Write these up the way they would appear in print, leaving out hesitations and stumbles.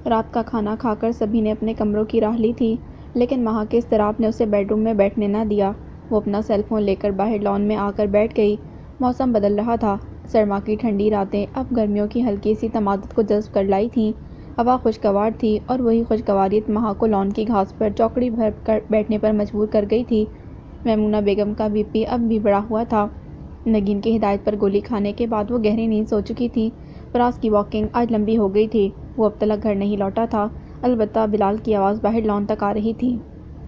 رات کا کھانا کھا کر سبھی نے اپنے کمروں کی راہ لی تھی، لیکن مہا کے اضطراب نے اسے بیڈ روم میں بیٹھنے نہ دیا۔ وہ اپنا سیل فون لے کر باہر لان میں آ کر بیٹھ گئی۔ موسم بدل رہا تھا۔ سرما کی ٹھنڈی راتیں اب گرمیوں کی ہلکی سی تمادت کو جذب کر لائی تھیں۔ ہوا خوشگوار تھی اور وہی خوشگواریت مہا کو لان کی گھاس پر چوکڑی بھر کر بیٹھنے پر مجبور کر گئی تھی۔ میمونہ بیگم کا بی پی اب بھی بڑھا ہوا تھا۔ نگین کی ہدایت پر گولی کھانے کے بعد وہ گہری نیند سو چکی تھی۔ فراز کی واکنگ آج لمبی ہو گئی تھی۔ وہ اب تلک گھر نہیں لوٹا تھا، البتہ بلال کی آواز باہر لان تک آ رہی تھی۔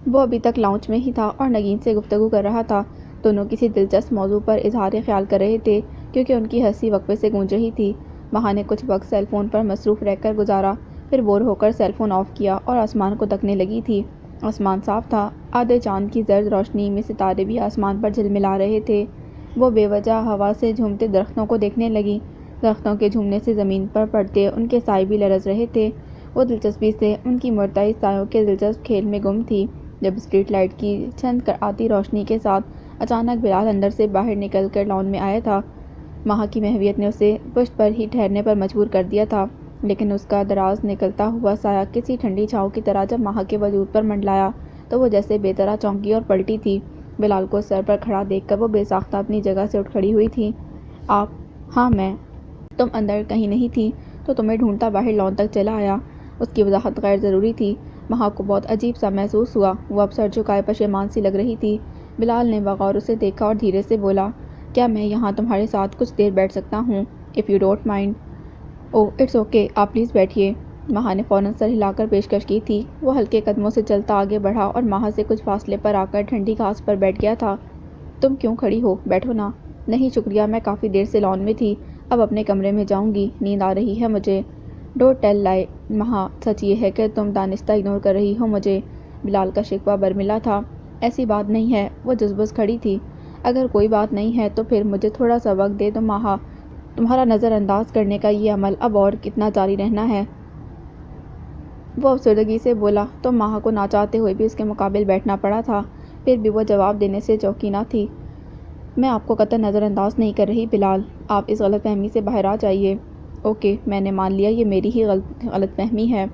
وہ ابھی تک لاؤنج میں ہی تھا اور نگین سے گفتگو کر رہا تھا۔ دونوں کسی دلچسپ موضوع پر اظہار خیال کر رہے تھے کیونکہ ان کی ہنسی وقفے سے گونج رہی تھی۔ مہا نے کچھ وقت سیل فون پر مصروف رہ کر گزارا، پھر بور ہو کر سیل فون آف کیا اور آسمان کو تکنے لگی تھی۔ آسمان صاف تھا۔ آدھے چاند کی زرد روشنی میں ستارے بھی آسمان پر جھلملا رہے تھے۔ وہ بے وجہ ہوا سے جھومتے درختوں کو دیکھنے لگی۔ درختوں کے جھومنے سے زمین پر پڑتے ان کے سائے بھی لرز رہے تھے۔ وہ دلچسپی سے ان کی مرتعش سایوں کے دلچسپ کھیل میں گم تھی، جب اسٹریٹ لائٹ کی چھن کر آتی روشنی کے ساتھ اچانک بلال اندر سے باہر نکل کر لان میں آیا تھا۔ مہا کی محویت نے اسے پشت پر ہی ٹھہرنے پر مجبور کر دیا تھا، لیکن اس کا دراز نکلتا ہوا سایہ کسی ٹھنڈی چھاؤں کی طرح جب مہا کے وجود پر منڈلایا تو وہ جیسے بے طرح چونکی اور پلٹی تھی۔ بلال کو سر پر کھڑا دیکھ کر وہ بے ساختہ اپنی جگہ سے اٹھ کھڑی ہوئی تھی۔ آپ؟ ہاں میں۔ تم اندر کہیں نہیں تھی تو تمہیں ڈھونڈتا باہر لان تک چلا آیا۔ اس کی وضاحت غیر ضروری تھی۔ مہا کو بہت عجیب سا محسوس ہوا۔ وہ اب سر جھکائے پشیمان سی لگ رہی تھی۔ بلال نے بغور اسے دیکھا اور دھیرے سے بولا، کیا میں یہاں تمہارے ساتھ کچھ دیر بیٹھ سکتا ہوں؟ If you don't mind. Oh it's okay, آپ پلیز بیٹھیے۔ مہا نے فوراً سر ہلا کر پیشکش کی تھی۔ وہ ہلکے قدموں سے چلتا آگے بڑھا اور مہا سے کچھ فاصلے پر آ کر ٹھنڈی گھاس پر بیٹھ گیا تھا۔ تم کیوں کھڑی ہو؟ بیٹھو نا۔ نہیں شکریہ، میں کافی دیر سے لان میں تھی، اب اپنے کمرے میں جاؤں گی، نیند آ رہی ہے مجھے۔ ڈونٹ ٹیل لائی مہا، سچ یہ ہے کہ تم دانستہ اگنور کر رہی ہو مجھے۔ بلال کا شکوہ برملا تھا۔ ایسی بات نہیں ہے۔ وہ جزبز کھڑی تھی۔ اگر کوئی بات نہیں ہے تو پھر مجھے تھوڑا سا وقت دے دو مہا۔ تمہارا نظر انداز کرنے کا یہ عمل اب اور کتنا جاری رہنا ہے؟ وہ افسردگی سے بولا تو مہا کو نہ چاہتے ہوئے بھی اس کے مقابل بیٹھنا پڑا تھا، پھر بھی وہ جواب دینے سے چوکی نہ تھی۔ میں آپ کو قطعاً نظر انداز نہیں کر رہی بلال، آپ اس غلط فہمی سے باہر آ جائیے۔ اوکے، میں نے مان لیا یہ میری ہی غلط فہمی ہے۔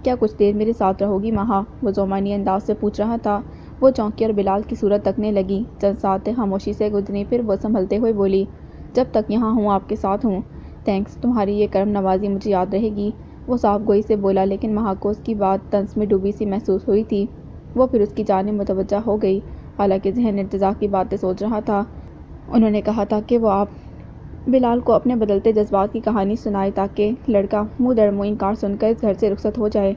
کیا کچھ دیر میرے ساتھ رہو گی مہا؟ وہ زومانی انداز سے پوچھ رہا تھا۔ وہ چونکی اور بلال کی صورت تکنے لگی۔ چند ساتیں خاموشی سے گزری، پھر وہ سنبھلتے ہوئے بولی، جب تک یہاں ہوں آپ کے ساتھ ہوں۔ تھینکس، تمہاری یہ کرم نوازی مجھے یاد رہے گی۔ وہ صاف گوئی سے بولا، لیکن مہا کو اس کی بات طنز میں ڈوبی سی محسوس ہوئی تھی۔ وہ پھر اس کی جانب متوجہ ہو گئی، حالانکہ ذہن ارتجاع کی باتیں سوچ رہا تھا۔ انہوں نے کہا تھا کہ وہ آپ بلال کو اپنے بدلتے جذبات کی کہانی سنائے تاکہ لڑکا منہ در منہ انکار سن کر اس گھر سے رخصت ہو جائے۔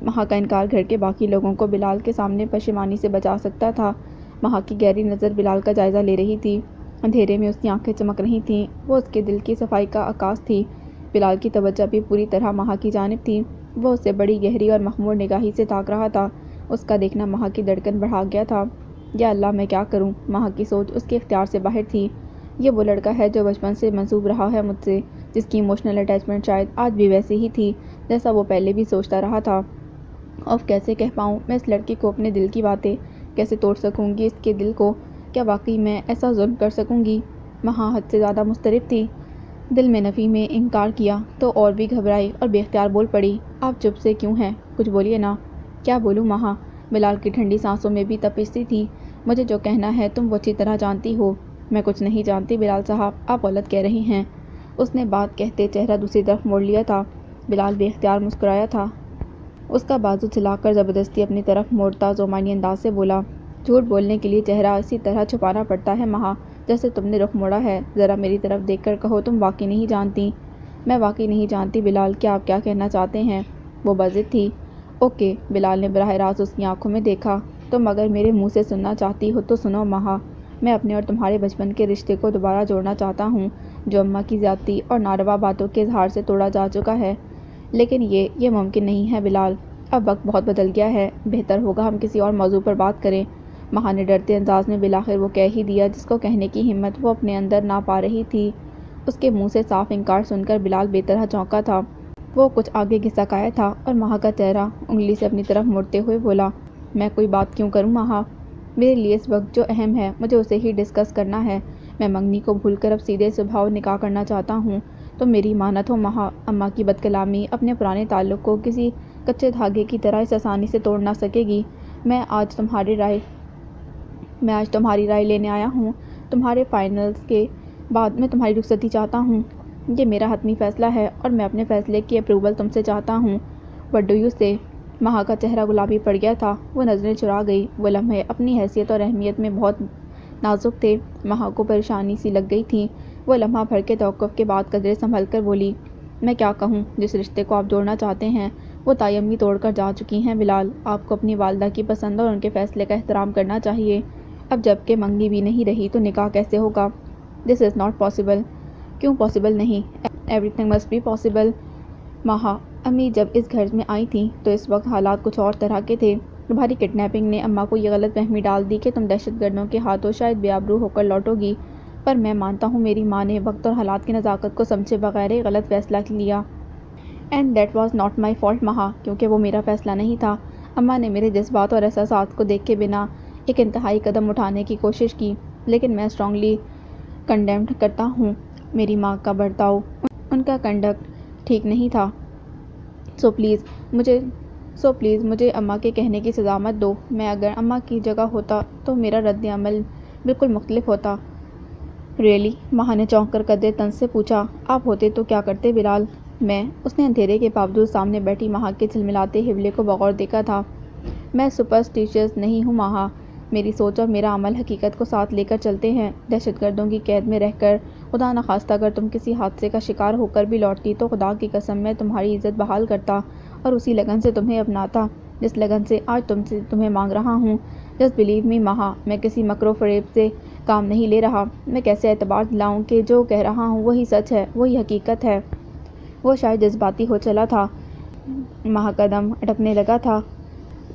مہا کا انکار گھر کے باقی لوگوں کو بلال کے سامنے پشیمانی سے بچا سکتا تھا۔ مہا کی گہری نظر بلال کا جائزہ لے رہی تھی۔ اندھیرے میں اس کی آنکھیں چمک رہی تھیں۔ وہ اس کے دل کی صفائی کا عکاس تھی۔ بلال کی توجہ بھی پوری طرح مہا کی جانب تھی۔ وہ اسے بڑی گہری اور مخمور نگاہی سے تاک رہا تھا۔ اس کا دیکھنا مہا کی دھڑکن بڑھا گیا تھا۔ یا اللہ، میں کیا کروں؟ مہا کی سوچ اس کے اختیار سے باہر تھی۔ یہ وہ لڑکا ہے جو بچپن سے منسوب رہا ہے مجھ سے، جس کی ایموشنل اٹیچمنٹ شاید آج بھی ویسی ہی تھی جیسا وہ پہلے بھی سوچتا رہا تھا۔ اف کیسے کہہ پاؤں میں اس لڑکی کو اپنے دل کی باتیں؟ کیسے توڑ سکوں گی اس کے دل کو؟ کیا واقعی میں ایسا ظلم کر سکوں گی؟ مہا حد سے زیادہ مضطرب تھی۔ دل میں نفی میں انکار کیا تو اور بھی گھبرائی اور بے اختیار بول پڑی، آپ چپ سے کیوں ہیں؟ کچھ بولیے نا۔ کیا بولوں مہا؟ بلال کی ٹھنڈی سانسوں میں بھی تپش سی تھی۔ مجھے جو کہنا ہے تم وہ اچھی طرح جانتی ہو۔ میں کچھ نہیں جانتی بلال صاحب، آپ غلط کہہ رہی ہیں۔ اس نے بات کہتے چہرہ دوسری طرف موڑ لیا تھا۔ بلال بے اختیار مسکرایا تھا۔ اس کا بازو چلا کر زبردستی اپنی طرف موڑتا زومانی انداز سے بولا، جھوٹ بولنے کے لیے چہرہ اسی طرح چھپانا پڑتا ہے مہا، جیسے تم نے رخ موڑا ہے۔ ذرا میری طرف دیکھ کر کہو تم واقعی نہیں جانتی۔ میں واقعی نہیں جانتی بلال، کیا آپ کیا کہنا چاہتے ہیں؟ وہ بضد تھی۔ اوکے، بلال نے براہ راست اس کی آنکھوں میں دیکھا، تم اگر میرے منہ سے سننا چاہتی ہو تو سنو مہا، میں اپنے اور تمہارے بچپن کے رشتے کو دوبارہ جوڑنا چاہتا ہوں، جو اماں کی زیادتی اور ناروا باتوں کے اظہار سے توڑا جا چکا ہے۔ لیکن یہ ممکن نہیں ہے بلال، اب وقت بہت بدل گیا ہے، بہتر ہوگا ہم کسی اور موضوع پر بات کریں۔ مہا نے ڈرتے انداز میں بالآخر وہ کہہ ہی دیا جس کو کہنے کی ہمت وہ اپنے اندر نہ پا رہی تھی۔ اس کے منہ سے صاف انکار سن کر بلال بے طرح چونکا تھا۔ وہ کچھ آگے گھسک آیا تھا اور مہا کا چہرہ انگلی سے اپنی طرف موڑتے ہوئے بولا، میں کوئی بات کیوں کروں مہا؟ میرے لیے اس وقت جو اہم ہے مجھے اسے ہی ڈسکس کرنا ہے۔ میں منگنی کو بھول کر اب سیدھے صبح و نکاح کرنا چاہتا ہوں۔ تم میری مانت ہو مہا، اماں کی بد کلامی اپنے پرانے تعلق کو کسی کچے دھاگے کی طرح اس آسانی سے توڑ نہ سکے گی۔ میں آج تمہاری رائے لینے آیا ہوں۔ تمہارے فائنلز کے بعد میں تمہاری رخصتی چاہتا ہوں۔ یہ میرا حتمی فیصلہ ہے اور میں اپنے فیصلے کی اپروول تم سے چاہتا ہوں۔ وٹ ڈو یو سے؟ مہا کا چہرہ گلابی پڑ گیا تھا، وہ نظریں چرا گئی۔ وہ لمحے اپنی حیثیت اور اہمیت میں بہت نازک تھے۔ مہا کو پریشانی سی لگ گئی تھی۔ وہ لمحہ بھر کے توقف کے بعد قدرے سنبھل کر بولی، میں کیا کہوں؟ جس رشتے کو آپ جوڑنا چاہتے ہیں وہ تایمی توڑ کر جا چکی ہیں بلال۔ آپ کو اپنی والدہ کی پسند اور ان کے فیصلے کا احترام کرنا چاہیے۔ اب جب کہ منگنی بھی نہیں رہی تو نکاح کیسے ہوگا؟ This is not possible. کیوں پاسبل نہیں؟ Everything must be possible. Maha, امی جب اس گھر میں آئی تھیں تو اس وقت حالات کچھ اور طرح کے تھے۔ تمہاری کڈنیپنگ نے اماں کو یہ غلط فہمی ڈال دی کہ تم دہشت گردوں کے ہاتھوں شاید بے آبرو ہو کر لوٹو گی، پر میں مانتا ہوں میری ماں نے وقت اور حالات کی نزاکت کو سمجھے بغیر ایک غلط فیصلہ لیا۔ And that was not my fault Maha, کیونکہ وہ میرا فیصلہ نہیں تھا۔ اماں نے میرے جذبات اور احساسات کو دیکھے بنا ایک انتہائی قدم اٹھانے کی کوشش کی، لیکن میں اسٹرانگلی کنڈیمڈ کرتا ہوں میری ماں کا برتاؤ۔ ان کا کنڈکٹ ٹھیک نہیں تھا۔ سو پلیز مجھے اماں کے کہنے کی سزا مت دو۔ میں اگر اماں کی جگہ ہوتا تو میرا رد عمل بالکل مختلف ہوتا۔ ریئلی؟ مہا نے چونک کر قدرے طنز سے پوچھا۔ آپ ہوتے تو کیا کرتے بلال؟ میں؟ اس نے اندھیرے کے باوجود سامنے بیٹھی مہا کے جھلملاتے حوالے کو بغور دیکھا تھا۔ میں سپرسٹیشیس نہیں ہوں مہا، میری سوچ اور میرا عمل حقیقت کو ساتھ لے کر چلتے ہیں۔ دہشت گردوں کی قید میں رہ کر خدا نخواستہ اگر تم کسی حادثے کا شکار ہو کر بھی لوٹتی تو خدا کی قسم میں تمہاری عزت بحال کرتا اور اسی لگن سے تمہیں اپناتا جس لگن سے آج تمہیں مانگ رہا ہوں۔ جسٹ بلیو می مہا، میں کسی مکر و فریب سے کام نہیں لے رہا۔ میں کیسے اعتبار دلاؤں کہ جو کہہ رہا ہوں وہی سچ ہے، وہی حقیقت ہے؟ وہ شاید جذباتی ہو چلا تھا۔ مہا کا دم اٹکنے لگا تھا۔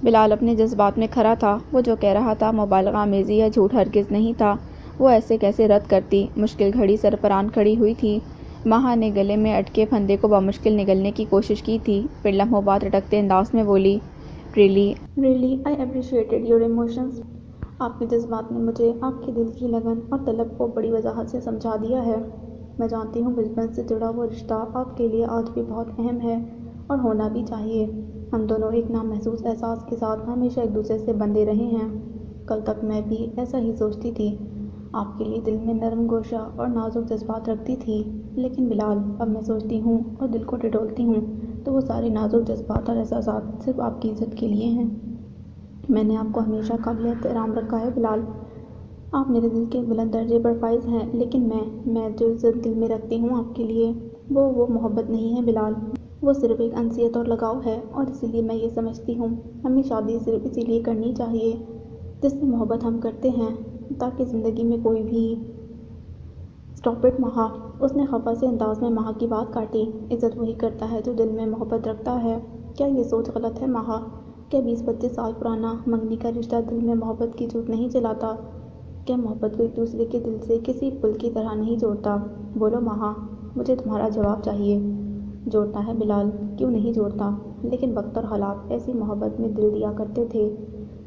بلال اپنے جذبات میں کھرا تھا۔ وہ جو کہہ رہا تھا مبالغہ آمیزی یا جھوٹ ہرگز نہیں تھا۔ وہ ایسے کیسے رد کرتی؟ مشکل گھڑی سر پر آن کھڑی ہوئی تھی۔ مہا نے گلے میں اٹکے پھندے کو بمشکل نگلنے کی کوشش کی تھی، پھر لمحوں بعد اٹکتے انداز میں بولی، really I appreciated your emotions. آپ کے جذبات نے مجھے آپ کے دل کی لگن اور طلب کو بڑی وضاحت سے سمجھا دیا ہے۔ میں جانتی ہوں بچپن سے جڑا وہ رشتہ آپ کے لیے آج بھی بہت اہم ہے اور ہونا بھی چاہیے۔ ہم دونوں ایک نامحسوس احساس کے ساتھ ہمیشہ ایک دوسرے سے بندھے رہے ہیں۔ کل تک میں بھی ایسا ہی سوچتی تھی، آپ کے لیے دل میں نرم گوشہ اور نازک جذبات رکھتی تھی، لیکن بلال اب میں سوچتی ہوں اور دل کو ٹٹولتی ہوں تو وہ سارے نازک جذبات اور احساسات صرف آپ کی عزت کے لیے ہیں۔ میں نے آپ کو ہمیشہ قابل احترام رکھا ہے بلال، آپ میرے دل کے بلند درجے پر فائز ہیں، لیکن میں جو عزت دل میں رکھتی ہوں آپ کے لیے وہ محبت نہیں ہے بلال، وہ صرف ایک انسیت اور لگاؤ ہے، اور اسی لیے میں یہ سمجھتی ہوں ہمیں شادی صرف اسی لیے کرنی چاہیے جس سے محبت ہم کرتے ہیں، تاکہ زندگی میں کوئی بھی اسٹاپ اٹ مہا، اس نے خفا سے انداز میں مہا کی بات کاٹی۔ عزت وہی کرتا ہے جو دل میں محبت رکھتا ہے۔ کیا یہ سوچ غلط ہے مہا؟ کیا 20-25 سال پرانا منگنی کا رشتہ دل میں محبت کی جوت نہیں جلاتا؟ کیا محبت کو ایک دوسرے کے دل سے کسی پل کی طرح نہیں جوڑتا؟ بولو مہا، مجھے تمہارا جواب چاہیے۔ جوڑتا ہے بلال، کیوں نہیں جوڑتا؟ لیکن وقت اور حالات ایسی محبت میں دل دیا کرتے تھے۔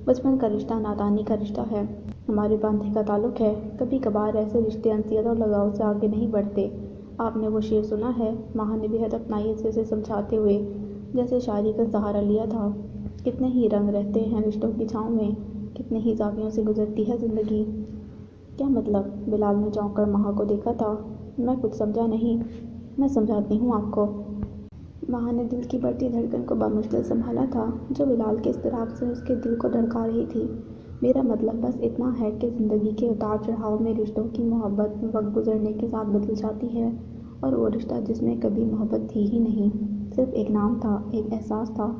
بچپن کا رشتہ نادانی کا رشتہ ہے، ہمارے باندھے کا تعلق ہے۔ کبھی کبھار ایسے رشتے انسیت اور لگاؤ سے آگے نہیں بڑھتے۔ آپ نے وہ شعر سنا ہے؟ مہا نے بےحد اپنائی سے اسے سمجھاتے ہوئے جیسے شاعری کا سہارا لیا تھا۔ کتنے ہی رنگ رہتے ہیں رشتوں کی چھاؤں میں، کتنے ہی زاویوں سے گزرتی ہے زندگی۔ کیا مطلب؟ بلال نے چونک کر مہا کو دیکھا تھا۔ میں کچھ سمجھا نہیں۔ میں سمجھاتی ہوں آپ کو۔ مہا نے دل کی بڑھتی دھڑکن کو بمشکل سنبھالا تھا جو بلال کے اضطراب سے اس کے دل کو دھڑکا رہی تھی۔ میرا مطلب بس اتنا ہے کہ زندگی کے اتار چڑھاؤ میں رشتوں کی محبت وقت گزرنے کے ساتھ بدل جاتی ہے، اور وہ رشتہ جس میں کبھی محبت تھی ہی نہیں، صرف ایک نام تھا، ایک احساس تھا۔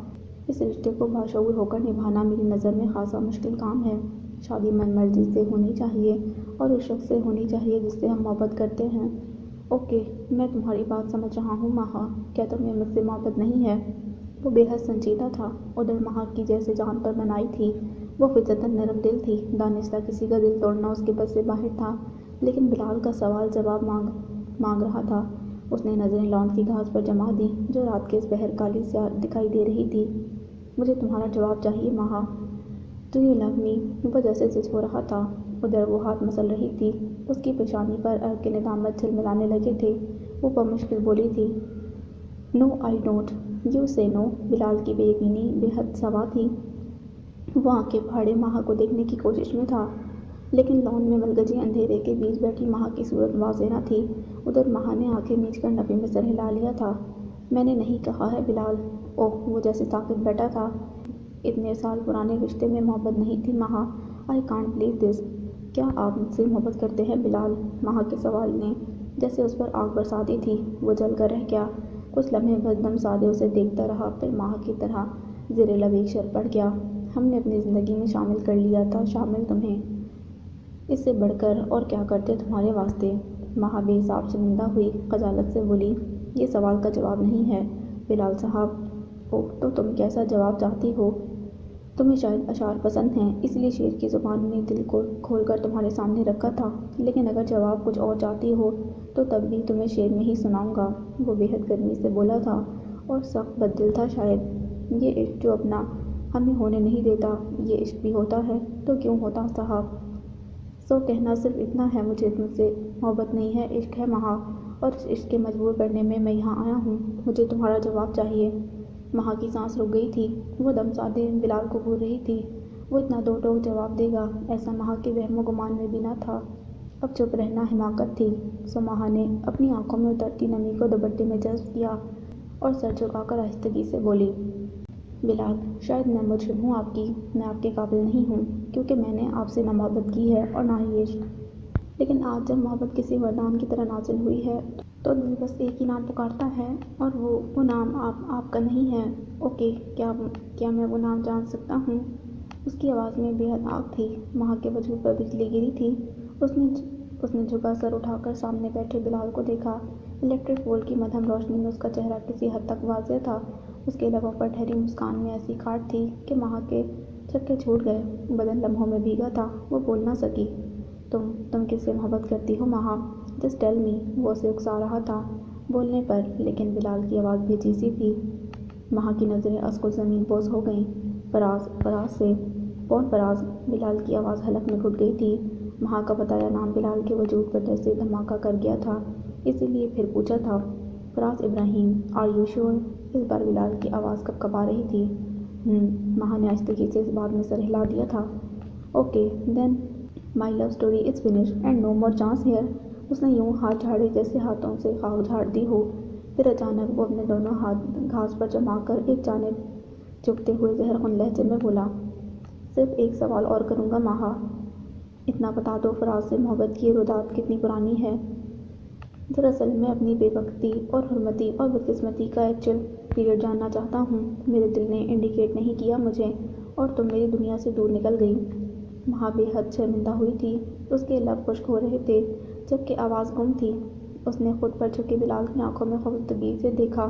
اس رشتے کو باشعور ہو کر نبھانا میری نظر میں خاصا مشکل کام ہے۔ شادی من مرضی سے ہونی چاہیے اور اس شخص سے ہونی چاہیے جس سے ہم محبت کرتے ہیں۔ اوکے، میں تمہاری بات سمجھ رہا ہوں مہا، کیا تمہیں مجھ سے محبت نہیں ہے؟ وہ بے حد سنجیدہ تھا۔ ادھر مہا کی جیسے جان پر بنائی تھی، وہ فطرتاً نرم دل تھی، دانستہ کسی کا دل توڑنا اس کے بس سے باہر تھا، لیکن بلال کا سوال جواب مانگ رہا تھا۔ اس نے نظریں لان کی گھاس پر جما دیں جو رات کے اس پہر کالی سیاہ دکھائی دے رہی تھی۔ مجھے تمہارا جواب چاہیے مہا، ڈو یو لو می؟ وہ جیسے زج ہو رہا تھا۔ ادھر وہ ہاتھ مسل رہی تھی، اس کی پیشانی پر عرق ندامت جھلملانے لگے تھے۔ وہ بمشکل بولی تھی۔ "نو آئی ڈونٹ، یو سے نو"۔ بلال کی بے یقینی بے حد سوا تھی۔ وہ آنکھیں پھاڑے مہا کو دیکھنے کی کوشش میں تھا، لیکن لان میں ملگجے اندھیرے کے بیچ بیٹھی مہا کی صورت واضح نہ تھی۔ ادھر مہا نے آنکھیں میچ کر نفی میں سر ہلا لیا تھا۔ "میں نے نہیں کہا ہے بلال"۔ اوہ، وہ جیسے طاقت بیٹھا تھا۔ اتنے سال پرانے رشتے میں محبت نہیں تھی مہا۔ "آئی کانٹ بلیو دس"۔ "کیا آپ مجھ سے محبت کرتے ہیں بلال"؟ مہا کے سوال نے جیسے اس پر آگ برسا دی تھی۔ وہ جل کر رہ گیا۔ کچھ لمحے بس دم سادے اسے دیکھتا رہا، پھر مہا کی طرح زیر لب ایک شعر پڑھ گیا: "ہم نے اپنی زندگی میں شامل کر لیا تھا شامل تمہیں، اس سے بڑھ کر اور کیا کرتے تمہارے واسطے"۔ مہا بے حساب شرمندہ ہوئی، خجالت سے بولی: "یہ سوال کا جواب نہیں ہے بلال صاحب"۔ "اوہ، تو تم کیسا جواب چاہتی ہو"؟ "تمہیں شاید اشعار پسند ہیں، اس لیے شعر کی زبان میں دل کو کھول کر تمہارے سامنے رکھا تھا، لیکن اگر جواب کچھ اور چاہتی ہو تو تب بھی تمہیں شعر میں ہی سناؤں گا"۔ وہ بے حد گرمی سے بولا تھا اور سخت بددل تھا شاید۔ "یہ عشق جو اپنا ہمیں ہونے نہیں دیتا، یہ عشق بھی ہوتا ہے"۔ "تو کیوں ہوتا صاحب"؟ "سو کہنا صرف اتنا ہے، مجھے تم سے محبت نہیں ہے، عشق ہے مہا، اور اس عشق کے مجبور کرنے میں یہاں آیا ہوں، مجھے تمہارا جواب چاہیے"۔ مہا کی سانس رک گئی تھی۔ وہ دم سادے بلال کو گھور رہی تھی۔ وہ اتنا دو ٹوک جواب دے گا، ایسا مہا کے وہم و گمان میں بھی نہ تھا۔ اب چپ رہنا حماقت تھی۔ سو مہا نے اپنی آنکھوں میں اترتی نمی کو دوپٹے میں جذب کیا اور سر جھکا کر آہستگی سے بولی: "بلال، شاید میں مجرم ہوں آپ کی، میں آپ کے قابل نہیں ہوں، کیونکہ میں نے آپ سے نہ محبت کی ہے اور نہ ہی عشق۔ لیکن آج جب محبت کسی وردان کی طرح نازل ہوئی ہے تو دل بس ایک ہی نام پکارتا ہے، اور وہ نام آپ کا نہیں ہے"۔ "اوکے، کیا میں وہ نام جان سکتا ہوں"؟ اس کی آواز میں بے حد آگ تھی۔ مہا کے وجود پر بجلی گری تھی۔ اس نے جھکا سر اٹھا کر سامنے بیٹھے بلال کو دیکھا۔ الیکٹرک پول کی مدھم روشنی میں اس کا چہرہ کسی حد تک واضح تھا۔ اس کے لبوں پر ٹھہری مسکان میں ایسی کاٹ تھی کہ مہا کے چھکے چھوٹ گئے۔ بدن لمحوں میں بھیگا تھا، وہ بول نہ سکی۔ تم کس سے محبت کرتی ہو مہا؟ جسٹ ٹیل می"۔ وہ اسے اکسا رہا تھا بولنے پر، لیکن بلال کی آواز بھیجی سی تھی۔ مہا کی نظریں ازکل زمین بوس ہو گئیں۔ "فراز سے"۔ "کون فراز"؟ بلال کی آواز حلق میں گھٹ گئی تھی۔ مہا کا بتایا نام بلال کے وجود پر جیسے دھماکہ کر گیا تھا، اسی لیے پھر پوچھا تھا: "فراز ابراہیم، آر یو شیور"؟ اس بار بلال کی آواز کپکپا رہی تھی۔ مہا نے آہستگی سے اس بات میں سر ہلا دیا تھا۔ "Okay then, my love story is finished and no more chance here". اس نے یوں ہاتھ جھاڑے جیسے ہاتھوں سے خاک جھاڑ دی ہو۔ پھر اچانک وہ اپنے دونوں ہاتھ گھاس پر جما کر ایک جانب جھکتے ہوئے زہرخون لہجے میں بولا: "صرف ایک سوال اور کروں گا مہا، اتنا بتا دو، فراز سے محبت کی یہ رودات کتنی پرانی ہے"۔ "دراصل میں اپنی بے بختی اور حرمتی اور بدقسمتی کا ایکچوئل پیریڈ جاننا چاہتا ہوں۔ میرے دل نے انڈیکیٹ نہیں کیا مجھے، اور تم میری دنیا سے دور نکل گئی"۔ مہا بے حد شرمندہ ہوئی تھی۔ اس کے لب خشک ہو رہے تھے، جبکہ آواز گم تھی۔ اس نے خود پر جھکے بلال کی آنکھوں میں خوفزدگی سے دیکھا،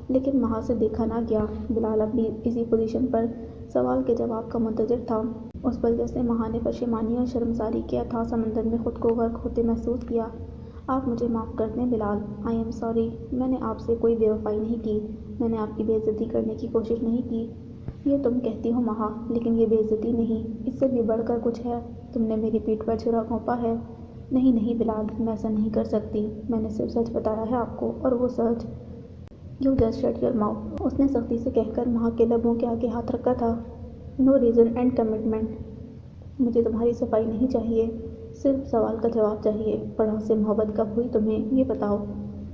لیکن مہا سے دیکھا نہ گیا۔ بلال اب بھی اسی پوزیشن پر سوال کے جواب کا منتظر تھا۔ اس پل جیسے مہا نے پشیمانی اور شرمساری کے اتھاہ سمندر میں خود کو غرق ہوتے محسوس کیا۔ "آپ مجھے معاف کر دیں بلال، آئی ایم سوری، میں نے آپ سے کوئی بے وفائی نہیں کی، میں نے آپ کی بے عزتی کرنے کی کوشش نہیں کی"۔ "یہ تم کہتی ہو مہا، لیکن یہ بے عزتی نہیں، اس سے بھی بڑھ کر کچھ ہے، تم نے میری پیٹھ پر چھرا گھونپا ہے"۔ نہیں بلال، میں ایسا نہیں کر سکتی، میں نے صرف سچ بتایا ہے آپ کو، اور وہ سچ"۔ "You just shut your mouth". اس نے سختی سے کہہ کر مہا کے لبوں کے آگے ہاتھ رکھا تھا۔ "No reason and commitment". "مجھے تمہاری صفائی نہیں چاہیے، صرف سوال کا جواب چاہیے۔ فراز سے محبت کب ہوئی تمہیں، یہ بتاؤ"۔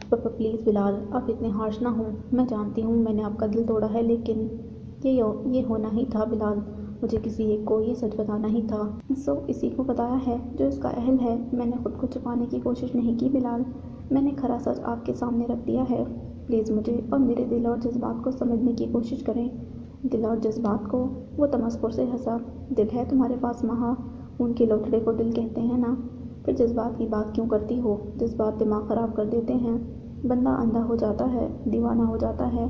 پلیز بلال، آپ اتنے ہارش نہ ہوں، میں جانتی ہوں میں نے آپ کا دل توڑا ہے، لیکن یہ ہونا ہی تھا بلال، مجھے کسی ایک کو یہ سچ بتانا ہی تھا۔ سو اسی کو بتایا ہے جو اس کا اہل ہے، میں نے خود کو چھپانے کی کوشش نہیں کی بلال، میں نے کھرا سچ آپ کے سامنے رکھ دیا ہے۔ پلیز مجھے اور میرے دل اور جذبات کو سمجھنے کی کوشش کریں"۔ "دل اور جذبات کو"؟ وہ تمسخر سے ہنسا۔ "دل ہے تمہارے پاس مہا، خون کے لوتھڑے کو دل کہتے ہیں نا، پھر جذبات کی بات کیوں کرتی ہو؟ جذبات دماغ خراب کر دیتے ہیں، بندہ اندھا ہو جاتا ہے، دیوانہ ہو جاتا ہے"۔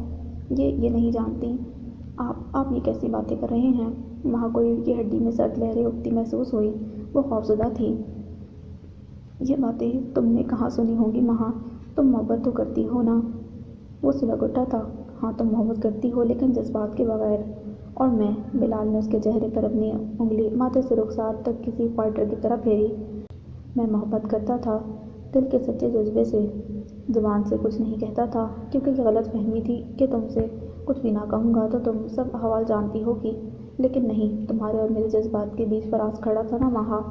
یہ نہیں جانتی آپ یہ کیسی باتیں کر رہے ہیں؟ مہا کو ریڑھ کی ہڈی میں سرد لہریں اٹھتی محسوس ہوئی۔ وہ خوفزدہ تھی۔ "یہ باتیں تم نے کہاں سنی ہوں گی مہا، تم محبت تو کرتی ہو نا"۔ وہ سلگ اٹھا تھا۔ "ہاں تم محبت کرتی ہو، لیکن جذبات کے بغیر، اور میں"۔ بلال نے اس کے چہرے پر اپنی انگلی ماتھے سے رخسار تک کسی فائٹر کی طرح پھیری۔ "میں محبت کرتا تھا، دل کے سچے جذبے سے"۔ زبان سے کچھ نہیں کہتا تھا کیونکہ یہ غلط فہمی تھی کہ تم سے کچھ بھی نہ کہوں گا تو تم سب احوال جانتی ہوگی، لیکن نہیں، تمہارے اور میرے جذبات کے بیچ فراز کھڑا تھا نا مہا۔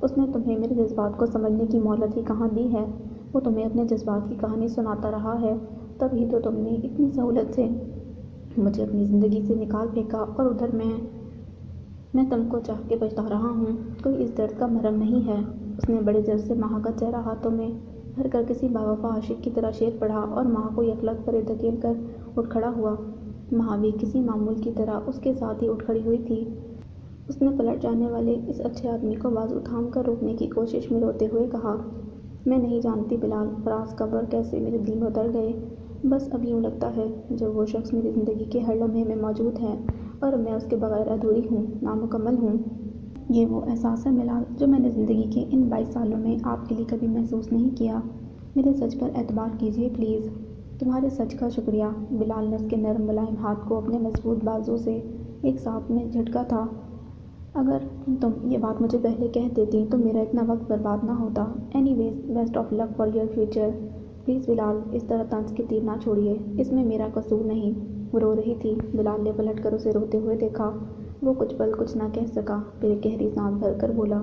اس نے تمہیں میرے جذبات کو سمجھنے کی مہلت ہی کہاں دی ہے؟ وہ تمہیں اپنے جذبات کی کہانی سناتا رہا ہے، تب ہی تو تم نے اتنی سہولت سے مجھے اپنی زندگی سے نکال پھینکا، اور ادھر میں تم کو چاہ کے بچتا رہا ہوں۔ کوئی اس درد کا مرہم نہیں ہے۔ اس نے بڑے جذب سے مہا کا چہرہ ہاتھوں میں بھر کر کسی باوفا عاشق کی طرح شیر پڑھا اور مہا کو یکلخت پر دھکیل کر اٹھ کھڑا ہوا۔ مہا بھی کسی معمول کی طرح اس کے ساتھ ہی اٹھ کھڑی ہوئی تھی۔ اس نے پلٹ جانے والے اس اچھے آدمی کو بازو تھام کر روکنے کی کوشش میں روتے ہوئے کہا، میں نہیں جانتی بلال، فراز کب اور کیسے میرے دل میں اتر گئے، بس اب یوں لگتا ہے جب وہ شخص میری زندگی کے ہر لمحے میں موجود ہے اور میں اس کے بغیر ادھوری ہوں، نامکمل ہوں۔ یہ وہ احساس ہے بلال جو میں نے زندگی کے ان 22 سالوں میں آپ کے لیے کبھی محسوس نہیں کیا۔ میرے سچ پر اعتبار کیجیے پلیز۔ تمہارے سچ کا شکریہ۔ بلال نے اس کے نرم ملائم ہاتھ کو اپنے مضبوط بازو سے ایک ساتھ میں جھٹکا تھا۔ اگر تم یہ بات مجھے پہلے کہہ دیتی تو میرا اتنا وقت برباد نہ ہوتا۔ Anyways, best of luck for your future. Please Bilal, اس طرح طنز کے تیر نہ چھوڑیے، اس میں میرا قصور نہیں۔ وہ رو رہی تھی۔ بلال نے پلٹ کر اسے روتے ہوئے دیکھا۔ وہ کچھ پل کچھ نہ کہہ سکا، پھر ایک گہری سانس بھر کر بولا،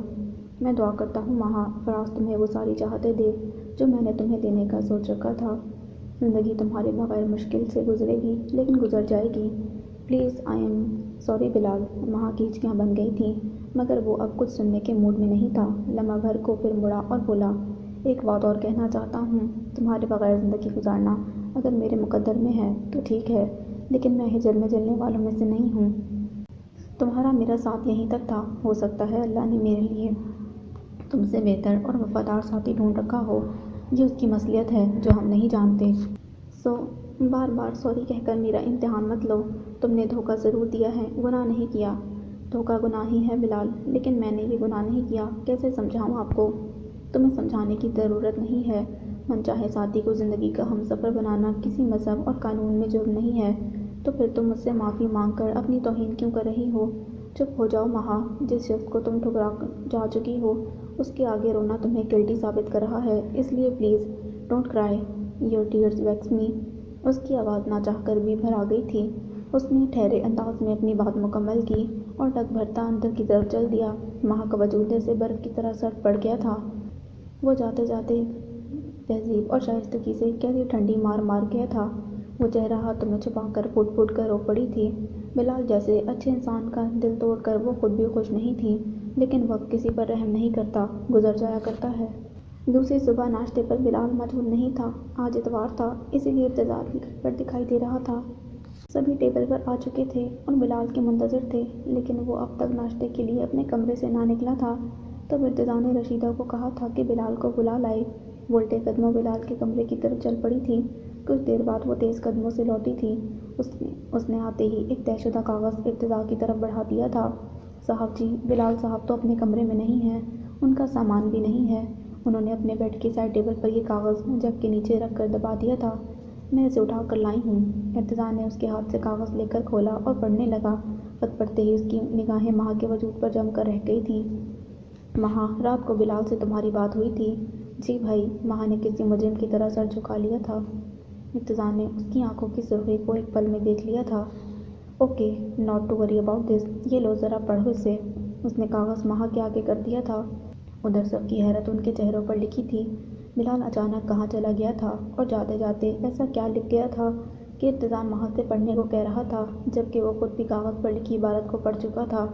میں دعا کرتا ہوں مہا، فراز تمہیں وہ ساری چاہتیں دے جو میں نے تمہیں دینے کا سوچ رکھا تھا۔ زندگی تمہارے بغیر مشکل سے گزرے گی لیکن گزر جائے گی۔ پلیز آئی ایم سوری بلال۔ مہا کی ہچکیاں بن گئی تھیں مگر وہ اب کچھ سننے کے موڈ میں نہیں تھا۔ لمحہ بھر کو پھر مڑا اور بولا، ایک بات اور کہنا چاہتا ہوں، تمہارے بغیر زندگی گزارنا اگر میرے مقدر میں ہے تو ٹھیک ہے، لیکن میں ہجر میں جلنے والوں میں سے نہیں ہوں۔ تمہارا میرا ساتھ یہیں تک تھا، ہو سکتا ہے اللہ نے میرے لیے تم سے بہتر اور وفادار ساتھی ڈھونڈ رکھا ہو، یہ اس کی مصلحت ہے جو ہم نہیں جانتے۔ سو بار بار سوری کہہ کر میرا امتحان مت لو۔ تم نے دھوکہ ضرور دیا ہے، گناہ نہیں کیا۔ دھوکہ گناہ ہی ہے بلال، لیکن میں نے بھی گناہ نہیں کیا، کیسے سمجھاؤں آپ کو؟ تمہیں سمجھانے کی ضرورت نہیں ہے۔ من چاہے ساتھی کو زندگی کا ہمسفر بنانا کسی مذہب اور قانون میں جرم نہیں ہے، تو پھر تم مجھ سے معافی مانگ کر اپنی توہین کیوں کر رہی ہو؟ چپ ہو جاؤ مہا، جس شخص کو تم ٹھکرا جا چکی ہو اس کے آگے رونا تمہیں گلٹی ثابت کر رہا ہے، اس لیے please don't cry, your tears weaks me. اس کی آواز نہ چاہ کر بھی بھر آ گئی تھی۔ اس نے ٹھہرے انداز میں اپنی بات مکمل کی اور ڈگ بھرتا اندر کی طرف چل دیا۔ مہا کا وجود جیسے برف کی طرح سرد پڑ گیا تھا۔ وہ جاتے جاتے تہذیب اور شائستگی سے کیسی ٹھنڈی مار مار گیا تھا۔ وہ چہرہ ہاتھوں میں چھپا کر پھوٹ پھوٹ کر رو پڑی تھی۔ بلال جیسے اچھے انسان کا دل توڑ کر وہ خود بھی خوش نہیں تھی، لیکن وقت کسی پر رحم نہیں کرتا، گزر جایا کرتا ہے۔ دوسری صبح ناشتے پر بلال موجود نہیں تھا۔ آج اتوار تھا، اسی لیے ابتذال بھی گھر پر دکھائی دے رہا تھا۔ سبھی ٹیبل پر آ چکے تھے اور بلال کے منتظر تھے، لیکن وہ اب تک ناشتے کے لیے اپنے کمرے سے نہ نکلا تھا۔ تب ارتضیٰ نے رشیدہ کو کہا تھا کہ بلال کو بلا لائے۔ وہ الٹے قدموں بلال کے کمرے کی طرف چل پڑی تھی۔ کچھ دیر بعد وہ تیز قدموں سے لوٹی تھی۔ اس نے آتے ہی ایک طے شدہ کاغذ ارتضیٰ کی طرف بڑھا دیا تھا۔ صاحب جی، بلال صاحب تو اپنے کمرے میں نہیں ہیں، ان کا سامان بھی نہیں ہے۔ انہوں نے اپنے بیڈ کے سائڈ ٹیبل پر یہ کاغذ جگ کے نیچے رکھ کر دبا دیا تھا۔ میں اسے اٹھا کر لائی ہوں۔ ارتضیٰ نے اس کے ہاتھ سے کاغذ لے کر کھولا اور پڑھنے لگا۔ خط پڑھتے ہی اس کی نگاہیں مہا کے وجود پر جم کر رہ گئی تھیں۔ مہا، رات کو بلال سے تمہاری بات ہوئی تھی؟ جی بھائی۔ مہا نے کسی مجرم کی طرح سر جھکا لیا تھا۔ ارتضیٰ نے اس کی آنکھوں کی سرخی کو ایک پل میں دیکھ لیا تھا۔ Okay, not to worry about this, یہ لو ذرا پڑھو اسے۔ اس نے کاغذ مہا کے آگے کر دیا تھا۔ ادھر سب کی حیرت ان کے چہروں پر لکھی تھی۔ بلال اچانک کہاں چلا گیا تھا اور جاتے جاتے ایسا کیا لکھ گیا تھا کہ ارتضیٰ مہا سے پڑھنے کو کہہ رہا تھا، جبکہ وہ خود بھی کاغذ پر لکھی عبارت کو پڑھ چکا تھا۔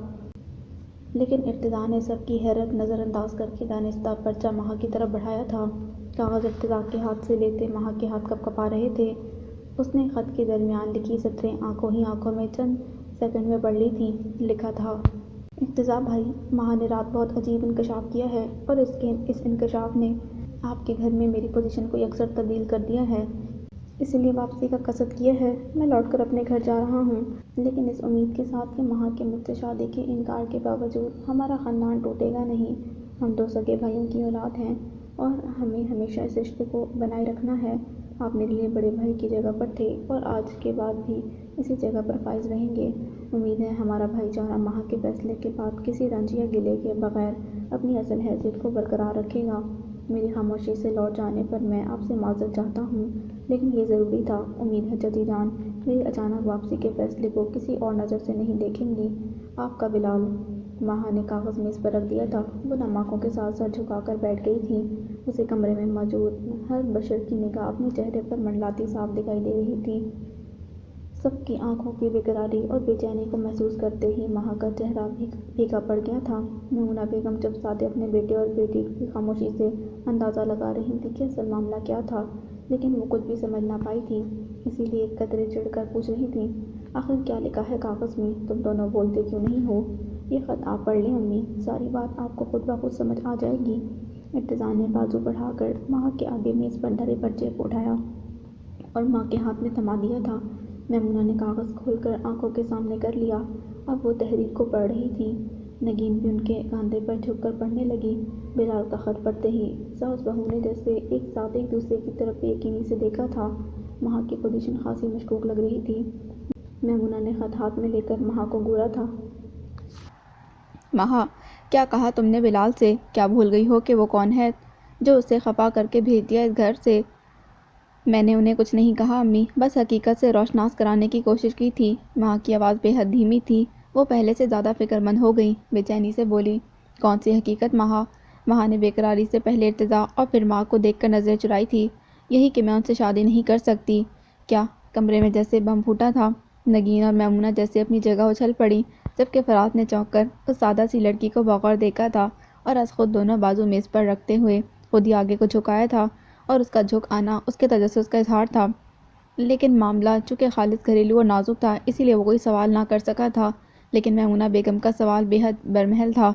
لیکن ارتضیٰ نے سب کی حیرت نظر انداز کر کے دانستہ پرچہ مہا کی طرف بڑھایا تھا۔ کاغذ ارتضیٰ کے ہاتھ سے لیتے مہا کے ہاتھ کپ کپا رہے تھے۔ اس نے خط کے درمیان لکھی سطریں آنکھوں ہی آنکھوں میں چند سیکنڈ میں پڑھ لی تھیں۔ لکھا تھا، ارتضیٰ بھائی، مہا نے رات بہت عجیب انکشاف کیا ہے اور اس انکشاف نے آپ کے گھر میں میری پوزیشن کو یکسر تبدیل کر دیا ہے، اسی لیے واپسی کا قصد کیا ہے۔ میں لوٹ کر اپنے گھر جا رہا ہوں، لیکن اس امید کے ساتھ کہ مہا کے مجھ سے شادی کے انکار کے باوجود ہمارا خاندان ٹوٹے گا نہیں۔ ہم دو سگے بھائیوں کی اولاد ہیں اور ہمیں ہمیشہ اس رشتے کو بنائے رکھنا ہے۔ آپ میرے لیے بڑے بھائی کی جگہ پر تھے اور آج کے بعد بھی اسی جگہ پر فائز رہیں گے۔ امید ہے ہمارا بھائی چارہ مہا کے فیصلے کے بعد کسی رنج یا گلے کے بغیر اپنی اصل حیثیت کو برقرار رکھے گا۔ میری خاموشی سے لوٹ جانے پر میں آپ سے معذرت چاہتا ہوں، لیکن یہ ضروری تھا۔ امید ہے جدی جان میری اچانک واپسی کے فیصلے کو کسی اور نظر سے نہیں دیکھیں گی۔ آپ کا بلال۔ مہا نے کاغذ میز پر رکھ دیا تھا۔ وہ نم آنکھوں کے ساتھ سر جھکا کر بیٹھ گئی تھی۔ اسے کمرے میں موجود ہر بشر کی نگاہ اپنے چہرے پر منڈلاتی صاف دکھائی دے رہی تھی۔ سب کی آنکھوں کی بےقراری اور بے چینی کو محسوس کرتے ہی مہا کا چہرہ پھیکا پڑ گیا تھا۔ میمونہ بیگم چپ سادھے اپنے بیٹے اور بیٹی کی خاموشی سے اندازہ لگا رہی تھی کہ اصل معاملہ کیا تھا، لیکن وہ کچھ بھی سمجھ نہ پائی تھی، اسی لیے ایک قدرے چڑھ کر پوچھ رہی تھی، آخر کیا لکھا ہے کاغذ میں؟ تم دونوں بولتے کیوں نہیں ہو؟ یہ خط آپ پڑھ لیں امی، ساری بات آپ کو خود بخود سمجھ آ جائے گی۔ ارتضیٰ نے بازو بڑھا کر مہا کے آگے میز پر دھرے پرچے کو اٹھایا اور ماں کے ہاتھ میں تھما دیا تھا۔ میمونہ نے کاغذ کھول کر آنکھوں کے سامنے کر لیا۔ اب وہ تحریر کو پڑھ رہی تھی۔ نگین بھی ان کے کاندھے پر جھک کر پڑھنے لگی۔ بلال کا خط پڑھتے ہی ساس بہو نے جیسے ایک ساتھ ایک دوسرے کی طرف بے یقینی سے دیکھا تھا۔ مہا کی پوزیشن خاصی مشکوک لگ رہی تھی۔ میمونہ نے خط ہاتھ میں لے کر مہا کو گھورا تھا۔ مہا، کیا کہا تم نے بلال سے؟ کیا بھول گئی ہو کہ وہ کون ہے جو اسے خفا کر کے بھیج دیا اس گھر سے؟ میں نے انہیں کچھ نہیں کہا امی، بس حقیقت سے روشناس کرانے کی کوشش کی تھی۔ ماں کی آواز بے حد دھیمی تھی۔ وہ پہلے سے زیادہ فکر مند ہو گئی، بے چینی سے بولی، کون سی حقیقت مہا؟ مہا نے بے قراری سے پہلے ارتضیٰ اور پھر ماں کو دیکھ کر نظریں چرائی تھی۔ یہی کہ میں ان سے شادی نہیں کر سکتی۔ کیا؟ کمرے میں جیسے بم پھوٹا تھا۔ نگین اور میمونہ جیسے اپنی جگہ اچھل پڑی، جبکہ فراز نے چونک کر اس سادہ سی لڑکی کو بغور دیکھا تھا اور از خود دونوں بازو میز پر رکھتے ہوئے خود ہی آگے کو جھکایا تھا، اور اس کا جھک آنا اس کے تجسس کا اظہار تھا۔ لیکن معاملہ چونکہ خالص گھریلو اور نازک تھا، اسی لیے وہ کوئی سوال نہ کر سکا تھا۔ لیکن میمونہ بیگم کا سوال بے حد برمحل تھا۔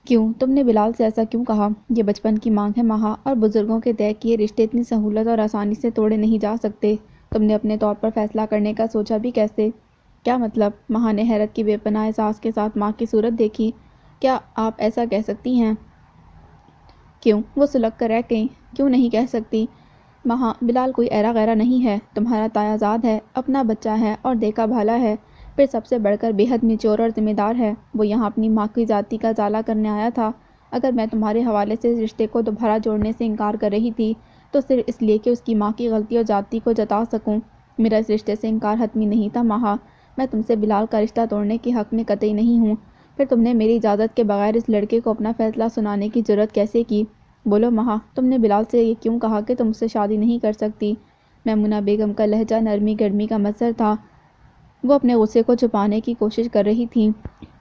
کیوں؟ تم نے بلال سے ایسا کیوں کہا؟ یہ بچپن کی مانگ ہے مہا، اور بزرگوں کے طے کیے رشتے اتنی سہولت اور آسانی سے توڑے نہیں جا سکتے۔ تم نے اپنے طور پر فیصلہ کرنے کا سوچا بھی کیسے؟ کیا مطلب؟ مہا نے حیرت کی بے پناہ احساس کے ساتھ ماں کی صورت دیکھی۔ کیا آپ ایسا کہہ سکتی ہیں؟ کیوں؟ وہ سلگ کر رہ گئیں۔ کیوں نہیں کہہ سکتی؟ مہا، بلال کوئی ایرا غیرا نہیں ہے، تمہارا تایا زاد ہے، اپنا بچہ ہے اور دیکھا بھالا ہے، پھر سب سے بڑھ کر بے حد میچور اور ذمہ دار ہے۔ وہ یہاں اپنی ماں کی ذاتی کا ازالہ کرنے آیا تھا۔ اگر میں تمہارے حوالے سے اس رشتے کو دوبارہ جوڑنے سے انکار کر رہی تھی تو صرف اس لیے کہ اس کی ماں کی غلطی اور ذاتی کو جتا سکوں۔ میرا اس رشتے سے انکار حتمی نہیں تھا مہا۔ میں تم سے بلال کا رشتہ توڑنے کے حق میں قطعی نہیں ہوں۔ پھر تم نے میری اجازت کے بغیر اس لڑکے کو اپنا فیصلہ سنانے کی جرأت کیسے کی؟ بولو مہا، تم نے بلال سے یہ کیوں کہا کہ تم اس سے شادی نہیں کر سکتی؟ میمونہ بیگم کا لہجہ نرمی گرمی کا مظہر تھا۔ وہ اپنے غصے کو چھپانے کی کوشش کر رہی تھیں،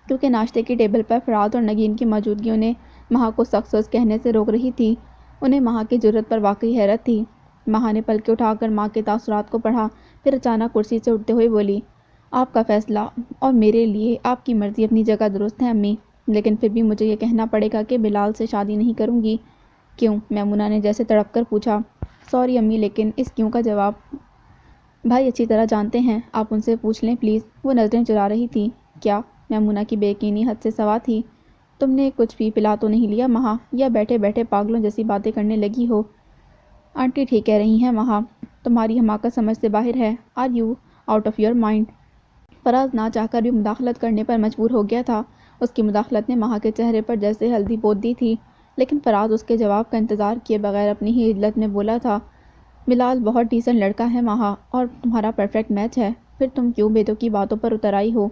کیونکہ ناشتے کی ٹیبل پر فراز اور نگین کی موجودگی انہیں مہا کو سخت سوچ کہنے سے روک رہی تھی۔ انہیں مہا کی جرأت پر واقعی حیرت تھی۔ مہا نے پلکیں اٹھا کر ماں کے تاثرات کو پڑھا، پھر اچانک کرسی سے اٹھتے ہوئے بولی، آپ کا فیصلہ اور میرے لیے آپ کی مرضی اپنی جگہ درست ہے امی، لیکن پھر بھی مجھے یہ کہنا پڑے گا کہ بلال سے شادی نہیں کروں گی۔ کیوں؟ میمونہ نے جیسے تڑپ کر پوچھا۔ سوری امی، لیکن اس کیوں کا جواب بھائی اچھی طرح جانتے ہیں، آپ ان سے پوچھ لیں پلیز۔ وہ نظریں چرا رہی تھی۔ کیا؟ میمونہ کی بے یقینی حد سے سوا تھی۔ تم نے کچھ بھی پلا تو نہیں لیا مہا، یا بیٹھے بیٹھے پاگلوں جیسی باتیں کرنے لگی ہو؟ آنٹی ٹھیک کہہ رہی ہیں مہا، تمہاری حماقت سمجھ سے باہر ہے۔ Are you out of your mind? Faraz نہ چاہ کر بھی مداخلت کرنے پر مجبور ہو گیا تھا۔ اس کی مداخلت نے مہا کے چہرے پر جیسے ہلدی پوت دی تھی، لیکن فراز اس کے جواب کا انتظار کیے بغیر اپنی ہی عجلت میں بولا تھا، بلال بہت ڈیسنٹ لڑکا ہے مہا، اور تمہارا پرفیکٹ میچ ہے، پھر تم کیوں بیتوں کی باتوں پر اتر آئی ہو؟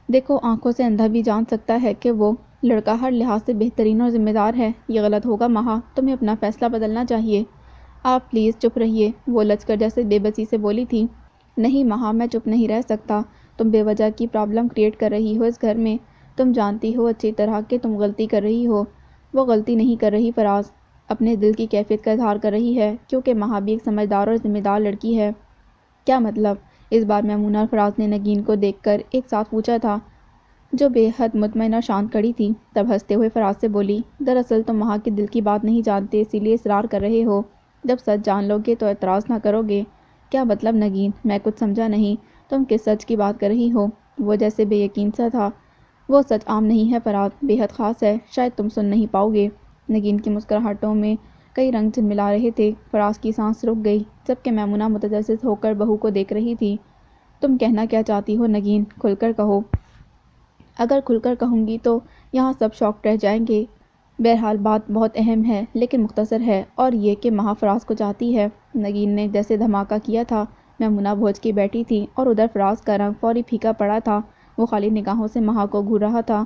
دیکھو، آنکھوں سے اندھا بھی جان سکتا ہے کہ وہ لڑکا ہر لحاظ سے بہترین اور ذمہ دار ہے۔ یہ غلط ہوگا مہا، تمہیں اپنا فیصلہ بدلنا چاہیے۔ آپ پلیز چپ رہیے، وہ لچ کر جیسے بے بسی سے بولی تھی۔ نہیں مہا، میں چپ نہیں رہ سکتا، تم بے وجہ کی پرابلم کریٹ کر رہی ہو اس گھر میں، تم جانتی ہو اچھی طرح کہ تم غلطی کر رہی ہو۔ وہ غلطی نہیں کر رہی فراز، اپنے دل کی کیفیت کا اظہار کر رہی ہے، کیونکہ مہا بھی ایک سمجھدار اور ذمہ دار لڑکی ہے۔ کیا مطلب؟ اس بار میمونہ اور فراز نے نگین کو دیکھ کر ایک ساتھ پوچھا تھا، جو بے حد مطمئن اور شانت کھڑی تھی۔ تب ہنستے ہوئے فراز سے بولی، دراصل تم مہا کے دل کی بات نہیں جانتے، اسی لیے اصرار کر رہے ہو، جب سچ جان لو گے تو اعتراض نہ کرو گے۔ کیا مطلب نگین؟ میں کچھ سمجھا نہیں، تم کس سچ کی بات کر رہی ہو؟ وہ جیسے بے یقین سا تھا۔ وہ سچ عام نہیں ہے فراز، بے حد خاص ہے، شاید تم سن نہیں پاؤ گے۔ نگین کی مسکراہٹوں میں کئی رنگ جھلملا رہے تھے۔ فراز کی سانس رک گئی، جبکہ میمونہ متجسس ہو کر بہو کو دیکھ رہی تھی۔ تم کہنا کیا چاہتی ہو نگین؟ کھل کر کہو۔ اگر کھل کر کہوں گی تو یہاں سب شاکڈ رہ جائیں گے۔ بہرحال بات بہت اہم ہے لیکن مختصر ہے، اور یہ کہ مہا فراز کو چاہتی ہے۔ نگین نے جیسے دھماکہ کیا تھا۔ میمونہ بھوج کے بیٹھی تھی اور ادھر فراز کا رنگ فوری پھیکا پڑا تھا۔ وہ خالی نگاہوں سے مہا کو گھور رہا تھا،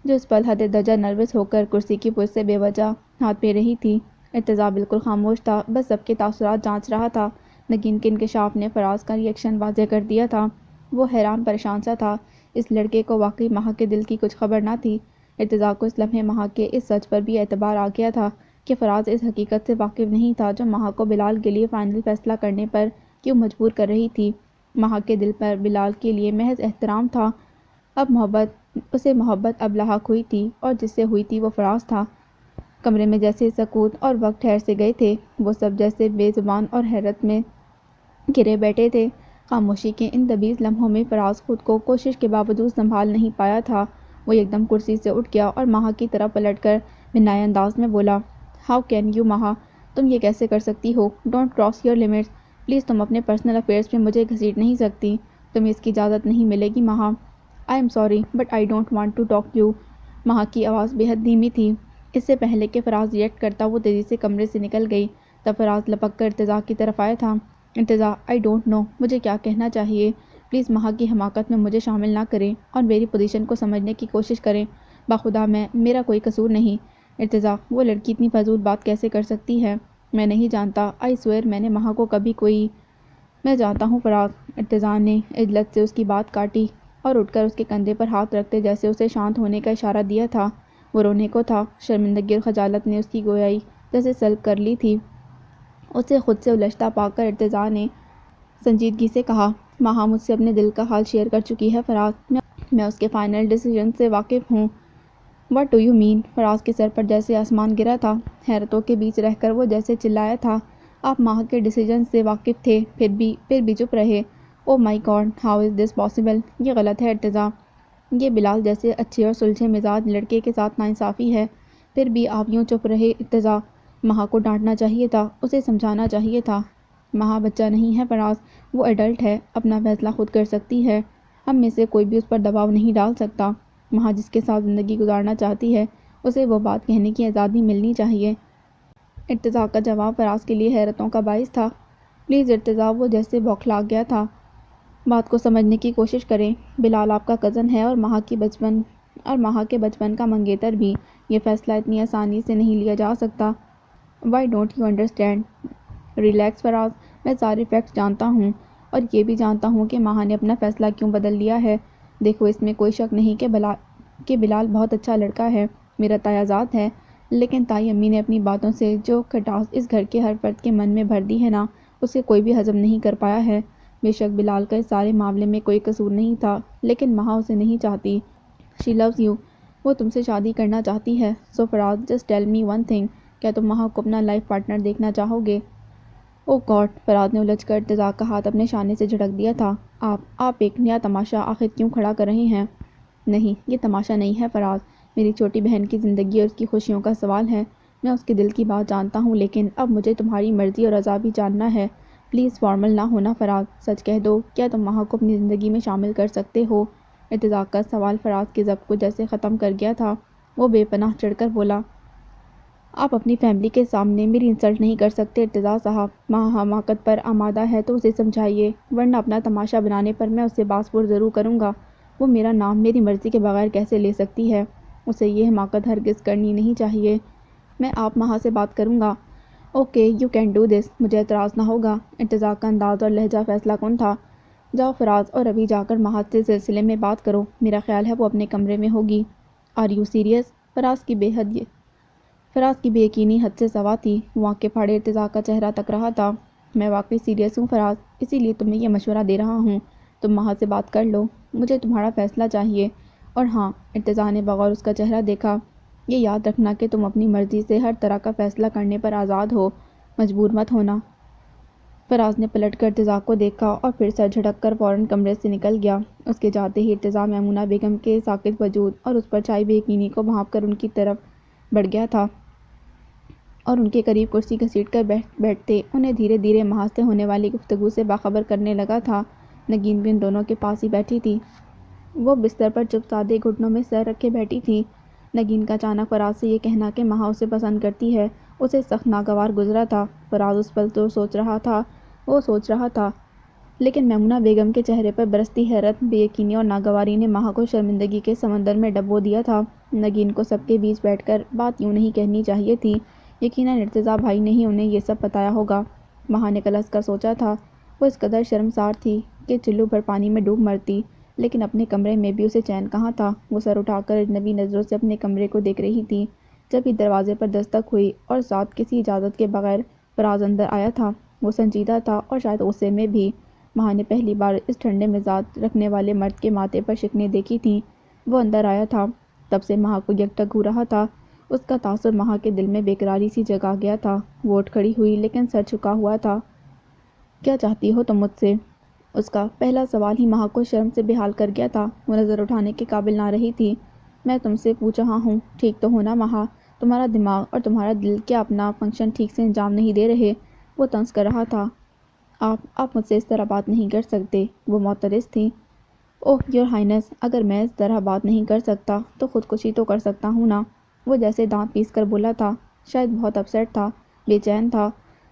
جو اس پل حد درجہ نروس ہو کر کرسی کی پشت سے بے وجہ ہاتھ پھیر رہی تھی۔ ارتضیٰ بالکل خاموش تھا، بس سب کے تاثرات جانچ رہا تھا۔ نگین کے انکشاف نے فراز کا ری ایکشن واضح کر دیا تھا۔ وہ حیران پریشان سا تھا۔ اس لڑکے کو واقعی مہا کے دل کی کچھ خبر نہ تھی۔ ارتضیٰ کو اس لمحے مہا کے اس سچ پر بھی اعتبار آ گیا تھا کہ فراز اس حقیقت سے واقف نہیں تھا جو مہا کو بلال کے لیے فائنل فیصلہ کرنے پر کیوں مجبور کر رہی تھی۔ مہا کے دل پر بلال کے لیے محض احترام تھا، اسے محبت اب لاحق ہوئی تھی، اور جس سے ہوئی تھی وہ فراز تھا۔ کمرے میں جیسے سکوت اور وقت ٹھہر سے گئے تھے۔ وہ سب جیسے بے زبان اور حیرت میں گرے بیٹھے تھے۔ خاموشی کے ان دبیز لمحوں میں فراز خود کو کوشش کے باوجود سنبھال نہیں پایا تھا۔ وہ یکدم کرسی سے اٹھ گیا اور مہا کی طرف پلٹ کر بنائے انداز میں بولا، ہاؤ کین یو مہا، تم یہ کیسے کر سکتی ہو؟ Don't cross your limits, please تم اپنے پرسنل افیئرز میں مجھے گھسیٹ نہیں سکتی، تمہیں اس کی اجازت نہیں ملے گی Maha. I am sorry but I don't want to talk you. Maha کی آواز بے حد دھیمی تھی۔ اس سے پہلے کہ فراز ریئیکٹ کرتا وہ تیزی سے کمرے سے نکل گئی۔ تب فراز لپک کر ارتضیٰ کی طرف آیا تھا۔ ارتضیٰ، آئی ڈونٹ نو مجھے کیا کہنا چاہیے، پلیز مہا کی حماقت میں مجھے شامل نہ کریں اور میری پوزیشن کو سمجھنے کی کوشش کریں۔ بخدا میرا کوئی قصور نہیں۔ ارتضیٰ، وہ لڑکی اتنی فضول بات کیسے کر سکتی ہے؟ میں نہیں جانتا، آئی سوئر میں نے مہا کو کبھی کوئی… میں جانتا ہوں فراز۔ ارتضیٰ نے عجلت سے اس کی بات کاٹی اور اٹھ کر اس کے کندھے پر ہاتھ رکھتے جیسے اسے شانت ہونے کا اشارہ دیا تھا۔ وہ رونے کو تھا۔ شرمندگی اور خجالت نے اس کی گویائی جیسے سلب کر لی تھی۔ اسے خود سے الجھتا پا کر ارتضیٰ نے سنجیدگی سے کہا، مہا مجھ سے اپنے دل کا حال شیئر کر چکی ہے فراز، میں اس کے فائنل ڈیسیژن سے واقف ہوں۔ What do you mean? Faraz کے سر پر جیسے آسمان گرا تھا۔ حیرتوں کے بیچ رہ کر وہ جیسے چلایا تھا، آپ مہا کے ڈیسیژن سے واقف تھے پھر بھی چپ رہے؟ Oh my god, how is this possible? یہ غلط ہے ارتضیٰ، یہ بلال جیسے اچھے اور سلجھے مزاج لڑکے کے ساتھ ناانصافی ہے۔ پھر بھی آپ یوں چپ رہے ارتضیٰ؟ مہا کو ڈانٹنا چاہیے تھا، اسے سمجھانا چاہیے تھا۔ مہا بچہ نہیں ہے فراز، وہ ایڈلٹ ہے، اپنا فیصلہ خود کر سکتی ہے، ہم میں سے کوئی بھی اس پر دباؤ نہیں ڈال سکتا۔ مہا جس کے ساتھ زندگی گزارنا چاہتی ہے، اسے وہ بات کہنے کی آزادی ملنی چاہیے۔ ارتضیٰ کا جواب فراز کے لیے حیرتوں کا باعث تھا۔ پلیز ارتضیٰ، وہ جیسے بوکھلا گیا تھا، بات کو سمجھنے کی کوشش کریں۔ بلال آپ کا کزن ہے اور مہا کے بچپن کا منگیتر بھی، یہ فیصلہ اتنی آسانی سے نہیں لیا جا سکتا۔ Why don't you understand? Relax Faraz, میں سارے فیکٹس جانتا ہوں اور یہ بھی جانتا ہوں کہ مہا نے اپنا فیصلہ کیوں بدل لیا ہے۔ دیکھو، اس میں کوئی شک نہیں کہ بلال بہت اچھا لڑکا ہے، میرا تایا ذات ہے، لیکن تائی امی نے اپنی باتوں سے جو کھٹاس اس گھر کے ہر فرد کے من میں بھر دی ہے نا، اسے کوئی بھی ہضم نہیں کر پایا ہے۔ بے شک بلال کا اس سارے معاملے میں کوئی قصور نہیں تھا، لیکن مہا اسے نہیں چاہتی۔ شی لوز یو، وہ تم سے شادی کرنا چاہتی ہے۔ So Faraz, just tell me one thing, کیا تم مہا کو اپنا لائف پارٹنر دیکھنا چاہو گے؟ او گاڈ! فراز نے الجھ کر ارتضیٰ کا ہاتھ اپنے شانے سے جھٹک دیا تھا۔ آپ ایک نیا تماشا آخر کیوں کھڑا کر رہے ہیں؟ نہیں، یہ تماشا نہیں ہے فراز، میری چھوٹی بہن کی زندگی اور اس کی خوشیوں کا سوال ہے۔ میں اس کے دل کی بات جانتا ہوں، لیکن اب مجھے تمہاری مرضی اور رضا بھی جاننا ہے۔ پلیز فارمل نہ ہونا فراز، سچ کہہ دو، کیا تم مہا کو اپنی زندگی میں شامل کر سکتے ہو؟ ارتضیٰ کا سوال فراز کے ضبط کو جیسے ختم کر گیا تھا۔ وہ بے پناہ چڑھ کر بولا، آپ اپنی فیملی کے سامنے میری انسلٹ نہیں کر سکتے ارتضیٰ صاحب۔ مہا حماقت پر آمادہ ہے تو اسے سمجھائیے، ورنہ اپنا تماشا بنانے پر میں اس سے باس پرس ضرور کروں گا۔ وہ میرا نام میری مرضی کے بغیر کیسے لے سکتی ہے؟ اسے یہ حماقت ہرگز کرنی نہیں چاہیے۔ میں آپ مہا سے بات کروں گا۔ Okay, you can do this, مجھے اعتراض نہ ہوگا۔ ارتضیٰ کا انداز اور لہجہ فیصلہ کن تھا۔ جاؤ فراز، اور ابھی جا کر مہا سے سلسلے میں بات کرو، میرا خیال ہے وہ اپنے کمرے میں ہوگی۔ Are you serious? فراز کی بے یقینی حد سے سوا تھی۔ وہ آنکھیں پھاڑے ارتضیٰ کا چہرہ تک رہا تھا۔ میں واقعی سیریس ہوں فراز، اسی لیے تمہیں یہ مشورہ دے رہا ہوں، تم مہا سے بات کر لو، مجھے تمہارا فیصلہ چاہیے۔ اور ہاں، ارتضیٰ نے بغور اس کا چہرہ دیکھا، یہ یاد رکھنا کہ تم اپنی مرضی سے ہر طرح کا فیصلہ کرنے پر آزاد ہو، مجبور مت ہونا۔ فراز نے پلٹ کر ارتضیٰ کو دیکھا اور پھر سر جھٹک کر فوراً کمرے سے نکل گیا۔ اس کے جاتے ہی ارتضیٰ میمونہ بیگم کے ساکت وجود اور اس پر چھائی بے یقینی کو بھانپ کر ان کی طرف بڑھ گیا تھا اور ان کے قریب کرسی گھسیٹ کر بیٹھتے انہیں دھیرے دھیرے مہا سے ہونے والی گفتگو سے باخبر کرنے لگا تھا۔ نگین بھی ان دونوں کے پاس ہی بیٹھی تھی۔ وہ بستر پر چپ سادے گھٹنوں میں سر رکھے بیٹھی تھی۔ نگین کا اچانک فراز سے یہ کہنا کہ مہا اسے پسند کرتی ہے اسے سخت ناگوار گزرا تھا۔ فراز اس پل تو سوچ رہا تھا لیکن میمونہ بیگم کے چہرے پر برستی حیرت، بے یقینی اور ناگواری نے مہا کو شرمندگی کے سمندر میں ڈبو دیا تھا۔ نگین کو سب کے بیچ بیٹھ کر بات یوں نہیں کہنی چاہیے تھی، یقیناً ارتضیٰ بھائی نے ہی انہیں یہ سب بتایا ہوگا۔ مہا نے کلس کر سوچا تھا، وہ اس قدر شرمسار تھی کہ چلو بھر پانی میں ڈوب مرتی، لیکن اپنے کمرے میں بھی اسے چین کہاں تھا۔ وہ سر اٹھا کر اجنبی نظروں سے اپنے کمرے کو دیکھ رہی تھی، جب ہی دروازے پر دستک ہوئی اور ساتھ کسی اجازت کے بغیر فراز اندر آیا تھا۔ وہ سنجیدہ تھا اور شاید غصے میں بھی۔ مہا نے پہلی بار اس ٹھنڈے مزاج رکھنے والے مرد کے ماتھے پر شکنیں دیکھی تھیں۔ وہ اندر آیا تھا، تب سے مہا کو یکدک ہو رہا تھا۔ اس کا تاثر مہا کے دل میں بےقراری سی جگا گیا تھا۔ وہ اٹھ کھڑی ہوئی لیکن سر جھکا ہوا تھا۔ کیا چاہتی ہو تم مجھ سے؟ اس کا پہلا سوال ہی مہا کو شرم سے بے حال کر گیا تھا۔ وہ نظر اٹھانے کے قابل نہ رہی تھی۔ میں تم سے پوچھ رہا ہوں، ٹھیک تو ہو نا مہا؟ تمہارا دماغ اور تمہارا دل کیا اپنا فنکشن ٹھیک سے انجام نہیں دے رہے؟ وہ طنز کر رہا تھا۔ آپ مجھ سے اس طرح بات نہیں کر سکتے۔ وہ معترض تھی۔ اوہ یور ہائنس، اگر میں اس طرح بات نہیں کر سکتا تو خودکشی تو کر سکتا ہوں نا؟ وہ جیسے دانت پیس کر بولا تھا، شاید بہت اپسیٹ تھا، بے چین تھا۔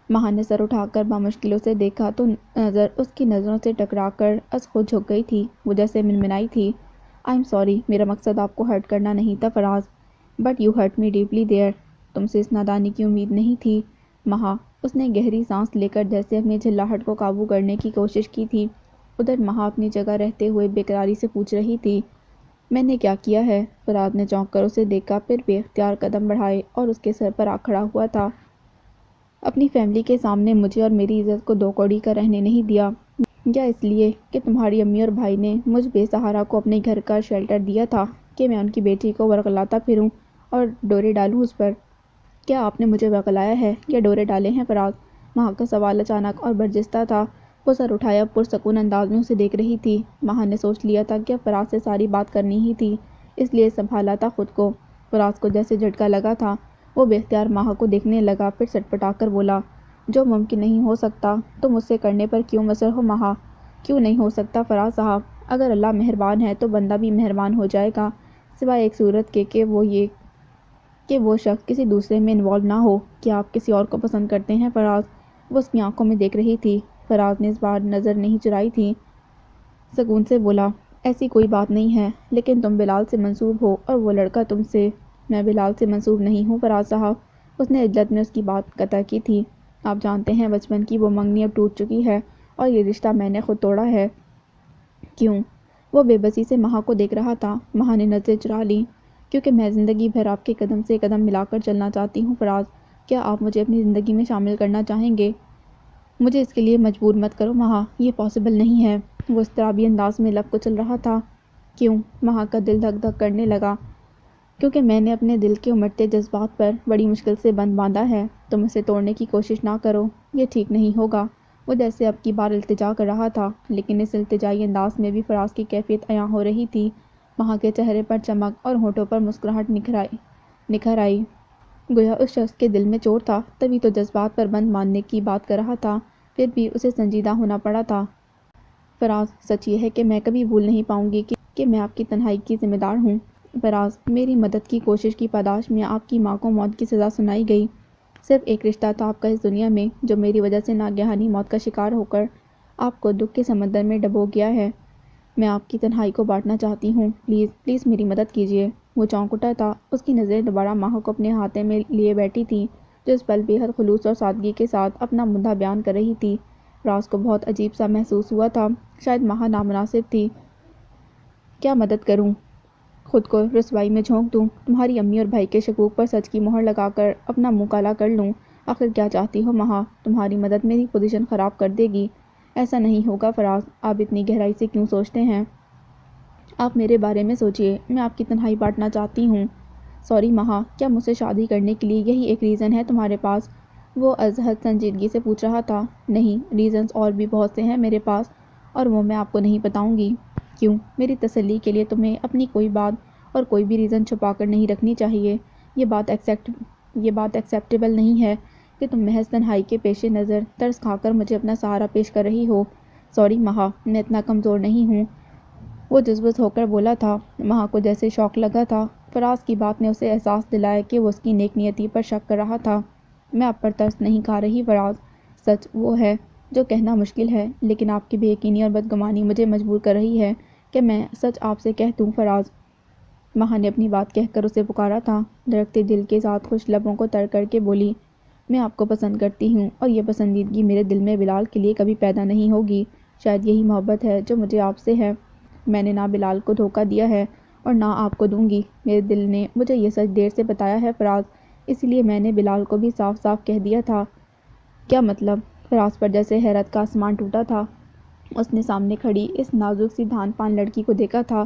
مہا نے سر اٹھا کر بامشکل اسے دیکھا تو نظر اس کی نظروں سے ٹکرا کر از خود جھک گئی تھی۔ وہ جیسے منمنائی تھی، آئی ایم سوری، میرا مقصد آپ کو ہرٹ کرنا نہیں تھا Faraz, but you hurt me deeply there. تم سے اس نادانی کی امید نہیں تھی مہا۔ اس نے گہری سانس لے کر جیسے اپنی جھلاہٹ کو قابو کرنے کی کوشش کی تھی۔ ادھر مہا اپنی جگہ رہتے ہوئے بےقراری سے پوچھ رہی تھی، میں نے کیا کیا ہے؟ فراز نے چونک کر اسے دیکھا، پھر بے اختیار قدم بڑھائے اور اس کے سر پر آ کھڑا ہوا تھا۔ اپنی فیملی کے سامنے مجھے اور میری عزت کو دو کوڑی کا رہنے نہیں دیا، یا اس لیے کہ تمہاری امی اور بھائی نے مجھ بے سہارا کو اپنے گھر کا شیلٹر دیا تھا کہ میں ان کی بیٹی کو ورغلاتا پھروں اور ڈورے ڈالوں اس پر؟ کیا آپ نے مجھے ورغلایا ہے یا ڈورے ڈالے ہیں فراز؟ مہا کا سوال اچانک اور برجستہ تھا۔ وہ سر اٹھائے اب پرسکون انداز میں اسے دیکھ رہی تھی۔ مہا نے سوچ لیا تھا کہ اب فراز سے ساری بات کرنی ہی تھی، اس لیے سنبھالا تھا خود کو۔ فراز کو جیسے جھٹکا لگا تھا، وہ بے اختیار مہا کو دیکھنے لگا، پھر سٹپٹا کر بولا، جو ممکن نہیں ہو سکتا تم اس سے کرنے پر کیوں مصر ہو مہا؟ کیوں نہیں ہو سکتا فراز صاحب؟ اگر اللہ مہربان ہے تو بندہ بھی مہربان ہو جائے گا، سوائے ایک صورت کے کہ وہ شخص کسی دوسرے میں انوالو نہ ہو۔ کیا آپ کسی اور کو پسند کرتے ہیں فراز؟ وہ اس کی آنکھوں میں دیکھ رہی تھی۔ فراز نے اس بار نظر نہیں چرائی تھی، سکون سے بولا، ایسی کوئی بات نہیں ہے، لیکن تم بلال سے منسوب ہو اور وہ لڑکا تم سے۔ میں بلال سے منسوب نہیں ہوں فراز صاحب۔ اس نے عجلت میں اس کی بات قطع کی تھی۔ آپ جانتے ہیں بچپن کی وہ منگنی اب ٹوٹ چکی ہے اور یہ رشتہ میں نے خود توڑا ہے۔ کیوں؟ وہ بے بسی سے مہا کو دیکھ رہا تھا۔ مہا نے نظریں چرا لیں۔ کیونکہ میں زندگی بھر آپ کے قدم سے قدم ملا کر چلنا چاہتی ہوں فراز۔ کیا آپ مجھے اپنی زندگی میں شامل کرنا چاہیں گے؟ مجھے اس کے لیے مجبور مت کرو مہا، یہ پاسبل نہیں ہے۔ وہ اضطرابی انداز میں لب کچل رہا تھا۔ کیوں؟ مہا کا دل دھک دھک کرنے لگا۔ کیونکہ میں نے اپنے دل کے امڑتے جذبات پر بڑی مشکل سے بند باندھا ہے۔ تم اسے توڑنے کی کوشش نہ کرو، یہ ٹھیک نہیں ہوگا۔ وہ جیسے اب کی بار التجا کر رہا تھا، لیکن اس التجائی انداز میں بھی فراز کی کیفیت عیاں ہو رہی تھی۔ مہا کے چہرے پر چمک اور ہونٹوں پر مسکراہٹ نکھر آئی، گویا اس شخص کے دل میں چوٹ تھا، تبھی تو جذبات پر بند باندھنے کی بات کر رہا تھا۔ پھر بھی اسے سنجیدہ ہونا پڑا تھا۔ فراز، سچ یہ ہے کہ میں کبھی بھول نہیں پاؤں گی کہ میں آپ کی تنہائی کی ذمہ دار ہوں۔ فراز، میری مدد کی کوشش کی پاداش میں آپ کی ماں کو موت کی سزا سنائی گئی۔ صرف ایک رشتہ تھا آپ کا اس دنیا میں جو میری وجہ سے ناگہانی موت کا شکار ہو کر آپ کو دکھ کے سمندر میں ڈبو گیا ہے۔ میں آپ کی تنہائی کو بانٹنا چاہتی ہوں، پلیز میری مدد کیجیے۔ وہ چونک اٹھا تھا۔ اس کی نظریں دوبارہ مہا کو اپنے احاطے میں لیے بیٹھی تھیں، جو اس پل بے حد خلوص اور سادگی کے ساتھ اپنا مدعا بیان کر رہی تھی۔ فراز کو بہت عجیب سا محسوس ہوا تھا، شاید مہا نامناسب تھی۔ کیا مدد کروں؟ خود کو رسوائی میں جھونک دوں؟ تمہاری امی اور بھائی کے شکوک پر سچ کی مہر لگا کر اپنا منہ کالا کر لوں؟ آخر کیا چاہتی ہو مہا؟ تمہاری مدد میری پوزیشن خراب کر دے گی۔ ایسا نہیں ہوگا فراز، آپ اتنی گہرائی سے کیوں سوچتے ہیں؟ آپ میرے بارے میں سوچیے، میں آپ کی تنہائی بانٹنا چاہتی ہوں۔ سوری مہا، کیا مجھ سے شادی کرنے کے لیے یہی ایک ریزن ہے تمہارے پاس؟ وہ از حد سنجیدگی سے پوچھ رہا تھا۔ نہیں، ریزنز اور بھی بہت سے ہیں میرے پاس، اور وہ میں آپ کو نہیں بتاؤں گی۔ کیوں؟ میری تسلی کے لیے تمہیں اپنی کوئی بات اور کوئی بھی ریزن چھپا کر نہیں رکھنی چاہیے۔ یہ بات ایکسیپٹیبل نہیں ہے کہ تم محض تنہائی کے پیش نظر ترس کھا کر مجھے اپنا سہارا پیش کر رہی ہو۔ سوری مہا، میں اتنا کمزور نہیں ہوں۔ وہ جذبت ہو کر بولا تھا۔ مہا کو جیسے شوق لگا تھا۔ فراز کی بات نے اسے احساس دلایا کہ وہ اس کی نیک نیتی پر شک کر رہا تھا۔ میں آپ پر ترس نہیں کھا رہی فراز، سچ وہ ہے جو کہنا مشکل ہے، لیکن آپ کی بے یقینی اور بدگمانی مجھے مجبور کر رہی ہے کہ میں سچ آپ سے کہہ دوں فراز۔ مہا نے اپنی بات کہہ کر اسے پکارا تھا، دھڑکتے دل کے ساتھ خوش لبوں کو تر کر کے بولی، میں آپ کو پسند کرتی ہوں اور یہ پسندیدگی میرے دل میں بلال کے لیے کبھی پیدا نہیں ہوگی۔ شاید یہی محبت ہے جو مجھے آپ سے ہے۔ میں نے نہ بلال کو دھوکہ دیا ہے اور نہ آپ کو دوں گی۔ میرے دل نے مجھے یہ سچ دیر سے بتایا ہے فراز، اسی لیے میں نے بلال کو بھی صاف صاف کہہ دیا تھا۔ کیا مطلب؟ فراز پر جیسے حیرت کا آسمان ٹوٹا تھا۔ اس نے سامنے کھڑی اس نازک سی دھان پان لڑکی کو دیکھا تھا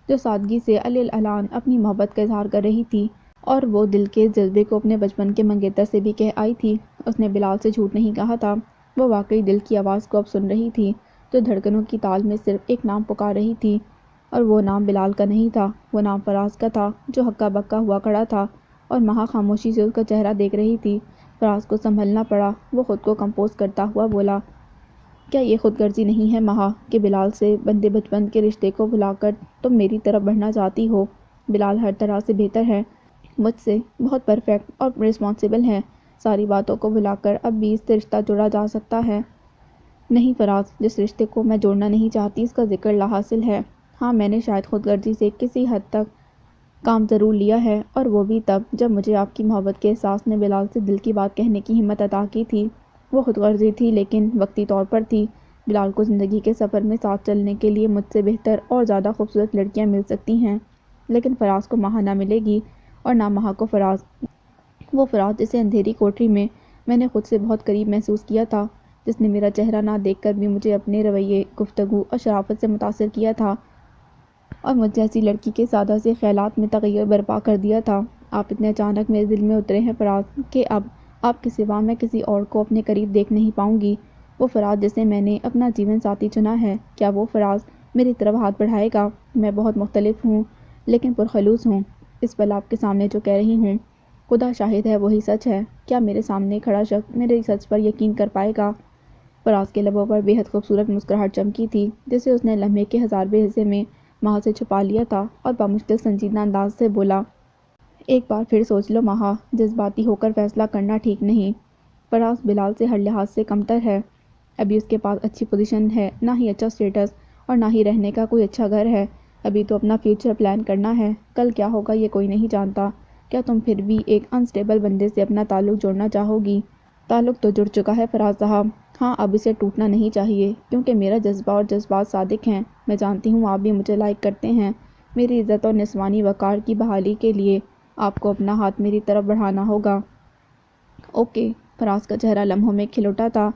جو سادگی سے علی الاعلان اپنی محبت کا اظہار کر رہی تھی، اور وہ دل کے جذبے کو اپنے بچپن کے منگیتر سے بھی کہہ آئی تھی۔ اس نے بلال سے جھوٹ نہیں کہا تھا، وہ واقعی دل کی آواز کو اب سن رہی تھی جو دھڑکنوں کی تال میں صرف ایک نام پکار رہی تھی، اور وہ نام بلال کا نہیں تھا، وہ نام فراز کا تھا جو ہکا بکا ہوا کھڑا تھا، اور مہا خاموشی سے اس کا چہرہ دیکھ رہی تھی۔ فراز کو سنبھلنا پڑا، وہ خود کو کمپوز کرتا ہوا بولا، کیا یہ خود غرضی نہیں ہے مہا کہ بلال سے بندے بچپن کے رشتے کو بھلا کر تم میری طرف بڑھنا چاہتی ہو؟ بلال ہر طرح سے بہتر ہے مجھ سے، بہت پرفیکٹ اور رسپانسیبل ہے، ساری باتوں کو بھلا کر اب بھی اس سے رشتہ جوڑا جا سکتا ہے۔ نہیں فراز، جس رشتے کو میں جوڑنا نہیں چاہتی اس کا ذکر لا حاصل ہے۔ ہاں میں نے شاید خود غرضی سے کسی حد تک کام ضرور لیا ہے، اور وہ بھی تب جب مجھے آپ کی محبت کے احساس نے بلال سے دل کی بات کہنے کی ہمت عطا کی تھی۔ وہ خود غرضی تھی لیکن وقتی طور پر تھی۔ بلال کو زندگی کے سفر میں ساتھ چلنے کے لیے مجھ سے بہتر اور زیادہ خوبصورت لڑکیاں مل سکتی ہیں، لیکن فراز کو مہا نہ ملے گی، اور نہ مہا کو فراز۔ وہ فراز جسے اندھیری کوٹری میں نے خود سے بہت قریب محسوس کیا تھا، جس نے میرا چہرہ نہ دیکھ کر بھی مجھے اپنے رویے، گفتگو اور شرافت سے متاثر کیا تھا، اور مجھ جیسی لڑکی کے سادہ سے خیالات میں تغیر برپا کر دیا تھا۔ آپ اتنے اچانک میرے دل میں اترے ہیں فراز کہ اب آپ کے سوا میں کسی اور کو اپنے قریب دیکھ نہیں پاؤں گی۔ وہ فراز جسے میں نے اپنا جیون ساتھی چنا ہے، کیا وہ فراز میری طرف ہاتھ بڑھائے گا؟ میں بہت مختلف ہوں لیکن پرخلوص ہوں، اس پل آپ کے سامنے جو کہہ رہی ہوں خدا شاہد ہے وہی سچ ہے۔ کیا میرے سامنے کھڑا شخص میرے سچ پر یقین کر پائے گا؟ فراز کے لبوں پر بے حد خوبصورت مسکراہٹ چمکی تھی جسے اس نے لمحے کے ہزارویں حصے میں مہا سے چھپا لیا تھا، اور بامشکل سنجیدہ انداز سے بولا، ایک بار پھر سوچ لو مہا، جذباتی ہو کر فیصلہ کرنا ٹھیک نہیں۔ فراز بلال سے ہر لحاظ سے کمتر ہے، ابھی اس کے پاس اچھی پوزیشن ہے، نہ ہی اچھا سٹیٹس، اور نہ ہی رہنے کا کوئی اچھا گھر ہے۔ ابھی تو اپنا فیوچر پلان کرنا ہے، کل کیا ہوگا یہ کوئی نہیں جانتا۔ کیا تم پھر بھی ایک انسٹیبل بندے سے اپنا تعلق جوڑنا چاہو گی؟ تعلق تو جڑ چکا ہے فراز صاحب، ہاں اب اسے ٹوٹنا نہیں چاہیے، کیونکہ میرا جذبہ اور جذبات صادق ہیں۔ میں جانتی ہوں آپ بھی مجھے لائک کرتے ہیں۔ میری عزت اور نسوانی وقار کی بحالی کے لیے آپ کو اپنا ہاتھ میری طرف بڑھانا ہوگا۔ اوکے، فراز کا چہرہ لمحوں میں کھل اٹھا تھا،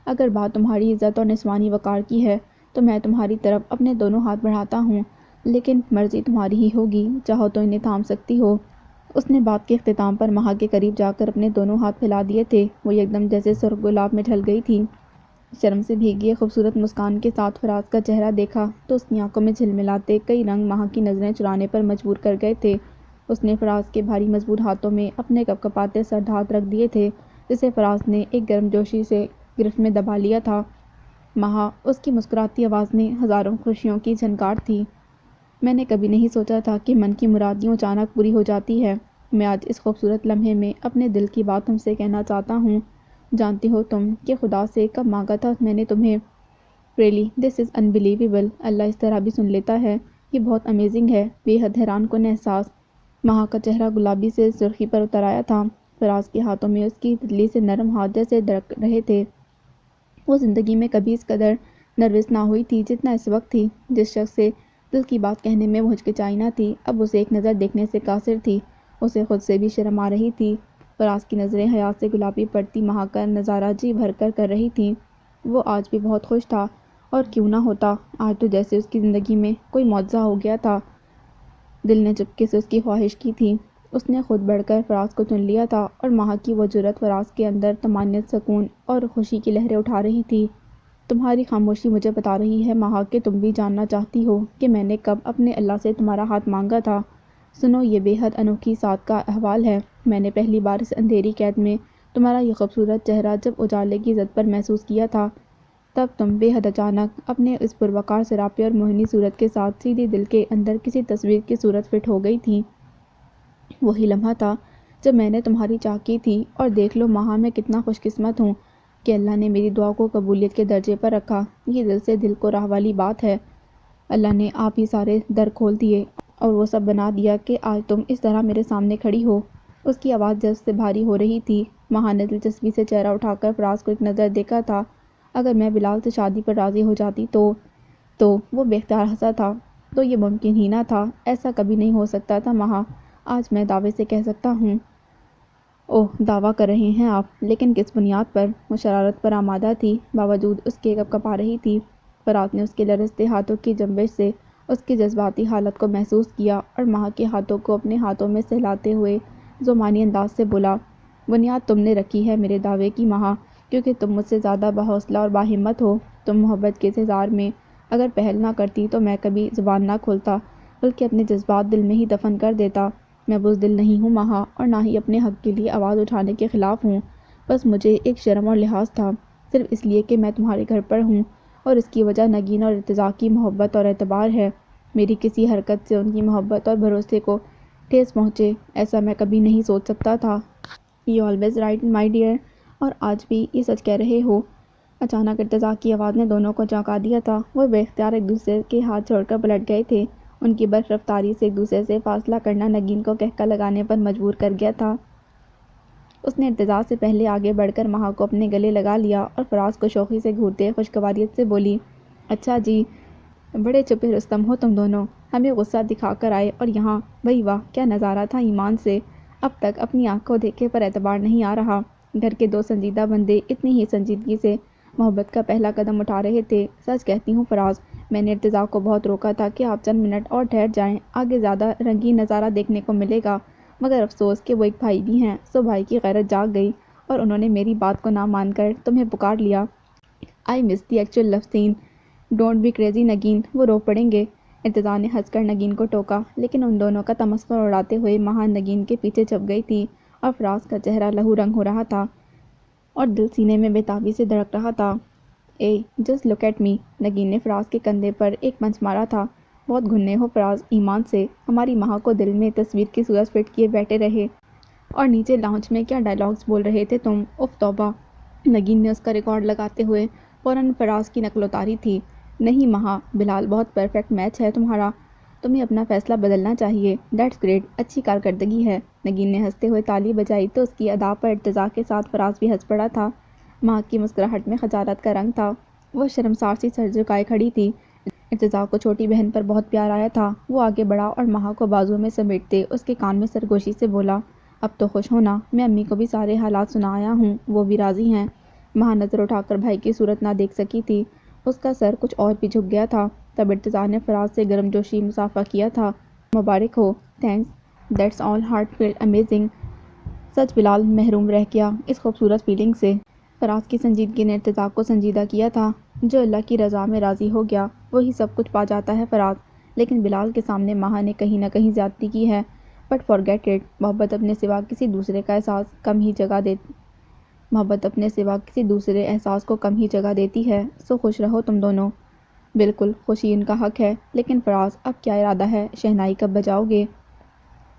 اگر بات تمہاری عزت اور نسوانی وقار کی ہے تو میں تمہاری طرف اپنے دونوں ہاتھ بڑھاتا ہوں، لیکن مرضی تمہاری ہی ہوگی، چاہو تو انہیں تھام سکتی ہو۔ اس نے بات کے اختتام پر مہا کے قریب جا کر اپنے دونوں ہاتھ پھیلا دیے تھے، وہ یکدم جیسے سرخ گلاب میں ڈھل گئی تھی۔ شرم سے بھیگی ایک خوبصورت مسکان کے ساتھ فراز کا چہرہ دیکھا تو اس کی آنکھوں میں جھلملاتے کئی رنگ مہا کی نظریں چرانے پر مجبور کر گئے تھے۔ اس نے فراز کے بھاری مضبوط ہاتھوں میں اپنے کپکپاتے سرد ہاتھ رکھ دیے تھے جسے فراز نے ایک گرمجوشی سے گرفت میں دبا لیا تھا۔ مہا، اس کی مسکراتی آواز میں ہزاروں خوشیوں کی جھنکار تھی، میں نے کبھی نہیں سوچا تھا کہ من کی مراد یوں اچانک پوری ہو جاتی ہے۔ میں آج اس خوبصورت لمحے میں اپنے دل کی بات تم سے کہنا چاہتا ہوں۔ جانتی ہو تم کہ خدا سے کب مانگا تھا میں نے تمہیں؟ ریئلی دس از انبلیویبل، اللہ اس طرح بھی سن لیتا ہے، یہ بہت امیزنگ ہے، بے حد حیران کن احساس۔ مہا کا چہرہ گلابی سے سرخی پر اتر آیا تھا، فراز کے ہاتھوں میں اس کی تتلی سے نرم ہاتھ جیسے دھڑک رہے تھے۔ وہ زندگی میں کبھی اس قدر نروس نہ ہوئی تھی جتنا اس وقت تھی۔ جس شخص سے دل کی بات کہنے میں وہ ہچکچائی نہ تھی، اب اسے ایک نظر دیکھنے سے قاصر تھی، اسے خود سے بھی شرم آ رہی تھی۔ فراز کی نظریں حیا سے گلابی پڑتی مہا کا نظارہ جی بھر کر رہی تھیں۔ وہ آج بھی بہت خوش تھا، اور کیوں نہ ہوتا، آج تو جیسے اس کی زندگی میں کوئی معجزہ ہو گیا تھا۔ دل نے چپکے سے اس کی خواہش کی تھی، اس نے خود بڑھ کر فراز کو چن لیا تھا، اور مہا کی وہ جرأت فراز کے اندر طمانینت، سکون اور خوشی کی لہریں اٹھا رہی تھی۔ تمہاری خاموشی مجھے بتا رہی ہے مہا کہ تم بھی جاننا چاہتی ہو کہ میں نے کب اپنے اللہ سے تمہارا ہاتھ مانگا تھا۔ سنو، یہ بے حد انوکھی سعادت کا احوال ہے۔ میں نے پہلی بار اس اندھیری قید میں تمہارا یہ خوبصورت چہرہ جب اجالے کی زد پر محسوس کیا تھا، تب تم بے حد اچانک اپنے اس پروقار سراپے اور موہنی صورت کے ساتھ سیدھی دل کے اندر کسی تصویر کی صورت فٹ ہو گئی تھی۔ وہی لمحہ تھا جب میں نے تمہاری چاہ کی تھی، اور دیکھ لو مہا، میں کتنا خوش قسمت ہوں کہ اللہ نے میری دعا کو قبولیت کے درجے پر رکھا۔ یہ دل سے دل کو راہ والی بات ہے۔ اللہ نے آپ ہی سارے در کھول دیے اور وہ سب بنا دیا کہ آج تم اس طرح میرے سامنے کھڑی ہو۔ اس کی آواز جذب سے بھاری ہو رہی تھی۔ مہا نے دلچسپی سے چہرہ اٹھا کر فراز کو ایک نظر دیکھا تھا۔ اگر میں بلال سے شادی پر راضی ہو جاتی تو وہ بے اختیار ہنسا تھا۔ تو یہ ممکن ہی نہ تھا، ایسا کبھی نہیں ہو سکتا تھا مہا۔ آج میں دعوے سے کہہ سکتا ہوں۔ اوہ، دعویٰ کر رہے ہیں آپ؟ لیکن کس بنیاد پر؟ وہ شرارت پر آمادہ تھی، باوجود اس کے کپ کپا رہی تھی۔ فراز نے اس کے لرزتے ہاتھوں کی جنبش سے اس کی جذباتی حالت کو محسوس کیا اور مہا کے ہاتھوں کو اپنے ہاتھوں میں سہلاتے ہوئے ذومانی انداز سے بولا، بنیاد تم نے رکھی ہے میرے دعوے کی مہا، کیونکہ تم مجھ سے زیادہ باحوصلہ اور باہمت ہو۔ تم محبت کے اظہار میں اگر پہل نہ کرتی تو میں کبھی زبان نہ کھولتا، بلکہ اپنے جذبات دل میں ہی دفن کر دیتا۔ میں بزدل نہیں ہوں مہا، اور نہ ہی اپنے حق کے لیے آواز اٹھانے کے خلاف ہوں۔ بس مجھے ایک شرم اور لحاظ تھا، صرف اس لیے کہ میں تمہارے گھر پر ہوں، اور اس کی وجہ نگین اور ارتضیٰ کی محبت اور اعتبار ہے۔ میری کسی حرکت سے ان کی محبت اور بھروسے کو ٹھیس پہنچے، ایسا میں کبھی نہیں سوچ سکتا تھا۔ You always right my dear، اور آج بھی یہ سچ کہہ رہے ہو۔ اچانک ارتضیٰ کی آواز نے دونوں کو چونکا دیا تھا۔ وہ بے اختیار ایک دوسرے کے ہاتھ چھوڑ کر پلٹ گئے تھے۔ ان کی برف رفتاری سے ایک دوسرے سے فاصلہ کرنا نگین کو قہقہ لگانے پر مجبور کر گیا تھا۔ اس نے ارتضیٰ سے پہلے آگے بڑھ کر مہا کو اپنے گلے لگا لیا اور فراز کو شوخی سے گھورتے خوشگواریت سے بولی، اچھا جی، بڑے چھپے رستم ہو تم دونوں، ہمیں غصہ دکھا کر آئے اور یہاں، بھئی واہ کیا نظارہ تھا ایمان سے، اب تک اپنی آنکھوں دیکھے پر اعتبار نہیں آ رہا۔ گھر کے دو سنجیدہ بندے اتنی ہی سنجیدگی سے محبت کا پہلا قدم اٹھا رہے تھے۔ سچ کہتی ہوں فراز، میں نے ارتضیٰ کو بہت روکا تھا کہ آپ چند منٹ اور ٹھہر جائیں، آگے زیادہ رنگین نظارہ دیکھنے کو ملے گا، مگر افسوس کہ وہ ایک بھائی بھی ہیں، سو بھائی کی غیرت جاگ گئی اور انہوں نے میری بات کو نہ مان کر تمہیں پکار لیا۔ I miss the actual love scene. Don't be crazy نگین، وہ رو پڑیں گے۔ ارتضیٰ نے ہنس کر نگین کو ٹوکا، لیکن ان دونوں کا تمسخر اڑاتے ہوئے مہا نگین کے پیچھے چھپ گئی تھی اور فراز کا چہرہ لہو رنگ ہو رہا تھا اور دل سینے میں بے تابی سے دھڑک رہا تھا۔ اے جسٹ لک ایٹ می، نگین نے فراز کے کندھے پر ایک پنچ مارا تھا۔ بہت گھنے ہو فراز، ایمان سے۔ ہماری مہا کو دل میں تصویر کی صورت فٹ کیے بیٹھے رہے اور نیچے لاؤنج میں کیا ڈائیلاگز بول رہے تھے تم، اف توبہ۔ نگین نے اس کا ریکارڈ لگاتے ہوئے فوراً فراز کی نقل اتاری تھی۔ نہیں مہا، بلال بہت پرفیکٹ میچ ہے تمہارا، تمہیں اپنا فیصلہ بدلنا چاہیے۔ دیٹس گریٹ، اچھی کارکردگی ہے۔ نگین نے ہنستے ہوئے تالی بجائی تو اس کی ادا پر ارتضیٰ کے ساتھ فراز بھی ہنس پڑا تھا۔ مہا کی مسکراہٹ میں خجالت کا رنگ تھا، وہ شرمسار سی سر جھکائے کھڑی تھی۔ ارتضیٰ کو چھوٹی بہن پر بہت پیار آیا تھا۔ وہ آگے بڑھا اور مہا کو بازو میں سمیٹتے اس کے کان میں سرگوشی سے بولا، اب تو خوش ہونا، میں امی کو بھی سارے حالات سنا آیا ہوں، وہ بھی راضی ہیں۔ مہا نظر اٹھا کر بھائی کی صورت نہ دیکھ سکی تھی، اس کا سر کچھ اور بھی جھک گیا تھا۔ تب ارتضیٰ نے فراز سے گرم جوشی مصافحہ کیا تھا، مبارک ہو۔ Thanks, that's all heartfelt amazing. سچ بلال محروم رہ گیا اس خوبصورت فیلنگ سے۔ فراز کی سنجیدگی نے ارتضیٰ کو سنجیدہ کیا تھا۔ جو اللہ کی رضا میں راضی ہو گیا وہی سب کچھ پا جاتا ہے فراز، لیکن بلال کے سامنے مہا نے کہیں نہ کہیں زیادتی کی ہے۔ بٹ فارگیٹ اٹ، محبت اپنے سوا کسی دوسرے احساس کو کم ہی جگہ دیتی ہے، سو خوش رہو تم دونوں۔ بالکل، خوشی ان کا حق ہے، لیکن فراز اب کیا ارادہ ہے، شہنائی کب بجاؤ گے؟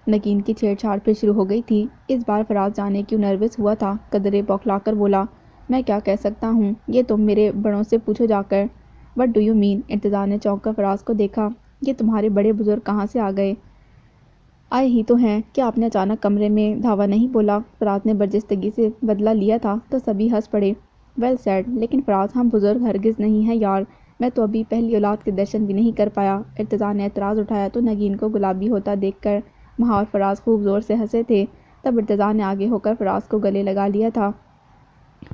نگین کی چھیڑ چھاڑ پھر شروع ہو گئی تھی۔ اس بار فراز جانے کیوں نروس ہوا تھا، قدرے بوکھلا کر بولا، میں کیا کہہ سکتا ہوں، یہ تم میرے بڑوں سے پوچھو جا کر۔ وٹ ڈو یو مین؟ ارتضیٰ نے چونک کر فراز کو دیکھا، یہ تمہارے بڑے بزرگ کہاں سے آ گئے؟ آئے ہی تو ہیں، کیا آپ نے اچانک کمرے میں دھاوا نہیں بولا؟ فراز نے برجستگی سے بدلہ لیا تھا تو سبھی ہنس پڑے۔ ویل سیڈ، لیکن فراز ہم بزرگ ہرگز نہیں ہیں یار، میں تو ابھی پہلی اولاد کے درشن بھی نہیں کر پایا۔ ارتضیٰ نے اعتراض اٹھایا تو نگین کو گلابی ہوتا دیکھ کر مہا اور فراز خوب زور سے ہنسے تھے۔ تب ارتضیٰ نے آگے ہو کر فراز کو گلے لگا لیا تھا،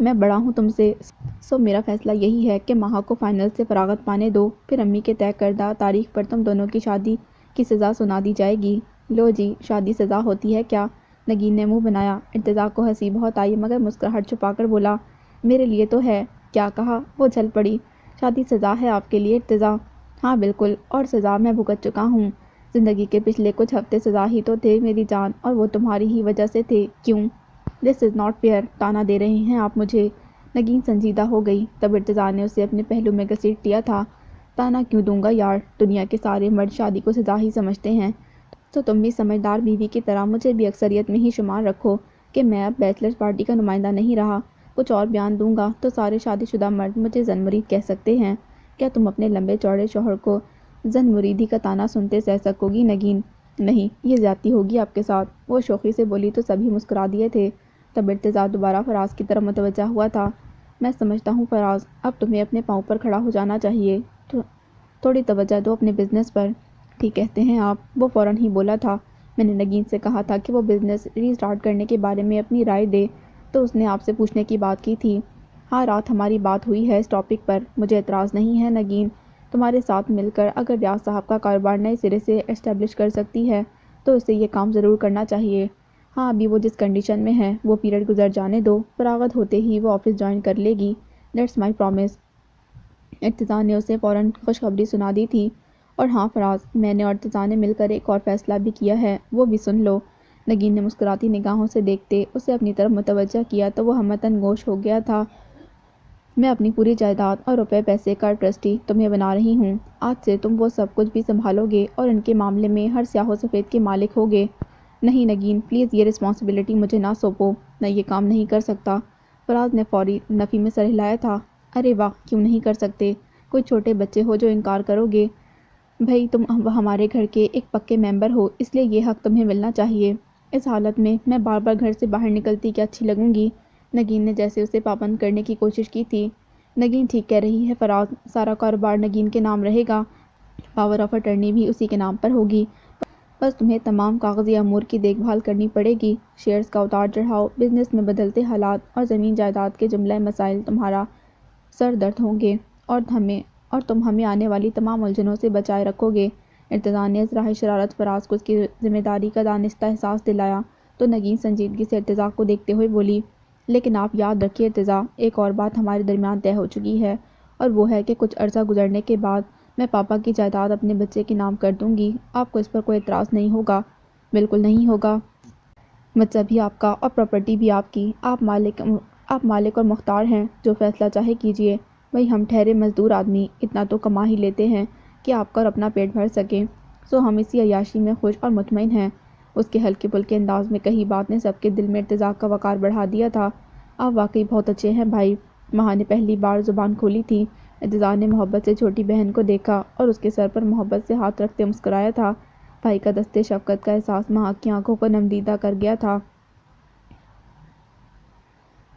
میں بڑا ہوں تم سے، سو میرا فیصلہ یہی ہے کہ مہا کو فائنل سے فراغت پانے دو، پھر امی کے طے کردہ تاریخ پر تم دونوں کی شادی کی سزا سنا دی جائے گی۔ لو جی، شادی سزا ہوتی ہے کیا؟ نگین نے منہ بنایا۔ ارتضیٰ کو ہنسی بہت آئی مگر مسکراہٹ چھپا کر بولا، میرے لیے تو ہے۔ کیا کہا؟ وہ چھل پڑی۔ شادی سزا ہے آپ کے لیے ارتضیٰ؟ ہاں بالکل، اور سزا میں بھگت چکا ہوں۔ زندگی کے پچھلے کچھ ہفتے سزا ہی تو تھے میری جان، اور وہ تمہاری ہی وجہ سے تھے۔ کیوں؟ دس از ناٹ فیئر، طعنہ دے رہے ہیں آپ مجھے؟ نگین سنجیدہ ہو گئی۔ تب ارتضیٰ نے اسے اپنے پہلو میں گھسیٹ لیا تھا، طعنہ کیوں دوں گا یار، دنیا کے سارے مرد شادی کو سزا ہی سمجھتے ہیں، تو تم بھی سمجھدار بیوی کی طرح مجھے بھی اکثریت میں ہی شمار رکھو کہ میں اب بیچلرز پارٹی کا نمائندہ نہیں رہا۔ کچھ اور بیان دوں گا تو سارے شادی شدہ مرد مجھے زن مرید کہہ سکتے ہیں۔ کیا تم اپنے لمبے چوڑے شوہر کو زن مریدی کا طعنہ سنتے سہ سکو گی نگین؟ نہیں، یہ زیادتی ہوگی آپ کے ساتھ۔ وہ شوخی سے بولی تو سبھی مسکرا دیے تھے۔ تب ارتضیٰ دوبارہ فراز کی طرف متوجہ ہوا تھا۔ میں سمجھتا ہوں فراز، اب تمہیں اپنے پاؤں پر کھڑا ہو جانا چاہیے۔ تھوڑی توجہ دو اپنے بزنس پر۔ ٹھیک کہتے ہیں آپ، وہ فوراً ہی بولا تھا۔ میں نے نگین سے کہا تھا کہ وہ بزنس ری اسٹارٹ کرنے کے بارے میں اپنی رائے دے تو اس نے آپ سے پوچھنے کی بات کی تھی۔ ہاں، رات ہماری بات ہوئی ہے اس ٹاپک پر۔ مجھے اعتراض نہیں ہے نگین، تمہارے ساتھ مل کر اگر ریاض صاحب کا کاروبار نئے سرے سے اسٹیبلش کر سکتی ہے تو اسے یہ کام ضرور کرنا چاہیے۔ ہاں، ابھی وہ جس کنڈیشن میں ہے وہ پیریڈ گزر جانے دو، فراغت ہوتے ہی وہ آفس جوائن کر لے گی۔ That's my promise. ارتضیٰ نے اسے فوراً خوشخبری سنا دی تھی۔ اور ہاں فراز، میں نے اور ارتضیٰ نے مل کر ایک اور فیصلہ بھی کیا ہے، وہ بھی سن لو۔ نگین نے مسکراتی نگاہوں سے دیکھتے اسے اپنی طرف متوجہ کیا تو وہ ہمتاً گوش ہو گیا تھا۔ میں اپنی پوری جائیداد اور روپے پیسے کا ٹرسٹی تمہیں بنا رہی ہوں۔ آج سے تم وہ سب کچھ بھی سنبھالو گے اور ان کے معاملے میں ہر سیاہ و سفید کے مالک ہوگے۔ نہیں نگین، پلیز یہ رسپانسبلٹی مجھے نہ سونپو، میں یہ کام نہیں کر سکتا۔ فراز نے فوری نفی میں سر ہلایا تھا۔ ارے واہ، کیوں نہیں کر سکتے؟ کوئی چھوٹے بچے ہو جو انکار کرو گے؟ بھئی تم ہمارے گھر کے ایک پکے ممبر ہو، اس لیے یہ حق تمہیں ملنا چاہیے۔ اس حالت میں بار بار گھر سے باہر نکلتی کیا اچھی لگوں گی؟ نگین نے جیسے اسے پابند کرنے کی کوشش کی تھی۔ نگین ٹھیک کہہ رہی ہے فراز، سارا کاروبار نگین کے نام رہے گا، پاور آف اٹرنی بھی اسی کے نام پر ہوگی۔ بس تمہیں تمام کاغذی امور کی دیکھ بھال کرنی پڑے گی، شیئرز کا اتار چڑھاؤ، بزنس میں بدلتے حالات اور زمین جائیداد کے جملہ مسائل تمہارا سر درد ہوں گے اور تم ہمیں آنے والی تمام الجھنوں سے بچائے رکھو گے۔ ارتضیٰ نے ازراء شرارت فراز کو اس کی ذمہ داری کا دانستہ احساس دلایا تو نگین سنجیدگی سے ارتضیٰ کو دیکھتے ہوئے بولی، لیکن آپ یاد رکھیے ارتضیٰ، ایک اور بات ہمارے درمیان طے ہو چکی ہے اور وہ ہے کہ کچھ عرصہ گزرنے کے بعد میں پاپا کی جائیداد اپنے بچے کے نام کر دوں گی۔ آپ کو اس پر کوئی اعتراض نہیں ہوگا؟ بالکل نہیں ہوگا۔ بچہ بھی آپ کا اور پراپرٹی بھی آپ کی۔ آپ مالک اور مختار ہیں، جو فیصلہ چاہے کیجیے۔ بھئی ہم ٹھہرے مزدور آدمی اتنا تو کما ہی لیتے ہیں کہ آپ کا اور اپنا پیٹ بھر سکیں، سو ہم اسی عیاشی میں خوش اور مطمئن ہیں۔ اس کے ہلکے پھلکے انداز میں کہی بات نے سب کے دل میں ارتضیٰ کا وقار بڑھا دیا تھا۔ آپ واقعی بہت اچھے ہیں بھائی، ماں نے پہلی بار زبان کھولی تھی۔ ارتضیٰ نے محبت سے چھوٹی بہن کو دیکھا اور اس کے سر پر محبت سے ہاتھ رکھتے مسکرایا تھا۔ بھائی کا دستے شفقت کا احساس ماں کی آنکھوں کو نمدیدہ کر گیا تھا۔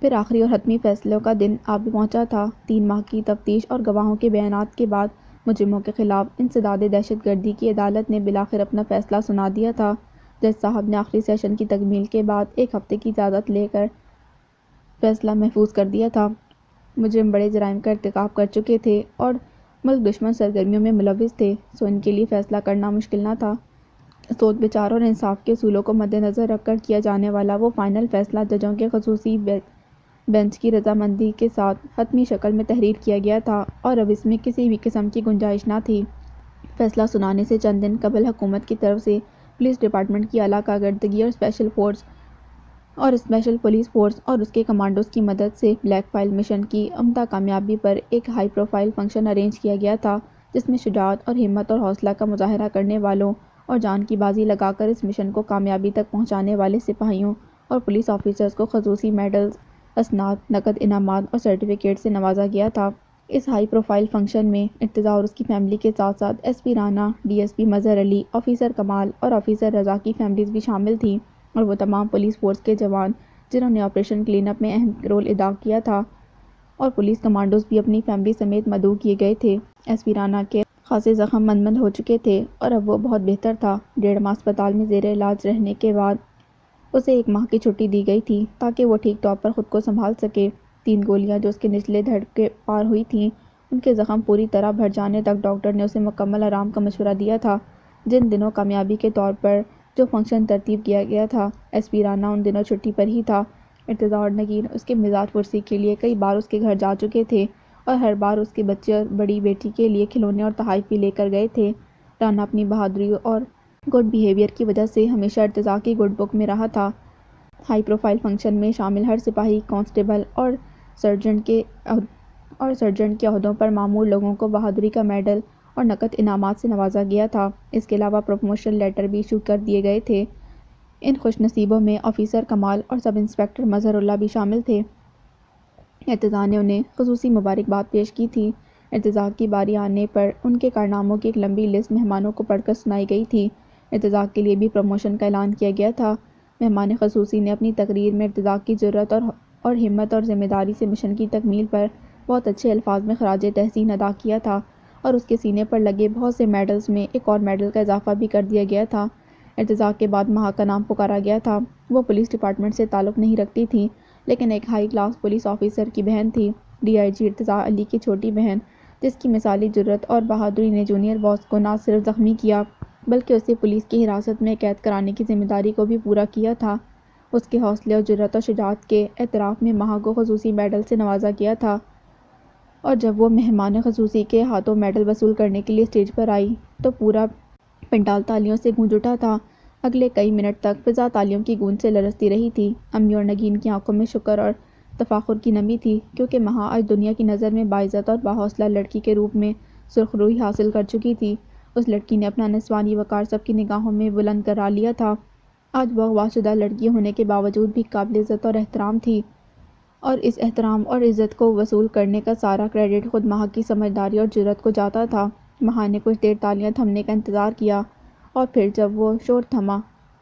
پھر آخری اور حتمی فیصلوں کا دن آ بھی پہنچا تھا۔ 3 ماہ کی تفتیش اور گواہوں کے بیانات کے بعد مجرموں کے خلاف انسداد دہشت گردی کی عدالت نے بالآخر اپنا فیصلہ سنا دیا تھا۔ جج صاحب نے آخری سیشن کی تکمیل کے بعد 1 ہفتے کی اجازت لے کر فیصلہ محفوظ کر دیا تھا۔ مجرم بڑے جرائم کا ارتکاب کر چکے تھے اور ملک دشمن سرگرمیوں میں ملوث تھے، سو ان کے لیے فیصلہ کرنا مشکل نہ تھا۔ سوچ بچار اور انصاف کے اصولوں کو مدنظر رکھ کر کیا جانے والا وہ فائنل فیصلہ ججوں کے خصوصی بینچ کی رضامندی کے ساتھ حتمی شکل میں تحریر کیا گیا تھا اور اب اس میں کسی بھی قسم کی گنجائش نہ تھی۔ فیصلہ سنانے سے چند دن قبل حکومت کی طرف سے پولیس ڈپارٹمنٹ کی اعلیٰ کارکردگی اور اسپیشل پولیس فورس اور اس کے کمانڈوز کی مدد سے بلیک فائل مشن کی عمدہ کامیابی پر ایک ہائی پروفائل فنکشن ارینج کیا گیا تھا، جس میں شجاعت اور ہمت اور حوصلہ کا مظاہرہ کرنے والوں اور جان کی بازی لگا کر اس مشن کو کامیابی تک پہنچانے والے سپاہیوں اور پولیس آفیسرز کو خصوصی میڈلز، اسناد، نقد انعامات اور سرٹیفکیٹ سے نوازا گیا تھا۔ اس ہائی پروفائل فنکشن میں ارتضیٰ اور اس کی فیملی کے ساتھ ساتھ S P Rana, D S P Mazhar Ali, officer Kamal اور آفیسر رضا کی فیملیز بھی شامل تھیں اور وہ تمام پولیس فورس کے جوان جنہوں نے آپریشن کلین اپ میں اہم رول ادا کیا تھا اور پولیس کمانڈوز بھی اپنی فیملی سمیت مدعو کیے گئے تھے۔ ایس پی رانا کے خاصے زخم مند ہو چکے تھے اور اب وہ بہت بہتر تھا۔ 1.5 ماہ اسپتال میں زیر علاج رہنے کے بعد اسے 1 ماہ کی چھٹی دی گئی تھی تاکہ وہ ٹھیک طور پر خود کو سنبھال سکے۔ 3 گولیاں جو اس کے نچلے دھڑ کے پار ہوئی تھیں، ان کے زخم پوری طرح بھر جانے تک ڈاکٹر نے اسے مکمل آرام کا مشورہ دیا تھا۔ جن دنوں کامیابی کے طور پر جو فنکشن ترتیب کیا گیا تھا، ایس پی رانا ان دنوں چھٹی پر ہی تھا۔ ارتضیٰ اور نگین اس کے مزاج پرسی کے لیے کئی بار اس کے گھر جا چکے تھے اور ہر بار اس کے بچے اور بڑی بیٹی کے لیے کھلونے اور تحائف بھی لے کر گئے تھے۔ رانا اپنی بہادری اور گڈ بیہیویئر کی وجہ سے ہمیشہ ارتضیٰ کی گڈ بک میں رہا تھا۔ ہائی پروفائل فنکشن میں شامل ہر سپاہی، کانسٹیبل اور سرجنٹ کے عہدوں پر مامور لوگوں کو بہادری کا میڈل اور نقد انعامات سے نوازا گیا تھا۔ اس کے علاوہ پروموشن لیٹر بھی ایشو کر دیے گئے تھے۔ ان خوش نصیبوں میں آفیسر کمال اور سب انسپکٹر مظہر اللہ بھی شامل تھے۔ ارتضیٰ نے انہیں خصوصی مبارکباد پیش کی تھی۔ ارتضیٰ کی باری آنے پر ان کے کارناموں کی ایک لمبی لسٹ مہمانوں کو پڑھ کر سنائی گئی تھی۔ ارتضیٰ کے لیے بھی پروموشن کا اعلان کیا گیا تھا۔ مہمان خصوصی نے اپنی تقریر میں ارتضیٰ کی جرأت اور ہمت اور ذمہ داری سے مشن کی تکمیل پر بہت اچھے الفاظ میں خراج تحسین ادا کیا تھا اور اس کے سینے پر لگے بہت سے میڈلز میں ایک اور میڈل کا اضافہ بھی کر دیا گیا تھا۔ ارتضیٰ کے بعد مہا کا نام پکارا گیا تھا۔ وہ پولیس ڈپارٹمنٹ سے تعلق نہیں رکھتی تھی، لیکن ایک ہائی کلاس پولیس آفیسر کی بہن تھی۔ ڈی آئی جی ارتضیٰ علی کی چھوٹی بہن، جس کی مثالی جرأت اور بہادری نے جونیئر باس کو نہ صرف زخمی کیا بلکہ اسے پولیس کی حراست میں قید کرانے کی ذمہ داری کو بھی پورا کیا تھا۔ اس کے حوصلے اور جرأت و شجاعت کے اعتراف میں مہا کو خصوصی میڈل سے نوازا گیا تھا، اور جب وہ مہمان خصوصی کے ہاتھوں میڈل وصول کرنے کے لیے اسٹیج پر آئی تو پورا پنڈال تالیوں سے گونج اٹھا تھا۔ اگلے کئی منٹ تک فضا تالیوں کی گونج سے لرزتی رہی تھی۔ امی اور نگین کی آنکھوں میں شکر اور تفاخر کی نمی تھی، کیونکہ مہا آج دنیا کی نظر میں باعزت اور باحوصلہ لڑکی کے روپ میں سرخروئی حاصل کر چکی تھی۔ اس لڑکی نے اپنا نسوانی وقار سب کی نگاہوں میں بلند کرا لیا تھا۔ آج وہ اغوا شدہ لڑکی ہونے کے باوجود بھی قابل عزت اور احترام تھی، اور اس احترام اور عزت کو وصول کرنے کا سارا کریڈٹ خود مہا کی سمجھداری اور جرأت کو جاتا تھا۔ مہا نے کچھ دیر تالیاں تھمنے کا انتظار کیا، اور پھر جب وہ شور تھما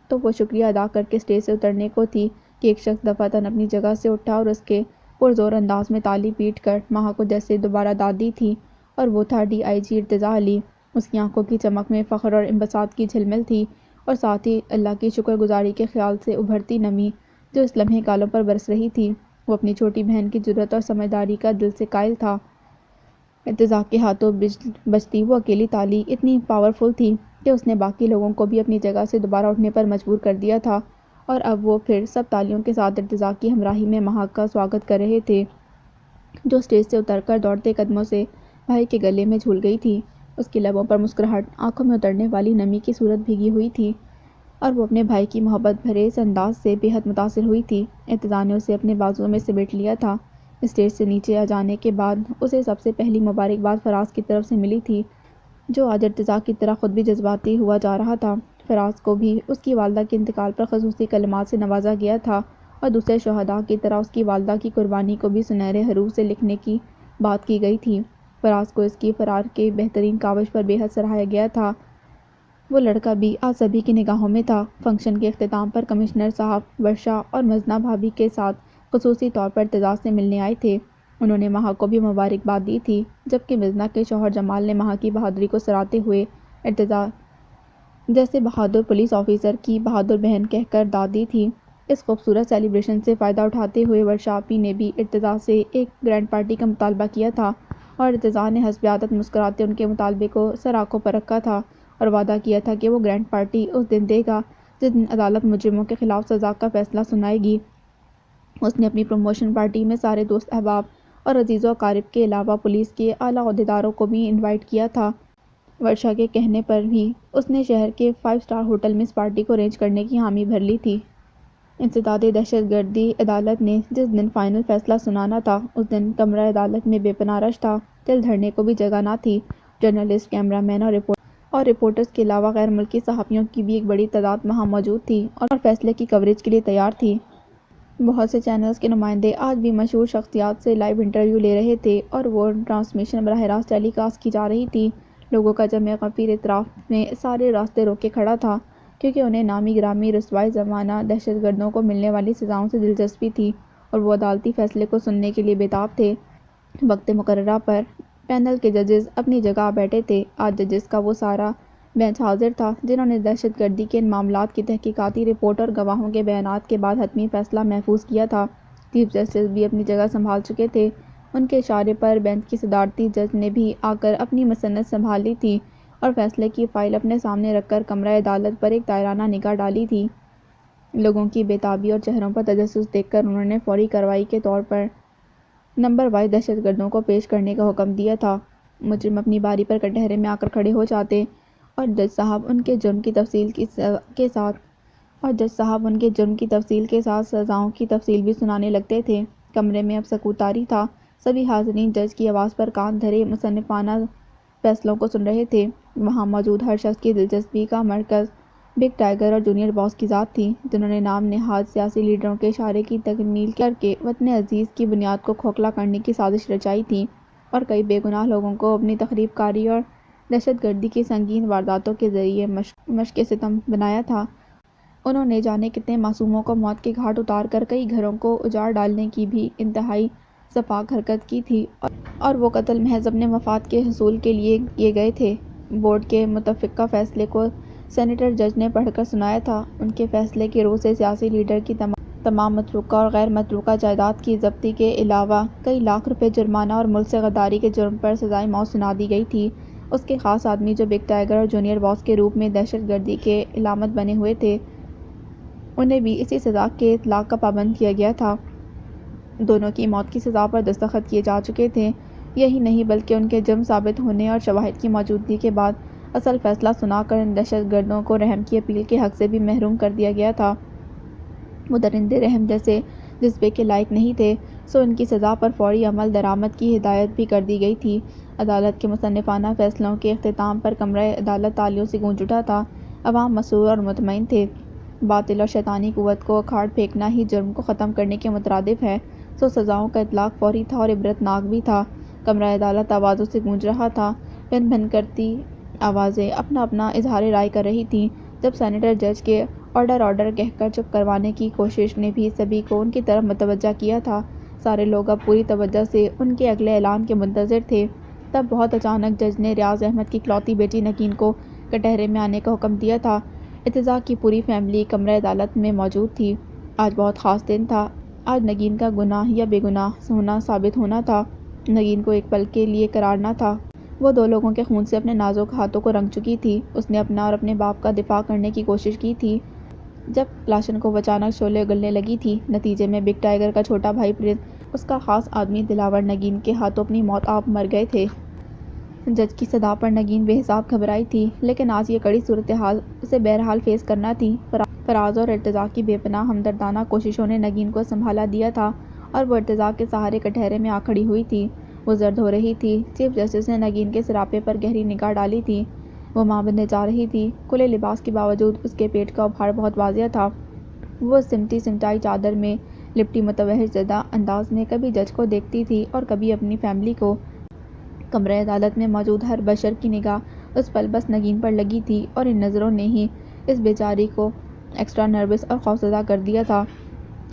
تو وہ شکریہ ادا کر کے اسٹیج سے اترنے کو تھی کہ ایک شخص دفعتاً اپنی جگہ سے اٹھا اور اس کے پرزور انداز میں تالی پیٹ کر مہا کو جیسے دوبارہ داد دی تھی، اور وہ تھا ڈی آئی جی ارتضیٰ علی۔ اس کی آنکھوں کی چمک میں فخر اور انبساط کی جھلمل تھی، اور ساتھ ہی اللہ کی شکر گزاری کے خیال سے ابھرتی نمی جو اس لمحے گالوں پر برس رہی تھی۔ وہ اپنی چھوٹی بہن کی جرأت اور سمجھداری کا دل سے قائل تھا۔ ارتضیٰ کے ہاتھوں بجتی وہ اکیلی تالی اتنی پاورفل تھی کہ اس نے باقی لوگوں کو بھی اپنی جگہ سے دوبارہ اٹھنے پر مجبور کر دیا تھا، اور اب وہ پھر سب تالیوں کے ساتھ ارتضیٰ کی ہمراہی میں مہا کا سواگت کر رہے تھے، جو اسٹیج سے اتر کر دوڑتے قدموں سے بھائی کے گلے میں جھول گئی تھی۔ اس کی لبوں پر مسکراہٹ، آنکھوں میں اترنے والی نمی کی صورت بھیگی ہوئی تھی، اور وہ اپنے بھائی کی محبت بھرے اس انداز سے بے حد متاثر ہوئی تھی۔ ارتضیٰ نے اسے اپنے بازوؤں میں سمیٹ لیا تھا۔ اسٹیج سے نیچے آ جانے کے بعد اسے سب سے پہلی مبارکباد فراز کی طرف سے ملی تھی، جو آج ارتضیٰ کی طرح خود بھی جذباتی ہوا جا رہا تھا۔ فراز کو بھی اس کی والدہ کے انتقال پر خصوصی کلمات سے نوازا گیا تھا، اور دوسرے شہداء کی طرح اس کی والدہ کی قربانی کو بھی سنہرے حروف سے لکھنے کی بات کی گئی تھی۔ فراز کو اس کی فرار کے بہترین کاوش پر بے حد سراہا گیا تھا۔ وہ لڑکا بھی آج سبھی کی نگاہوں میں تھا۔ فنکشن کے اختتام پر کمشنر صاحب ورشا اور مزنہ بھابھی کے ساتھ خصوصی طور پر ارتضیٰ سے ملنے آئے تھے۔ انہوں نے مہا کو بھی مبارکباد دی تھی، جبکہ مزنہ کے شوہر جمال نے مہا کی بہادری کو سراہتے ہوئے ارتضیٰ جیسے بہادر پولیس آفیسر کی بہادر بہن کہہ کر داد دی تھی۔ اس خوبصورت سیلیبریشن سے فائدہ اٹھاتے ہوئے ورشا آپی نے بھی ارتضیٰ سے ایک گرینڈ پارٹی کا مطالبہ کیا تھا، اور ارتضیٰ نے حسب عادت مسکراتے ان کے مطالبے کو سر آنکھوں پر رکھا تھا اور وعدہ کیا تھا کہ وہ گرینڈ پارٹی اس دن دے گا جس دن عدالت مجرموں کے خلاف سزا کا فیصلہ سنائے گی۔ اس نے اپنی پروموشن پارٹی میں سارے دوست احباب اور عزیز و اقارب کے علاوہ پولیس کے اعلیٰ عہدیداروں کو بھی انوائٹ کیا تھا۔ ورشا کے کہنے پر بھی اس نے شہر کے 5 اسٹار ہوٹل میں اس پارٹی کو ارینج کرنے کی حامی بھر لی تھی۔ انسداد دہشت گردی عدالت نے جس دن فائنل فیصلہ سنانا تھا، اس دن کمرہ عدالت میں بے پناہ رش تھا۔ دل دھڑنے کو بھی جگہ نہ تھی۔ جرنلسٹ، کیمرہ مین اور رپورٹرز کے علاوہ غیر ملکی صحافیوں کی بھی ایک بڑی تعداد وہاں موجود تھی اور فیصلے کی کوریج کے لیے تیار تھی۔ بہت سے چینلز کے نمائندے آج بھی مشہور شخصیات سے لائیو انٹرویو لے رہے تھے، اور وہ ٹرانسمیشن براہ راست ٹیلی کاسٹ کی جا رہی تھی۔ لوگوں کا جمع غفیر اطراف میں سارے راستے روکے کھڑا تھا، کیونکہ انہیں نامی گرامی رسوائی زمانہ دہشت گردوں کو ملنے والی سزاؤں سے دلچسپی تھی، اور وہ عدالتی فیصلے کو سننے کے لیے بےتاب تھے۔ وقت مقررہ پر پینل کے ججز اپنی جگہ بیٹھے تھے۔ آج ججز کا وہ سارا بینچ حاضر تھا جنہوں نے دہشت گردی کے ان معاملات کی تحقیقاتی رپورٹ اور گواہوں کے بیانات کے بعد حتمی فیصلہ محفوظ کیا تھا۔ چیف جسٹس بھی اپنی جگہ سنبھال چکے تھے۔ ان کے اشارے پر بینچ کی صدارتی جج نے بھی آ کر اپنی مسند سنبھال لی تھی اور فیصلے کی فائل اپنے سامنے رکھ کر کمرہ عدالت پر ایک دائرانہ نگاہ ڈالی تھی۔ لوگوں کی بےتابی اور چہروں پر تجسس دیکھ کر انہوں نے فوری کارروائی کے طور پر نمبر وائز دہشت گردوں کو پیش کرنے کا حکم دیا تھا۔ مجرم اپنی باری پر کٹہرے میں آ کر کھڑے ہو جاتے، اور جج صاحب ان کے جرم کی تفصیل کے ساتھ سزاؤں کی تفصیل بھی سنانے لگتے تھے۔ کمرے میں اب سکوت طاری تھا۔ سبھی حاضرین جج کی آواز پر کان دھرے مصنفانہ فیصلوں کو سن رہے تھے۔ وہاں موجود ہر شخص کی دلچسپی کا مرکز بگ ٹائیگر اور جونیئر باس کی ذات تھی، جنہوں نے نام نہاد سیاسی لیڈروں کے اشارے کی تکمیل کر کے وطن عزیز کی بنیاد کو کھوکھلا کرنے کی سازش رچائی تھی اور کئی بے گناہ لوگوں کو اپنی تخریب کاری اور دہشت گردی کی سنگین وارداتوں کے ذریعے مشق ستم بنایا تھا۔ انہوں نے جانے کتنے معصوموں کو موت کے گھاٹ اتار کر کئی گھروں کو اجاڑ ڈالنے کی بھی انتہائی سفاک حرکت کی تھی، اور وہ قتل محض اپنے مفاد کے حصول کے لیے کیے گئے تھے۔ بورڈ کے متفقہ فیصلے کو سینیٹر جج نے پڑھ کر سنایا تھا۔ ان کے فیصلے کی روح سے سیاسی لیڈر کی تمام متروکہ اور غیر متروکہ جائیداد کی ضبطی کے علاوہ کئی لاکھ روپے جرمانہ اور ملک سے غداری کے جرم پر سزائے موت سنا دی گئی تھی۔ اس کے خاص آدمی جو بگ ٹائیگر اور جونیئر باس کے روپ میں دہشت گردی کے علامت بنے ہوئے تھے، انہیں بھی اسی سزا کے اطلاق کا پابند کیا گیا تھا۔ دونوں کی موت کی سزا پر دستخط کیے جا چکے تھے۔ یہی نہیں بلکہ ان کے جرم ثابت ہونے اور شواہد کی موجودگی کے بعد اصل فیصلہ سنا کر ان دہشت گردوں کو رحم کی اپیل کے حق سے بھی محروم کر دیا گیا تھا۔ وہ درندے رحم جیسے جذبے کے لائق نہیں تھے، سو ان کی سزا پر فوری عمل درآمد کی ہدایت بھی کر دی گئی تھی۔ عدالت کے مصنفانہ فیصلوں کے اختتام پر کمرہ عدالت تالیوں سے گونج اٹھا تھا۔ عوام مسرور اور مطمئن تھے۔ باطل اور شیطانی قوت کو اکھاڑ پھینکنا ہی جرم کو ختم کرنے کے مترادف ہے، سو سزاؤں کا اطلاق فوری تھا اور عبرت ناک بھی تھا۔ کمرہ عدالت آوازوں سے گونج رہا تھا، بھن بھن کرتی آوازیں اپنا اپنا اظہار رائے کر رہی تھیں۔ جب سینیٹر جج کے آرڈر کہہ کر چپ کروانے کی کوشش نے بھی سبھی کو ان کی طرف متوجہ کیا تھا، سارے لوگ اب پوری توجہ سے ان کے اگلے اعلان کے منتظر تھے۔ تب بہت اچانک جج نے ریاض احمد کی اکلوتی بیٹی نگین کو کٹہرے میں آنے کا حکم دیا تھا۔ ارتضیٰ کی پوری فیملی کمرہ عدالت میں موجود تھی۔ آج بہت خاص دن تھا۔ آج نگین کا گناہ یا بے گناہ ہونا ثابت ہونا تھا۔ نگین کو ایک پل کے لیے قرار نہ تھا۔ وہ دو لوگوں کے خون سے اپنے نازک ہاتھوں کو رنگ چکی تھی۔ اس نے اپنا اور اپنے باپ کا دفاع کرنے کی کوشش کی تھی۔ جب لاشن اچانک شعلے اگلنے لگی تھی، نتیجے میں بگ ٹائیگر کا چھوٹا بھائی پرنس، اس کا خاص آدمی دلاور نگین کے ہاتھوں اپنی موت آپ مر گئے تھے۔ جج کی صدا پر نگین بے حساب گھبرائی تھی، لیکن آج یہ کڑی صورتحال اسے بہرحال فیس کرنا تھی۔ فراز اور ارتضیٰ کی بے پناہ ہمدردانہ کوششوں نے نگین کو سنبھالا دیا تھا اور وہ ارتضیٰ کے سہارے کٹہرے میں آ کھڑی ہوئی تھی۔ وہ زرد ہو رہی تھی۔ چیف جسٹس نے نگین کے سراپے پر گہری نگاہ ڈالی تھی۔ وہ ماں بننے جا رہی تھی۔ کھلے لباس کے باوجود اس کے پیٹ کا ابھار بہت واضح تھا۔ وہ سمٹی سمٹائی چادر میں لپٹی متوحش زدہ انداز میں کبھی جج کو دیکھتی تھی اور کبھی اپنی فیملی کو۔ کمرہ عدالت میں موجود ہر بشر کی نگاہ اس پل بس نگین پر لگی تھی اور ان نظروں نے ہی اس بیچاری کو ایکسٹرا نروس اور خوفزدہ کر دیا تھا۔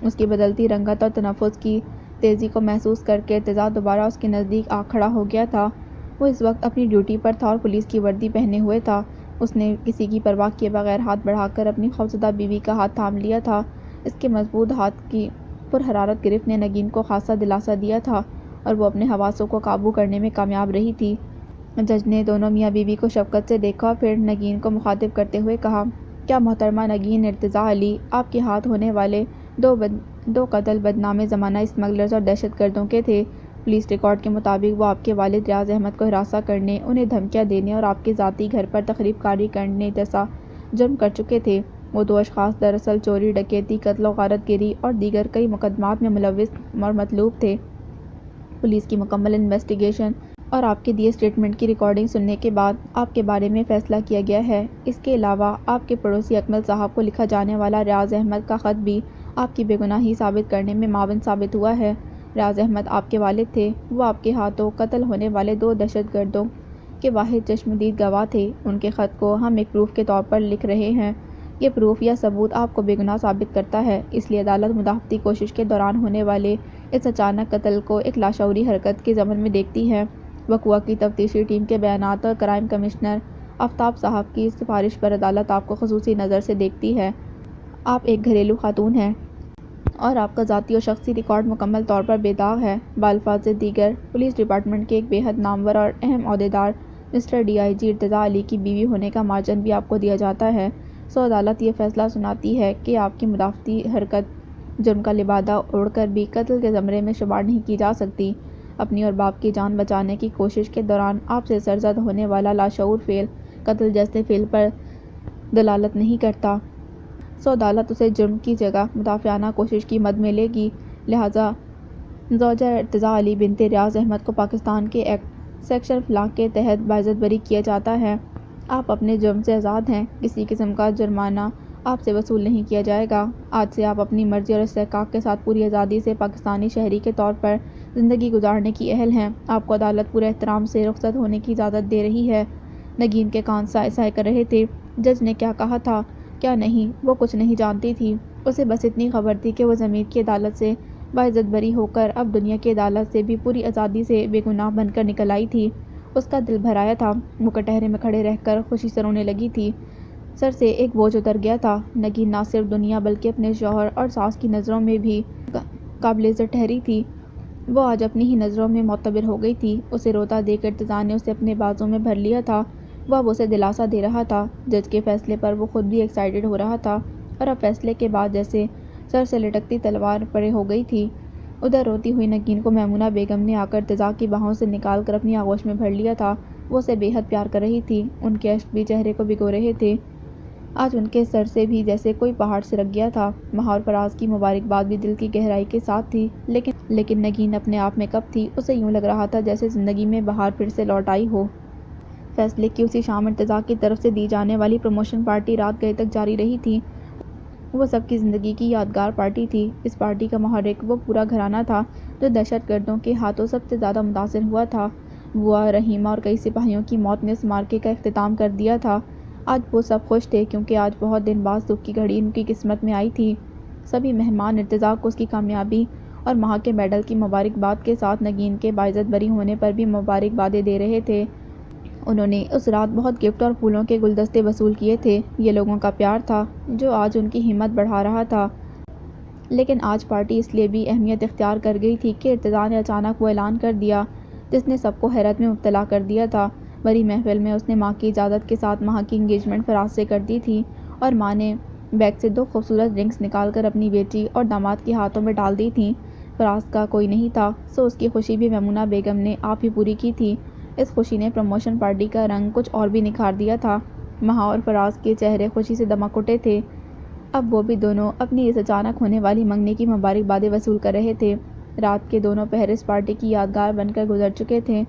اس کی بدلتی رنگت اور تنفس کی تیزی کو محسوس کر کے ارتضیٰ دوبارہ اس کے نزدیک آ کھڑا ہو گیا تھا۔ وہ اس وقت اپنی ڈیوٹی پر تھا اور پولیس کی وردی پہنے ہوئے تھا۔ اس نے کسی کی پرواہ کیے بغیر ہاتھ بڑھا کر اپنی خوفزدہ بیوی کا ہاتھ تھام لیا تھا۔ اس کے مضبوط ہاتھ کی پرحرارت گرفت نے نگین کو خاصا دلاسا دیا تھا اور وہ اپنے حواسوں کو قابو کرنے میں کامیاب رہی تھی۔ جج نے دونوں میاں بیوی کو شفقت سے دیکھا، پھر نگین کو مخاطب کرتے ہوئے کہا، کیا محترمہ نگین ارتضیٰ علی، آپ کے ہاتھ ہونے والے دو قتل بدنام زمانہ اسمگلرز اور دہشت گردوں کے تھے۔ پولیس ریکارڈ کے مطابق وہ آپ کے والد ریاض احمد کو ہراساں کرنے، انہیں دھمکیاں دینے اور آپ کے ذاتی گھر پر تخریب کاری کرنے جیسا جرم کر چکے تھے۔ وہ دو اشخاص دراصل چوری، ڈکیتی، قتل و غارت گری اور دیگر کئی مقدمات میں ملوث اور مطلوب تھے۔ پولیس کی مکمل انویسٹیگیشن اور آپ کے دیے اسٹیٹمنٹ کی ریکارڈنگ سننے کے بعد آپ کے بارے میں فیصلہ کیا گیا ہے۔ اس کے علاوہ آپ کے پڑوسی اکمل صاحب کو لکھا جانے والا ریاض احمد کا خط بھی آپ کی بے گناہی ثابت کرنے میں معاون ثابت ہوا ہے۔ ریاض احمد آپ کے والد تھے۔ وہ آپ کے ہاتھوں قتل ہونے والے دو دہشت گردوں کے واحد چشمدید گواہ تھے۔ ان کے خط کو ہم ایک پروف کے طور پر لکھ رہے ہیں۔ یہ پروف یا ثبوت آپ کو بے گناہ ثابت کرتا ہے، اس لیے عدالت مدافعتی کوشش کے دوران ہونے والے اس اچانک قتل کو ایک لاشعوری حرکت کے ضمن میں دیکھتی ہے۔ وقوع کی تفتیشی ٹیم کے بیانات اور کرائم کمشنر آفتاب صاحب کی سفارش پر عدالت آپ کو خصوصی نظر سے دیکھتی ہے۔ آپ ایک گھریلو خاتون ہیں اور آپ کا ذاتی اور شخصی ریکارڈ مکمل طور پر بے داغ ہے۔ بالفاظ دیگر، پولیس ڈپارٹمنٹ کے ایک بے حد نامور اور اہم عہدیدار مسٹر ڈی آئی جی ارتضیٰ علی کی بیوی ہونے کا مارجن بھی آپ کو دیا جاتا ہے، سو عدالت یہ فیصلہ سناتی ہے کہ آپ کی مدافعتی حرکت جرم کا لبادہ اوڑھ کر بھی قتل کے زمرے میں شمار نہیں کی جا سکتی۔ اپنی اور باپ کی جان بچانے کی کوشش کے دوران آپ سے سرزد ہونے والا لاشعور فعل قتل جیسے فعل پر دلالت نہیں کرتا، سو عدالت اسے جرم کی جگہ مدافعانہ کوشش کی مد میں لے گی۔ لہٰذا زوجہ ارتضیٰ علی بنت ریاض احمد کو پاکستان کے ایکٹ سیکشن فلاں کے تحت باعزت بری کیا جاتا ہے۔ آپ اپنے جرم سے آزاد ہیں، کسی قسم کا جرمانہ آپ سے وصول نہیں کیا جائے گا۔ آج سے آپ اپنی مرضی اور استحقاق کے ساتھ پوری آزادی سے پاکستانی شہری کے طور پر زندگی گزارنے کی اہل ہیں۔ آپ کو عدالت پورے احترام سے رخصت ہونے کی اجازت دے رہی ہے۔ نگین کے کان سائے سائے کر رہے تھے۔ جج نے کیا کہا تھا، کیا نہیں، وہ کچھ نہیں جانتی تھی۔ اسے بس اتنی خبر تھی کہ وہ ضمیر کی عدالت سے باعزت بری ہو کر اب دنیا کی عدالت سے بھی پوری آزادی سے بے گناہ بن کر نکل آئی تھی۔ اس کا دل بھر آیا تھا، وہ کٹہرے میں کھڑے رہ کر خوشی سے رونے لگی تھی۔ سر سے ایک بوجھ اتر گیا تھا۔ نگین نہ صرف دنیا بلکہ اپنے شوہر اور ساس کی نظروں میں بھی قابل عزت ٹھہری تھی۔ وہ آج اپنی ہی نظروں میں معتبر ہو گئی تھی۔ اسے روتا دیکھ ارتضیٰ نے اسے اپنے بازو میں بھر لیا تھا۔ وہ اب اسے دلاسا دے رہا تھا۔ جج کے فیصلے پر وہ خود بھی ایکسائٹڈ ہو رہا تھا اور اب فیصلے کے بعد جیسے سر سے لٹکتی تلوار پرے ہو گئی تھی۔ ادھر روتی ہوئی نگین کو میمونہ بیگم نے آ کر ارتضیٰ کی باہوں سے نکال کر اپنی آغوش میں بھر لیا تھا۔ وہ اسے بے حد پیار کر رہی تھی۔ ان کے اشک بھی چہرے کو بھگو رہے تھے۔ آج ان کے سر سے بھی جیسے کوئی پہاڑ سرک گیا تھا۔ مہا اور فراز کی مبارکباد بھی دل کی گہرائی کے ساتھ تھی، لیکن نگین اپنے آپ میں کب تھی۔ اسے یوں لگ رہا تھا جیسے زندگی میں بہار پھر سے لوٹ آئی ہو۔ فیصلے کی اسی شام ارتضیٰ کی طرف سے دی جانے والی پروموشن پارٹی رات گئے تک جاری رہی تھی۔ وہ سب کی زندگی کی یادگار پارٹی تھی۔ اس پارٹی کا محرک وہ پورا گھرانہ تھا جو دہشت گردوں کے ہاتھوں سب سے زیادہ متاثر ہوا تھا۔ بوا، رحیمہ اور کئی سپاہیوں کی موت نے اس معرکے کا اختتام کر دیا تھا۔ آج وہ سب خوش تھے کیونکہ آج بہت دن بعد سکھ کی گھڑی ان کی قسمت میں آئی تھی۔ سبھی مہمان ارتضیٰ کو اس کی کامیابی اور مہا کے میڈل کی مبارکباد کے ساتھ نگین کے باعزت بری ہونے پر بھی مبارکبادیں دے رہے تھے۔ انہوں نے اس رات بہت گفٹ اور پھولوں کے گلدستے وصول کیے تھے۔ یہ لوگوں کا پیار تھا جو آج ان کی ہمت بڑھا رہا تھا۔ لیکن آج پارٹی اس لیے بھی اہمیت اختیار کر گئی تھی کہ ارتضیٰ نے اچانک وہ اعلان کر دیا جس نے سب کو حیرت میں مبتلا کر دیا تھا۔ بڑی محفل میں اس نے ماں کی اجازت کے ساتھ مہا کی انگیجمنٹ فراز سے کر دی تھی اور ماں نے بیگ سے 2 خوبصورت رنگز نکال کر اپنی بیٹی اور داماد کے ہاتھوں میں ڈال دی تھیں۔ فراز کا کوئی نہیں تھا، سو اس کی خوشی بھی میمونہ بیگم نے آپ ہی پوری کی تھی۔ اس خوشی نے پروموشن پارٹی کا رنگ کچھ اور بھی نکھار دیا تھا۔ مہا اور فراز کے چہرے خوشی سے دمک اٹھے تھے۔ اب وہ بھی دونوں اپنی اس اچانک ہونے والی منگنی کی مبارکبادیں وصول کر رہے تھے۔ رات کے دونوں پہر اس پارٹی کی یادگار بن کر گزر چکے تھے۔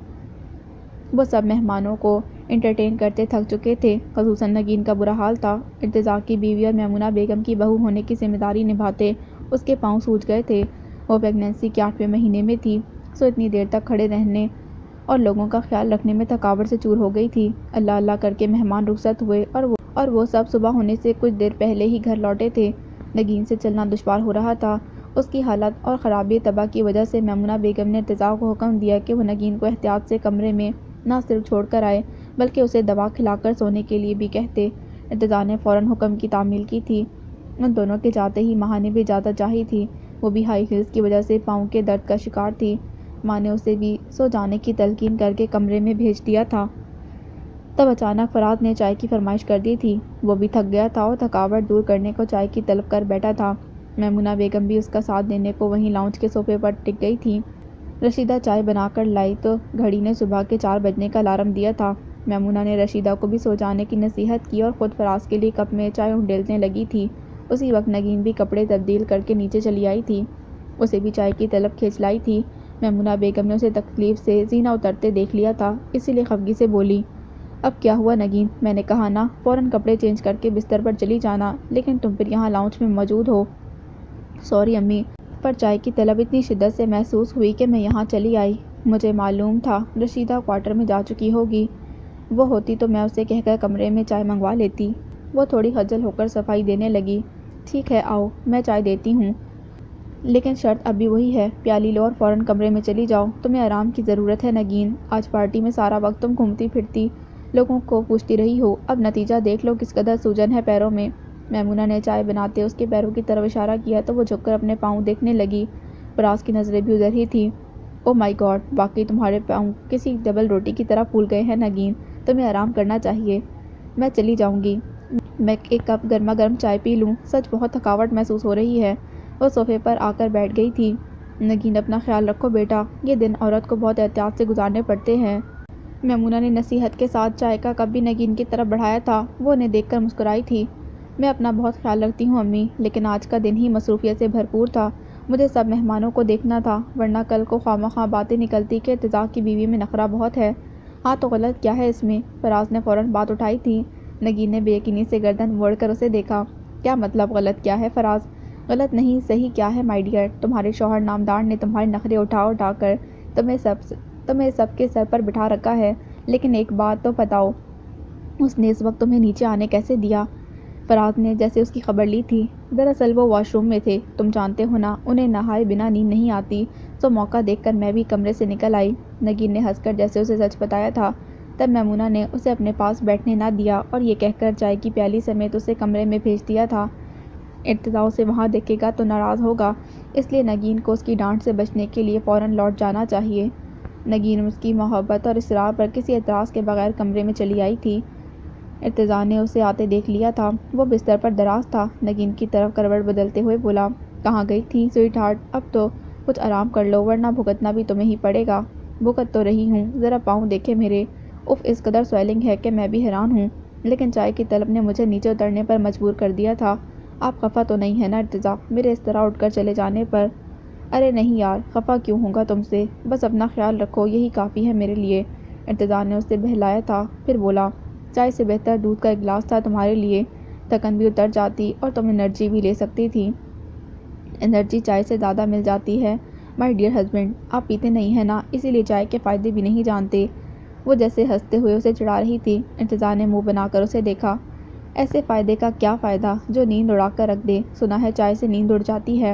وہ سب مہمانوں کو انٹرٹین کرتے تھک چکے تھے، خصوصاً نگین کا برا حال تھا۔ ارتضیٰ کی بیوی اور میمونہ بیگم کی بہو ہونے کی ذمہ داری نبھاتے اس کے پاؤں سوج گئے تھے۔ وہ پیگنینسی کے 8ویں مہینے میں تھی، سو اتنی دیر تک کھڑے رہنے اور لوگوں کا خیال رکھنے میں تھکاوٹ سے چور ہو گئی تھی۔ اللہ اللہ کر کے مہمان رخصت ہوئے اور وہ سب صبح ہونے سے کچھ دیر پہلے ہی گھر لوٹے تھے۔ نگین سے چلنا دشوار ہو رہا تھا۔ اس کی حالت اور خرابی طبع کی وجہ سے میمونہ بیگم نے ارتضیٰ کو حکم دیا کہ وہ نگین کو احتیاط سے کمرے میں نہ صرف چھوڑ کر آئے بلکہ اسے دوا کھلا کر سونے کے لیے بھی کہتے۔ ارتضیٰ نے فوراً حکم کی تعمیل کی تھی۔ ان دونوں کے جاتے ہی مہا نے بھی اجازت چاہی تھی۔ وہ بھی ہائی ہیلز کی وجہ سے پاؤں کے درد کا شکار تھی۔ ماں نے اسے بھی سو جانے کی تلقین کر کے کمرے میں بھیج دیا تھا۔ تب اچانک فراز نے چائے کی فرمائش کر دی تھی۔ وہ بھی تھک گیا تھا اور تھکاوٹ دور کرنے کو چائے کی طلب کر بیٹھا تھا۔ میمونہ بیگم بھی اس کا ساتھ دینے کو وہیں لاؤنج کے صوفے پر ٹک گئی تھیں۔ رشیدہ چائے بنا کر لائی تو گھڑی نے صبح کے 4 بجنے کا الارم دیا تھا۔ میمونہ نے رشیدہ کو بھی سو جانے کی نصیحت کی اور خود فراز کے لیے کپ میں چائے انڈیلنے لگی تھی۔ اسی وقت نگین بھی کپڑے تبدیل کر کے نیچے چلی آئی تھی۔ اسے بھی چائے کی طلب کھینچ لائی تھی۔ میمونہ بیگم نے اسے تکلیف سے زینہ اترتے دیکھ لیا تھا، اسی لیے خفگی سے بولی، اب کیا ہوا نگین؟ میں نے کہا نا فوراً کپڑے چینج کر کے بستر پر چلی جانا، لیکن تم پھر یہاں لاؤنج میں موجود ہو۔ سوری امی، پر چائے کی طلب اتنی شدت سے محسوس ہوئی کہ میں یہاں چلی آئی۔ مجھے معلوم تھا رشیدہ کوارٹر میں جا چکی ہوگی، وہ ہوتی تو میں اسے کہہ کر کمرے میں چائے منگوا لیتی۔ وہ تھوڑی خجل ہو کر صفائی دینے لگی۔ ٹھیک ہے آؤ، میں چائے دیتی ہوں، لیکن شرط اب بھی وہی ہے، پیالی لو اور فوراً کمرے میں چلی جاؤ۔ تمہیں آرام کی ضرورت ہے نگین، آج پارٹی میں سارا وقت تم گھومتی پھرتی لوگوں کو پوچھتی رہی ہو، اب نتیجہ دیکھ لو کس قدر سوجن ہے پیروں میں۔ میمونہ نے چائے بناتے اس کے پیروں کی طرف اشارہ کیا تو وہ جھک کر اپنے پاؤں دیکھنے لگی۔ فراز کی نظریں بھی ادھر ہی تھیں۔ او مائی گاڈ، واقعی تمہارے پاؤں کسی ڈبل روٹی کی طرح پھول گئے ہیں نگین، تمہیں آرام کرنا چاہیے۔ میں چلی جاؤں گی، میں ایک کپ گرما گرم چائے پی لوں، سچ بہت تھکاوٹ محسوس ہو رہی ہے۔ وہ صوفے پر آ کر بیٹھ گئی تھی۔ نگین اپنا خیال رکھو بیٹا، یہ دن عورت کو بہت احتیاط سے گزارنے پڑتے ہیں۔ میمونہ نے نصیحت کے ساتھ چائے کا کپ بھی نگین کی طرف بڑھایا تھا۔ وہ انہیں دیکھ کر مسکرائی تھی۔ میں اپنا بہت خیال رکھتی ہوں امی، لیکن آج کا دن ہی مصروفیت سے بھرپور تھا مجھے سب مہمانوں کو دیکھنا تھا، ورنہ کل کو خواہ باتیں نکلتی کہ ارتضیٰ کی بیوی میں نخرہ بہت ہے۔ ہاں تو غلط کیا ہے اس میں؟ فراز نے فوراً بات اٹھائی تھی۔ نگین نے بے یقینی سے گردن موڑ کر اسے دیکھا۔ کیا مطلب غلط کیا ہے فراز؟ غلط نہیں، صحیح کیا ہے مائی ڈیئر؟ تمہارے شوہر نامدار نے تمہارے نخرے اٹھا کر تمہیں سب کے سر پر بٹھا رکھا ہے، لیکن ایک بات تو بتاؤ، اس نے اس وقت تمہیں نیچے آنے کیسے دیا؟ فراز نے جیسے اس کی خبر لی تھی۔ دراصل وہ واش روم میں تھے، تم جانتے ہو نا انہیں نہائے بنا نیند نہیں آتی، سو موقع دیکھ کر میں بھی کمرے سے نکل آئی۔ نگین نے ہنس کر جیسے اسے سچ بتایا تھا۔ تب میمونہ نے اسے اپنے پاس بیٹھنے نہ دیا اور یہ کہہ کر چائے کی پیالی سمیت اسے کمرے میں بھیج دیا تھا۔ ارتضیٰ اسے وہاں دیکھے گا تو ناراض ہوگا، اس لیے نگین کو اس کی ڈانٹ سے بچنے کے لیے فوراً لوٹ جانا چاہیے۔ نگین اس کی محبت اور اصرار پر کسی اعتراض کے بغیر کمرے میں چلی آئی تھی۔ ارتضیٰ نے اسے آتے دیکھ لیا تھا۔ وہ بستر پر دراز تھا، نگین کی طرف کروٹ بدلتے ہوئے بولا، کہاں گئی تھی سویٹ ہارٹ؟ اب تو کچھ آرام کر لو ورنہ بھگتنا بھی تمہیں ہی پڑے گا۔ بھگت تو رہی ہوں، ذرا پاؤں دیکھے میرے، اف اس قدر سویلنگ ہے کہ میں بھی حیران ہوں، لیکن چائے کی طلب نے مجھے نیچے اترنے پر مجبور کر دیا تھا۔ آپ خفا تو نہیں ہے نا ارتضیٰ میرے اس طرح اٹھ کر چلے جانے پر؟ ارے نہیں یار، خفا کیوں ہوں گا تم سے، بس اپنا خیال رکھو یہی کافی ہے میرے لیے۔ ارتضیٰ نے اسے بہلایا تھا، پھر بولا، چائے سے بہتر دودھ کا ایک گلاس تھا تمہارے لیے، تھکن بھی اتر جاتی اور تم انرجی بھی لے سکتی تھی۔ انرجی چائے سے زیادہ مل جاتی ہے مائی ڈیئر ہسبینڈ، آپ پیتے نہیں ہیں نا اسی لیے چائے کے فائدے بھی نہیں جانتے۔ وہ جیسے ہنستے ہوئے اسے چڑھا رہی تھی۔ ارتضیٰ نے منہ بنا کر اسے دیکھا۔ ایسے فائدے کا کیا فائدہ جو نیند اڑا کر رکھ دے؟ سنا ہے چائے سے نیند اڑ جاتی ہے۔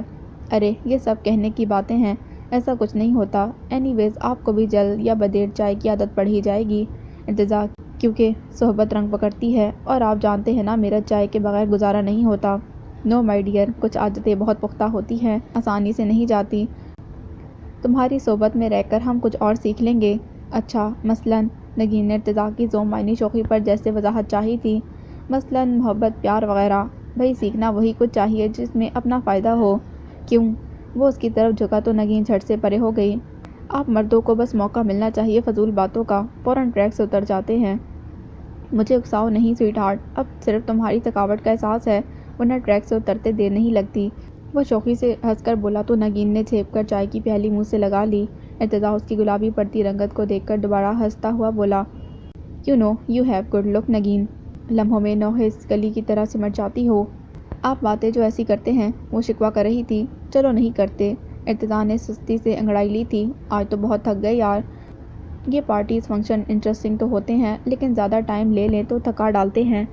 ارے یہ سب کہنے کی باتیں ہیں، ایسا کچھ نہیں ہوتا۔ اینی ویز آپ کو بھی جلد یا بدیر چائے کی عادت پڑ ہی جائے گی ارتضیٰ، کیونکہ صحبت رنگ پکڑتی ہے اور آپ جانتے ہیں نا میرا چائے کے بغیر گزارا نہیں ہوتا۔ نو مائی ڈیئر، کچھ عادتیں بہت پختہ ہوتی ہیں، آسانی سے نہیں جاتی۔ تمہاری صحبت میں رہ کر ہم کچھ اور سیکھ لیں گے۔ اچھا مثلاً؟ نگین نے ارتضیٰ کی ذو معنی شوخی پر جیسے وضاحت چاہی تھی۔ مثلاً محبت، پیار وغیرہ۔ بھئی سیکھنا وہی کچھ چاہیے جس میں اپنا فائدہ ہو۔ کیوں؟ وہ اس کی طرف جھکا تو نگین جھٹ سے پرے ہو گئی۔ آپ مردوں کو بس موقع ملنا چاہیے فضول باتوں کا، فوراً ٹریک سے اتر جاتے ہیں۔ مجھے اکساؤ نہیں سویٹ ہارٹ، اب صرف تمہاری تھکاوٹ کا احساس ہے، ورنہ ٹریک سے اترتے دیر نہیں لگتی۔ وہ شوخی سے ہنس کر بولا تو نگین نے جھیپ کر چائے کی پیالی منہ سے لگا لی۔ ارتضیٰ اس کی گلابی پڑتی رنگت کو دیکھ کر دوبارہ ہنستا ہوا بولا، you know you have good luck Nageen, لمحوں میں نوحیز کلی کی طرح سمٹ جاتی ہو۔ آپ باتیں جو ایسی کرتے ہیں، وہ شکوہ کر رہی تھی۔ چلو نہیں کرتے۔ ارتضیٰ نے سستی سے انگڑائی لی تھی۔ آج تو بہت تھک گئے یار۔ یہ پارٹیز فنکشن انٹرسٹنگ تو ہوتے ہیں لیکن زیادہ ٹائم لے لیں تو تھکا ڈالتے ہیں۔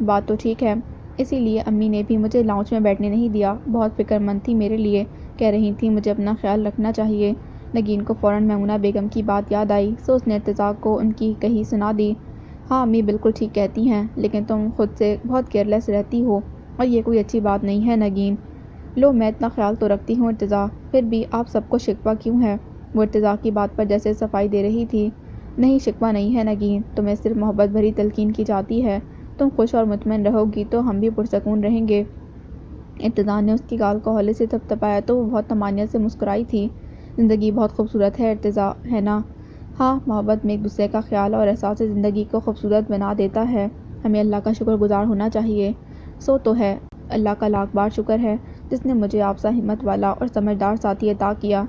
بات تو ٹھیک ہے، اسی لیے امی نے بھی مجھے لاؤنج میں بیٹھنے نہیں دیا، بہت فکر مند تھی میرے لیے، کہہ رہی تھیں مجھے اپنا خیال رکھنا چاہیے۔ نگین کو فوراً میمونہ بیگم کی بات یاد آئی، سو اس نے ارتضیٰ کو ان کی کہی سنا دی۔ ہاں امی بالکل ٹھیک کہتی ہیں، لیکن تم خود سے بہت کیئرلیس رہتی ہو اور یہ کوئی اچھی بات نہیں ہے نگین۔ لو میں اتنا خیال تو رکھتی ہوں ارتضیٰ، پھر بھی آپ سب کو شکوہ کیوں ہے؟ وہ ارتضیٰ کی بات پر جیسے صفائی دے رہی تھی۔ نہیں شکوہ نہیں ہے نگین، تمہیں صرف محبت بھری تلقین کی جاتی ہے، تم خوش اور مطمئن رہو گی تو ہم بھی پرسکون رہیں گے۔ ارتضیٰ نے اس کی گال کو ہولے سے تھپتھپایا تو وہ بہت طمانینت سے مسکرائی تھی۔ زندگی بہت خوبصورت ہے ارتضیٰ، ہے نا؟ ہاں، محبت میں ایک دوسرے کا خیال اور احساس زندگی کو خوبصورت بنا دیتا ہے، ہمیں اللہ کا شکر گزار ہونا چاہیے۔ سو تو ہے، اللہ کا لاکھ بار شکر ہے جس نے مجھے آپ سا ہمت والا اور سمجھدار ساتھی عطا کیا۔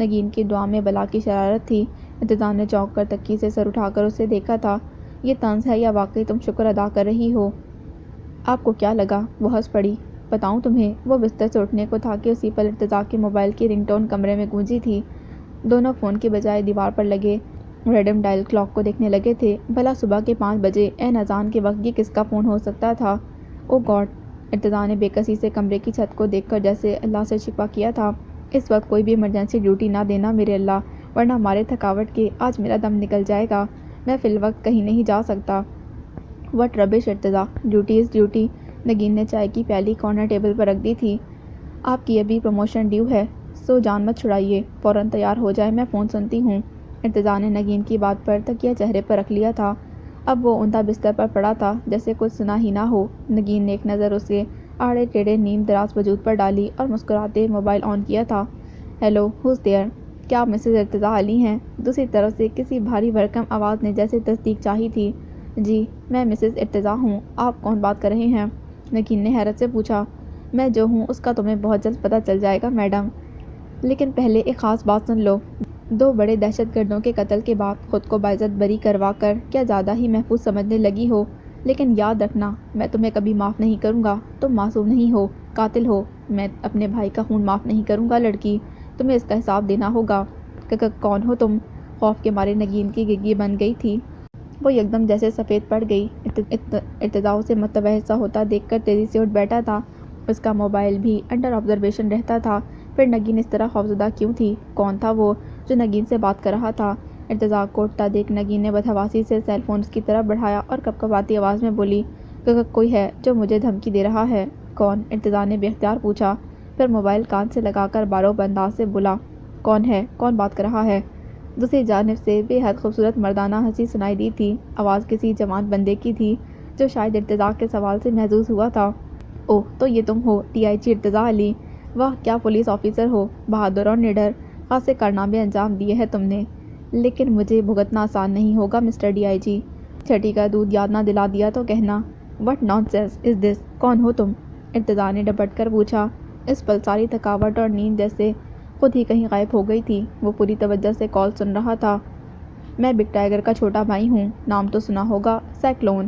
نگین کی دعا میں بلا کی شرارت تھی۔ ارتضیٰ نے چونک کر تکیے سے سر اٹھا کر اسے دیکھا تھا۔ یہ طنز ہے یا واقعی تم شکر ادا کر رہی ہو؟ آپ کو کیا لگا؟ وہ ہنس پڑی۔ بتاؤں تمہیں؟ وہ بستر سے اٹھنے کو تھا کہ اسی پر ارتضیٰ کے موبائل کی رنگ ٹون کمرے میں گونجی تھی۔ دونوں فون کے بجائے دیوار پر لگے ریڈم ڈائل کلاک کو دیکھنے لگے تھے۔ بھلا صبح کے 5 بجے عین اذان کے وقت یہ کس کا فون ہو سکتا تھا؟ او گاڈ! ارتضیٰ نے بے کسی سے کمرے کی چھت کو دیکھ کر جیسے اللہ سے شکوہ کیا تھا، اس وقت کوئی بھی ایمرجنسی ڈیوٹی نہ دینا میرے اللہ، ورنہ ہمارے تھکاوٹ کے آج میرا دم نکل جائے گا، میں فی الوقت کہیں نہیں جا سکتا۔ وٹ ربش ارتضیٰ، ڈیوٹی از ڈیوٹی۔ نگین نے چائے کی پیالی کارنر ٹیبل پر رکھ دی تھی۔ آپ کی ابھی پروموشن ڈیو ہے، سو جان مت چھڑائیے، فوراً تیار ہو جائے، میں فون سنتی ہوں۔ ارتضیٰ نے نگین کی بات پر تکیہ چہرے پر رکھ لیا تھا۔ اب وہ اوندا بستر پر پڑا تھا جیسے کچھ سنا ہی نہ ہو۔ نگین نے ایک نظر اس کے آڑے ٹیڑھے نیم دراز وجود پر ڈالی اور مسکراتے موبائل آن کیا تھا۔ Hello, who's there? کیا آپ مسز ارتضیٰ علی ہیں؟ دوسری طرف سے کسی بھاری بھرکم آواز نے جیسے تصدیق چاہی تھی۔ جی، میں مسز ارتضیٰ ہوں، آپ کون بات کر رہے ہیں؟ نگین نے حیرت سے پوچھا۔ میں جو ہوں اس کا تمہیں بہت جلد پتہ چل جائے گا میڈم، لیکن پہلے ایک خاص بات سن لو۔ 2 بڑے دہشت گردوں کے قتل کے بعد خود کو باعزت بری کروا کر کیا زیادہ ہی محفوظ سمجھنے لگی ہو؟ لیکن یاد رکھنا، میں تمہیں کبھی معاف نہیں کروں گا۔ تم معصوم نہیں ہو، قاتل ہو۔ میں اپنے بھائی کا خون معاف نہیں کروں گا لڑکی، تمہیں اس کا حساب دینا ہوگا۔ کون ہو تم؟ خوف کے مارے نگین کی گگی بن گئی تھی۔ وہ یکدم جیسے سفید پڑ گئی۔ ارتضیٰ اسے متوحش ہوتا دیکھ کر تیزی سے اٹھ بیٹھا تھا۔ اس کا موبائل بھی انڈر آبزرویشن رہتا تھا۔ پھر نگین اس طرح خوفزدہ کیوں تھی؟ کون تھا وہ جو نگین سے بات کر رہا تھا؟ ارتضیٰ کو اٹھتا دیکھ نگین نے بدحواسی سے سیل فون اس کی طرف بڑھایا اور کپکپاتی آواز میں بولی، کوئی ہے جو مجھے دھمکی دے رہا ہے؟ کون؟ ارتضیٰ نے بے اختیار پوچھا، پھر موبائل کان سے لگا کر باروب انداز سے بولا، کون ہے؟ کون بات کر رہا ہے؟ دوسری جانب سے بے حد خوبصورت مردانہ ہنسی سنائی دی تھی۔ آواز کسی جوان بندے کی تھی جو شاید ارتضیٰ کے سوال سے محظوظ ہوا تھا۔ اوہ، تو یہ تم ہو ڈی آئی جی ارتضیٰ علی؟ واہ، کیا پولیس آفیسر ہو، بہادر اور نڈر، خاصے کارنامے انجام دیے ہیں تم نے۔ لیکن مجھے بھگتنا آسان نہیں ہوگا مسٹر ڈی آئی جی۔ چھٹی کا دودھ یاد نہ دلا دیا تو کہنا۔ وٹ نان سینس از دس؟ کون ہو تم؟ ارتضیٰ نے ڈپٹ کر پوچھا۔ اس پل ساری تھکاوٹ اور نیند جیسے خود ہی کہیں غائب ہو گئی تھی۔ وہ پوری توجہ سے کال سن رہا تھا۔ میں بگ ٹائیگر کا چھوٹا بھائی ہوں، نام تو سنا ہوگا، سائیکلون۔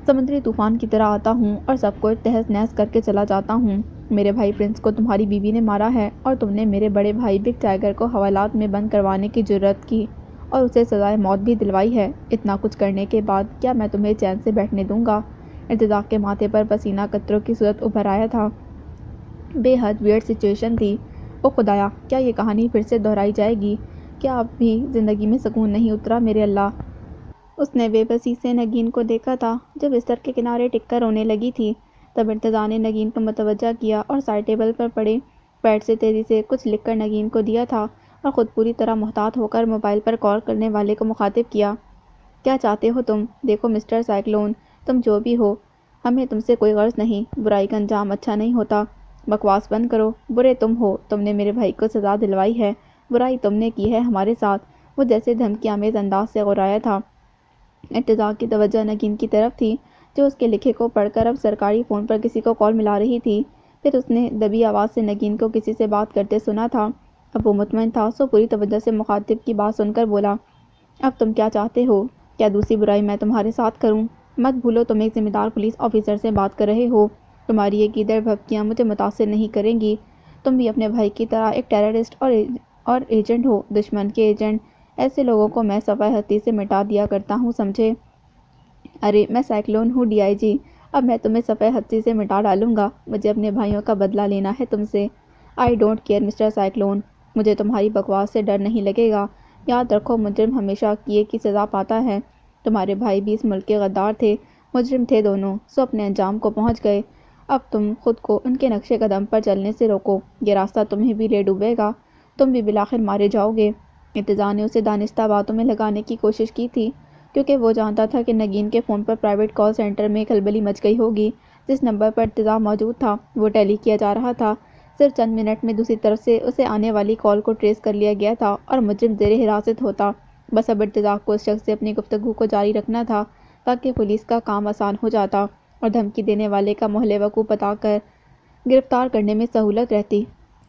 سمندری طوفان کی طرح آتا ہوں اور سب کو تہس نہس کر کے چلا جاتا ہوں۔ میرے بھائی پرنس کو تمہاری بیوی نے مارا ہے اور تم نے میرے بڑے بھائی بگ ٹائیگر کو حوالات میں بند کروانے کی جرات کی اور اسے سزائے موت بھی دلوائی ہے۔ اتنا کچھ کرنے کے بعد کیا میں تمہیں چین سے بیٹھنے دوں گا؟ ارتضیٰ کے ماتھے پر پسینہ قطروں کی صورت ابھر آیا تھا۔ بے حد ویئرڈ سچویشن تھی۔ او خدایا، کیا یہ کہانی پھر سے دہرائی جائے گی؟ کیا اب بھی زندگی میں سکون نہیں اترا میرے اللہ؟ اس نے بے بسی سے نگین کو دیکھا تھا جو بستر کے کنارے ٹک کر رونے لگی تھی۔ تب ارتضیٰ نے نگین کو متوجہ کیا اور سائڈ ٹیبل پر پڑے پیڈ سے تیزی سے کچھ لکھ کر نگین کو دیا تھا اور خود پوری طرح محتاط ہو کر موبائل پر کال کرنے والے کو مخاطب کیا۔ کیا چاہتے ہو تم؟ دیکھو مسٹر سائیکلون، تم جو بھی ہو، ہمیں تم سے کوئی غرض نہیں۔ برائی کا انجام اچھا نہیں ہوتا۔ بکواس بند کرو۔ برے تم ہو، تم نے میرے بھائی کو سزا دلوائی ہے۔ برائی تم نے کی ہے ہمارے ساتھ۔ وہ جیسے دھمکی آمیز انداز سے غرایا تھا۔ ارتضیٰ کی توجہ نگین کی طرف تھی جو اس کے لکھے کو پڑھ کر اب سرکاری فون پر کسی کو کال ملا رہی تھی۔ پھر اس نے دبی آواز سے نگین کو کسی سے بات کرتے سنا تھا۔ اب وہ مطمئن تھا، سو پوری توجہ سے مخاطب کی بات سن کر بولا، اب تم کیا چاہتے ہو؟ کیا دوسری برائی میں تمہارے ساتھ کروں؟ مت بھولو تم ایک ذمہ دار پولیس آفیسر سے بات کر رہے ہو۔ تمہاری یہ گیدڑ بھبکیاں مجھے متاثر نہیں کریں گی۔ تم بھی اپنے بھائی کی طرح ایک ٹیررسٹ اور ایجنٹ ہو، دشمن کے ایجنٹ۔ ایسے لوگوں کو میں صفحہ ہستی سے مٹا دیا کرتا ہوں، سمجھے؟ ارے میں سائیکلون ہوں ڈی آئی جی، اب میں تمہیں صفحہ ہستی سے مٹا ڈالوں گا۔ مجھے اپنے بھائیوں کا بدلہ لینا ہے تم سے۔ I don't care mister cyclone, مجھے تمہاری بکواس سے ڈر نہیں لگے گا۔ یاد رکھو، مجرم ہمیشہ کیے کی سزا پاتا ہے۔ تمہارے بھائی بھی اس ملک کے غدار تھے، مجرم تھے دونوں، سو اپنے انجام کو پہنچ گئے۔ اب تم خود کو ان کے نقش قدم پر چلنے سے روکو، یہ راستہ تمہیں بھی لے ڈوبے گا، تم بھی بالآخر مارے جاؤ گے۔ ارتضیٰ نے اسے دانستہ باتوں میں لگانے کی کوشش کی تھی کیونکہ وہ جانتا تھا کہ نگین کے فون پر پرائیویٹ کال سینٹر میں کھلبلی مچ گئی ہوگی۔ جس نمبر پر ارتضیٰ موجود تھا وہ ٹیلی کیا جا رہا تھا۔ صرف چند منٹ میں دوسری طرف سے اسے آنے والی کال کو ٹریس کر لیا گیا تھا اور مجرم زیر حراست ہوتا۔ بس اب ارتضیٰ کو اس شخص سے اپنی گفتگو کو جاری رکھنا تھا تاکہ پولیس کا کام آسان ہو جاتا اور دھمکی دینے والے کا محل وقوع پتا کر گرفتار کرنے میں سہولت رہتی۔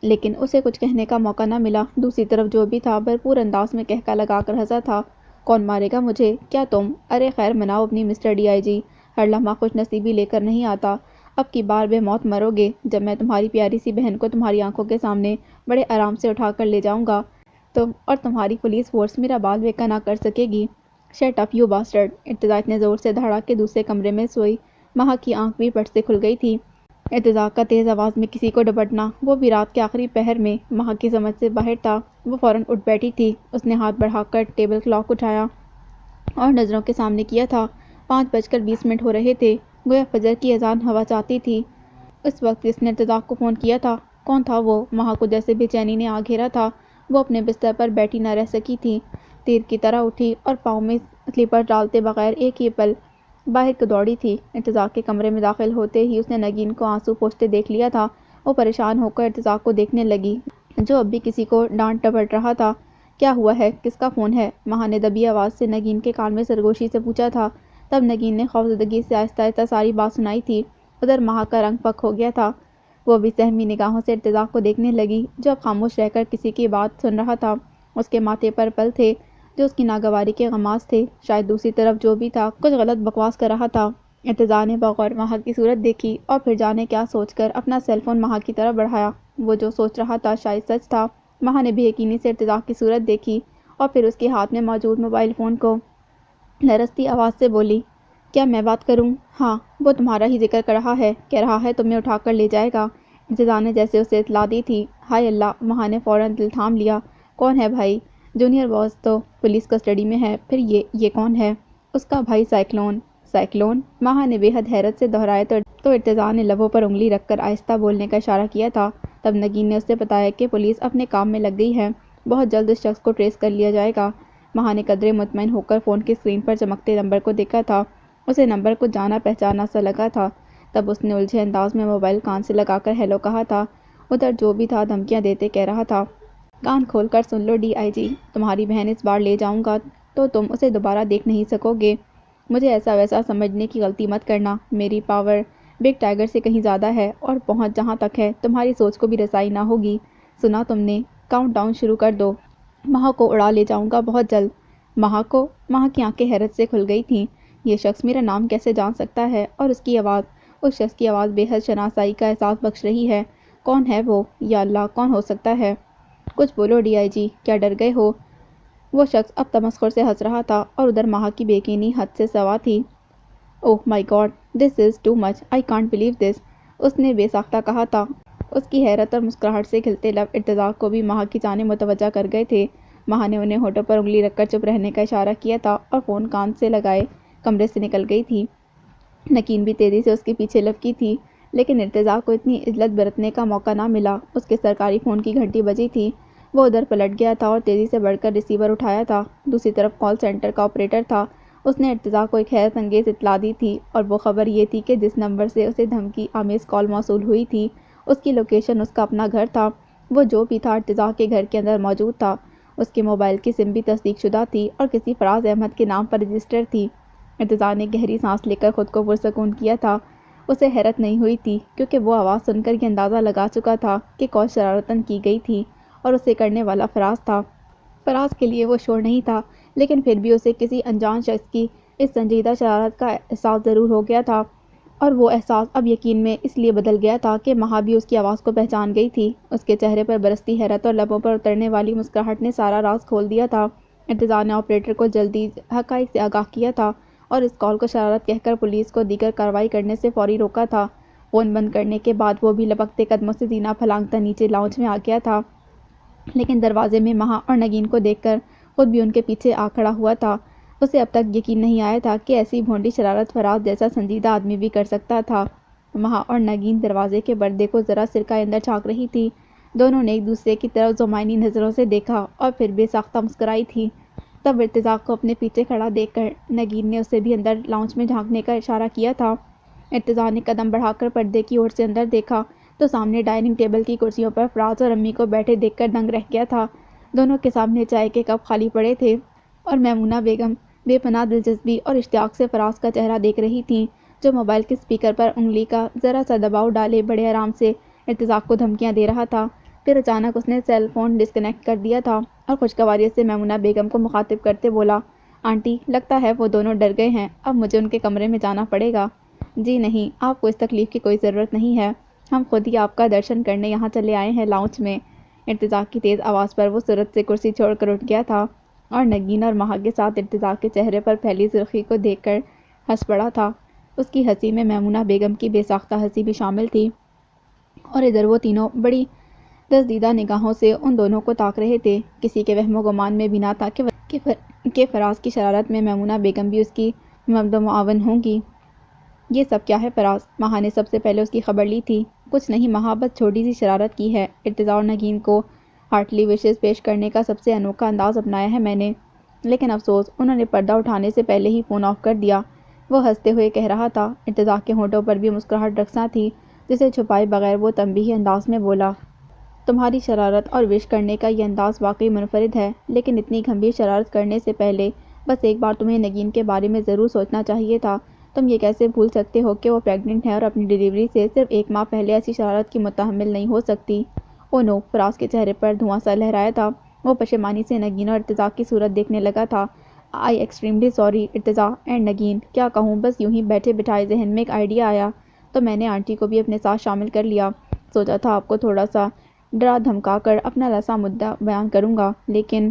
لیکن اسے کچھ کہنے کا موقع نہ ملا۔ دوسری طرف جو بھی تھا بھرپور انداز میں کہکا لگا کر ہنسا تھا، کون مارے گا مجھے؟ کیا تم؟ ارے خیر مناؤ اپنی مسٹر ڈی آئی جی، ہر لمحہ خوش نصیبی لے کر نہیں آتا۔ اب کی بار بے موت مرو گے جب میں تمہاری پیاری سی بہن کو تمہاری آنکھوں کے سامنے بڑے آرام سے اٹھا کر لے جاؤں گا، تم اور تمہاری پولیس فورس میرا بال بیکا نہ کر سکے گی۔ Shut up you bastard! Irtaza اتنے زور سے دھڑا کہ دوسرے کمرے میں سوئی مہا کی آنکھ بھی پٹ سے کھل گئی تھی۔ ارتضیٰ کا تیز آواز میں کسی کو ڈپٹنا، وہ بھی رات کے آخری پہر میں، مہا کی سمجھ سے باہر تھا۔ وہ فوراً اٹھ بیٹھی تھی۔ اس نے ہاتھ بڑھا کر ٹیبل کلاک اٹھایا اور نظروں کے سامنے کیا تھا۔ 5:20 ہو رہے تھے، گویا فجر کی اذان ہوا چاہتی تھی۔ اس وقت کس نے ارتضیٰ کو فون کیا تھا؟ کون تھا وہ؟ مہا کو جیسے بے چینی نے آ گھیرا تھا۔ وہ اپنے بستر پر بیٹھی نہ رہ سکی تھی، تیر کی طرح اٹھی اور پاؤں میں سلیپر ڈالتے بغیر ایک ہی پل باہر کو دوڑی تھی۔ ارتضیٰ کے کمرے میں داخل ہوتے ہی اس نے نگین کو آنسو پوچھتے دیکھ لیا تھا۔ وہ پریشان ہو کر ارتضیٰ کو دیکھنے لگی جو اب بھی کسی کو ڈانٹ ڈپٹ رہا تھا۔ کیا ہوا ہے؟ کس کا فون ہے؟ مہا نے دبی آواز سے نگین کے کان میں سرگوشی سے پوچھا تھا۔ تب نگین نے خوفزدگی سے آہستہ آہستہ ساری بات سنائی تھی۔ ادھر مہا کا رنگ پک ہو گیا تھا۔ وہ بھی سہمی نگاہوں سے ارتضیٰ کو دیکھنے لگی جو اب خاموش رہ کر کسی کی بات سن رہا تھا۔ اس کے ماتھے پر پل تھے جو اس کی ناگواری کے غماز تھے۔ شاید دوسری طرف جو بھی تھا کچھ غلط بکواس کر رہا تھا۔ ارتضیٰ نے بغور مہا کی صورت دیکھی اور پھر جانے کیا سوچ کر اپنا سیل فون مہا کی طرف بڑھایا۔ وہ جو سوچ رہا تھا شاید سچ تھا۔ مہا نے بے یقینی سے ارتضیٰ کی صورت دیکھی اور پھر اس کے ہاتھ میں موجود موبائل فون کو لرزتی آواز سے بولی، کیا میں بات کروں؟ ہاں، وہ تمہارا ہی ذکر کر رہا ہے، کہہ رہا ہے تمہیں اٹھا کر لے جائے گا۔ ارتضیٰ نے جیسے اسے اطلاع دی تھی۔ ہائے اللہ! مہا نے فوراً دل تھام لیا۔ کون ہے بھائی؟ جونیئر باس تو پولیس کسٹڈی میں ہے، پھر یہ کون ہے؟ اس کا بھائی سائیکلون۔ سائیکلون؟ مہا نے بے حد حیرت سے دہرایا تو ارتضیٰ نے لبوں پر انگلی رکھ کر آہستہ بولنے کا اشارہ کیا تھا۔ تب نگین نے اسے بتایا کہ پولیس اپنے کام میں لگ گئی ہے، بہت جلد اس شخص کو ٹریس کر لیا جائے گا۔ مہا نے قدرے مطمئن ہو کر فون کی اسکرین پر چمکتے نمبر کو دیکھا تھا۔ اسے نمبر کو جانا پہچانا سا لگا تھا۔ تب اس نے الجھے انداز میں موبائل کان سے لگا کر ہیلو کہا تھا۔ ادھر جو بھی تھا دھمکیاں دیتے کہہ رہا تھا، کان کھول کر سن لو ڈی آئی جی، تمہاری بہن اس بار لے جاؤں گا تو تم اسے دوبارہ دیکھ نہیں سکو گے۔ مجھے ایسا ویسا سمجھنے کی غلطی مت کرنا۔ میری پاور بگ ٹائیگر سے کہیں زیادہ ہے اور پہنچ جہاں تک ہے تمہاری سوچ کو بھی رسائی نہ ہوگی۔ سنا تم نے؟ کاؤنٹ ڈاؤن شروع کر دو۔ مہا کو اڑا لے جاؤں گا بہت جلد۔ مہا کو؟ مہا کی آنکھیں حیرت سے کھل گئی تھیں۔ یہ شخص میرا نام کیسے جان سکتا ہے؟ اور اس کی آواز، اس شخص کی آواز بے حد شناسائی کا احساس بخش رہی ہے۔ کون ہے وہ؟ یا اللہ، کون ہو سکتا ہے؟ کچھ بولو ڈی آئی جی، کیا ڈر گئے ہو؟ وہ شخص اب تمسخر سے ہنس رہا تھا اور ادھر مہا کی بے یقینی حد سے سوا تھی۔ Oh my god, this is too much, I can't believe this, اس نے بے ساختہ کہا تھا۔ اس کی حیرت اور مسکراہٹ سے کھلتے لب ارتضیٰ کو بھی مہا کی جانب متوجہ کر گئے تھے۔ مہا نے انہیں ہونٹوں پر انگلی رکھ کر چپ رہنے کا اشارہ کیا تھا اور فون کان سے لگائے کمرے سے نکل گئی تھی۔ نگین بھی تیزی سے اس کے پیچھے لپکی تھی، لیکن ارتضیٰ کو اتنی عجلت برتنے کا موقع نہ ملا۔ اس کے سرکاری فون کی گھنٹی بجی تھی۔ وہ ادھر پلٹ گیا تھا اور تیزی سے بڑھ کر ریسیور اٹھایا تھا۔ دوسری طرف کال سینٹر کا آپریٹر تھا۔ اس نے ارتضیٰ کو ایک حیرت انگیز اطلاع دی تھی اور وہ خبر یہ تھی کہ جس نمبر سے اسے دھمکی آمیز کال موصول ہوئی تھی اس کی لوکیشن اس کا اپنا گھر تھا۔ وہ جو بھی تھا ارتضیٰ کے گھر کے اندر موجود تھا۔ اس کے موبائل کی سم بھی تصدیق شدہ تھی اور کسی فراز احمد کے نام پر رجسٹر تھی۔ ارتضیٰ نے گہری سانس لے کر خود کو پرسکون کیا تھا۔ اسے حیرت نہیں ہوئی تھی کیونکہ وہ آواز سن کر یہ اندازہ لگا چکا تھا کہ کال شرارتاً کی گئی تھی اور اسے کرنے والا فراز تھا۔ فراز کے لیے وہ شور نہیں تھا، لیکن پھر بھی اسے کسی انجان شخص کی اس سنجیدہ شرارت کا احساس ضرور ہو گیا تھا، اور وہ احساس اب یقین میں اس لیے بدل گیا تھا کہ مہا بھی اس کی آواز کو پہچان گئی تھی۔ اس کے چہرے پر برستی حیرت اور لبوں پر اترنے والی مسکراہٹ نے سارا راز کھول دیا تھا۔ ارتضیٰ نے آپریٹر کو جلدی حقائق سے آگاہ کیا تھا اور اس کال کو شرارت کہہ کر پولیس کو دیگر کارروائی کرنے سے فوری روکا تھا۔ فون بند کرنے کے بعد وہ بھی لپکتے قدموں سے زینہ پھلانگتا نیچے لاؤنج میں آ گیا تھا، لیکن دروازے میں مہا اور نگین کو دیکھ کر خود بھی ان کے پیچھے آ کھڑا ہوا تھا۔ اسے اب تک یقین نہیں آیا تھا کہ ایسی بھونڈی شرارت فراز جیسا سنجیدہ آدمی بھی کر سکتا تھا۔ مہا اور نگین دروازے کے پردے کو ذرا سرکے اندر جھانک رہی تھی۔ دونوں نے ایک دوسرے کی طرف زمائنی نظروں سے دیکھا اور پھر بے ساختہ مسکرائی تھی۔ تب ارتضیٰ کو اپنے پیچھے کھڑا دیکھ کر نگین نے اسے بھی اندر لاؤنج میں جھانکنے کا اشارہ کیا تھا۔ ارتضیٰ نے قدم بڑھا کر پردے کی اور سے اندر دیکھا تو سامنے ڈائننگ ٹیبل کی کرسیوں پر فراز اور امی کو بیٹھے دیکھ کر دنگ رہ گیا تھا۔ دونوں کے سامنے چائے کے کپ خالی پڑے تھے اور میمونہ بیگم بے پناہ دلچسپی اور اشتیاق سے فراز کا چہرہ دیکھ رہی تھیں، جو موبائل کے اسپیکر پر انگلی کا ذرا سا دباؤ ڈالے بڑے آرام سے ارتضیٰ کو دھمکیاں دے رہا تھا۔ پھر اچانک اس نے سیل فون ڈسکنیکٹ کر دیا تھا اور خوشگواری سے میمونہ بیگم کو مخاطب کرتے بولا، آنٹی، لگتا ہے وہ دونوں ڈر گئے ہیں، اب مجھے ان کے کمرے میں جانا پڑے گا۔ جی نہیں، آپ کو اس تکلیف کی کوئی ضرورت نہیں ہے، ہم خود ہی آپ کا درشن کرنے یہاں چلے آئے ہیں لاؤنج میں۔ ارتضیٰ کی تیز آواز پر وہ صورت سے کرسی چھوڑ کر اٹھ گیا تھا اور نگین اور مہا کے ساتھ ارتضیٰ کے چہرے پر پھیلی سرخی کو دیکھ کر ہنس پڑا تھا۔ اس کی ہنسی میں میمونہ بیگم کی بے ساختہ ہنسی بھی شامل تھی اور ادھر وہ تینوں بڑی دزدیدہ نگاہوں سے ان دونوں کو تاک رہے تھے۔ کسی کے وہم و گمان میں بھی نہ تھا کہ فراز کی شرارت میں میمونہ بیگم بھی اس کی مدد و معاون ہوں گی۔ یہ سب کیا ہے فراز؟ مہا نے سب سے پہلے اس کی خبر لی تھی۔ کچھ نہیں مہا، بس چھوٹی سی شرارت کی ہے۔ ارتضیٰ اور نگین کو ہارٹلی وشز پیش کرنے کا سب سے انوکھا انداز اپنایا ہے میں نے، لیکن افسوس انہوں نے پردہ اٹھانے سے پہلے ہی فون آف کر دیا، وہ ہنستے ہوئے کہہ رہا تھا۔ ارتضیٰ کے ہونٹوں پر بھی مسکراہٹ رقصاں تھی، جسے چھپائے بغیر وہ تنبیہی انداز میں بولا، تمہاری شرارت اور وش کرنے کا یہ انداز واقعی منفرد ہے، لیکن اتنی گھمبیر شرارت کرنے سے پہلے بس ایک بار تمہیں نگین کے بارے میں ضرور سوچنا چاہیے تھا۔ تم یہ کیسے بھول سکتے ہو کہ وہ پریگننٹ ہے اور اپنی ڈیلیوری سے صرف 1 ماہ پہلے ایسی شرارت کی متحمل نہیں ہو سکتی؟ او نو! فراز کے چہرے پر دھواں سا لہرایا تھا۔ وہ پشیمانی سے نگین اور ارتضیٰ کی صورت دیکھنے لگا تھا۔ آئی ایکسٹریملی سوری ارتضیٰ اینڈ نگین، کیا کہوں، بس یوں ہی بیٹھے بٹھائے ذہن میں ایک آئیڈیا آیا تو میں نے آنٹی کو بھی اپنے ساتھ شامل کر لیا۔ سوچا تھا آپ کو تھوڑا سا ڈرا دھمکا کر اپنا لسا مدعا بیان کروں گا، لیکن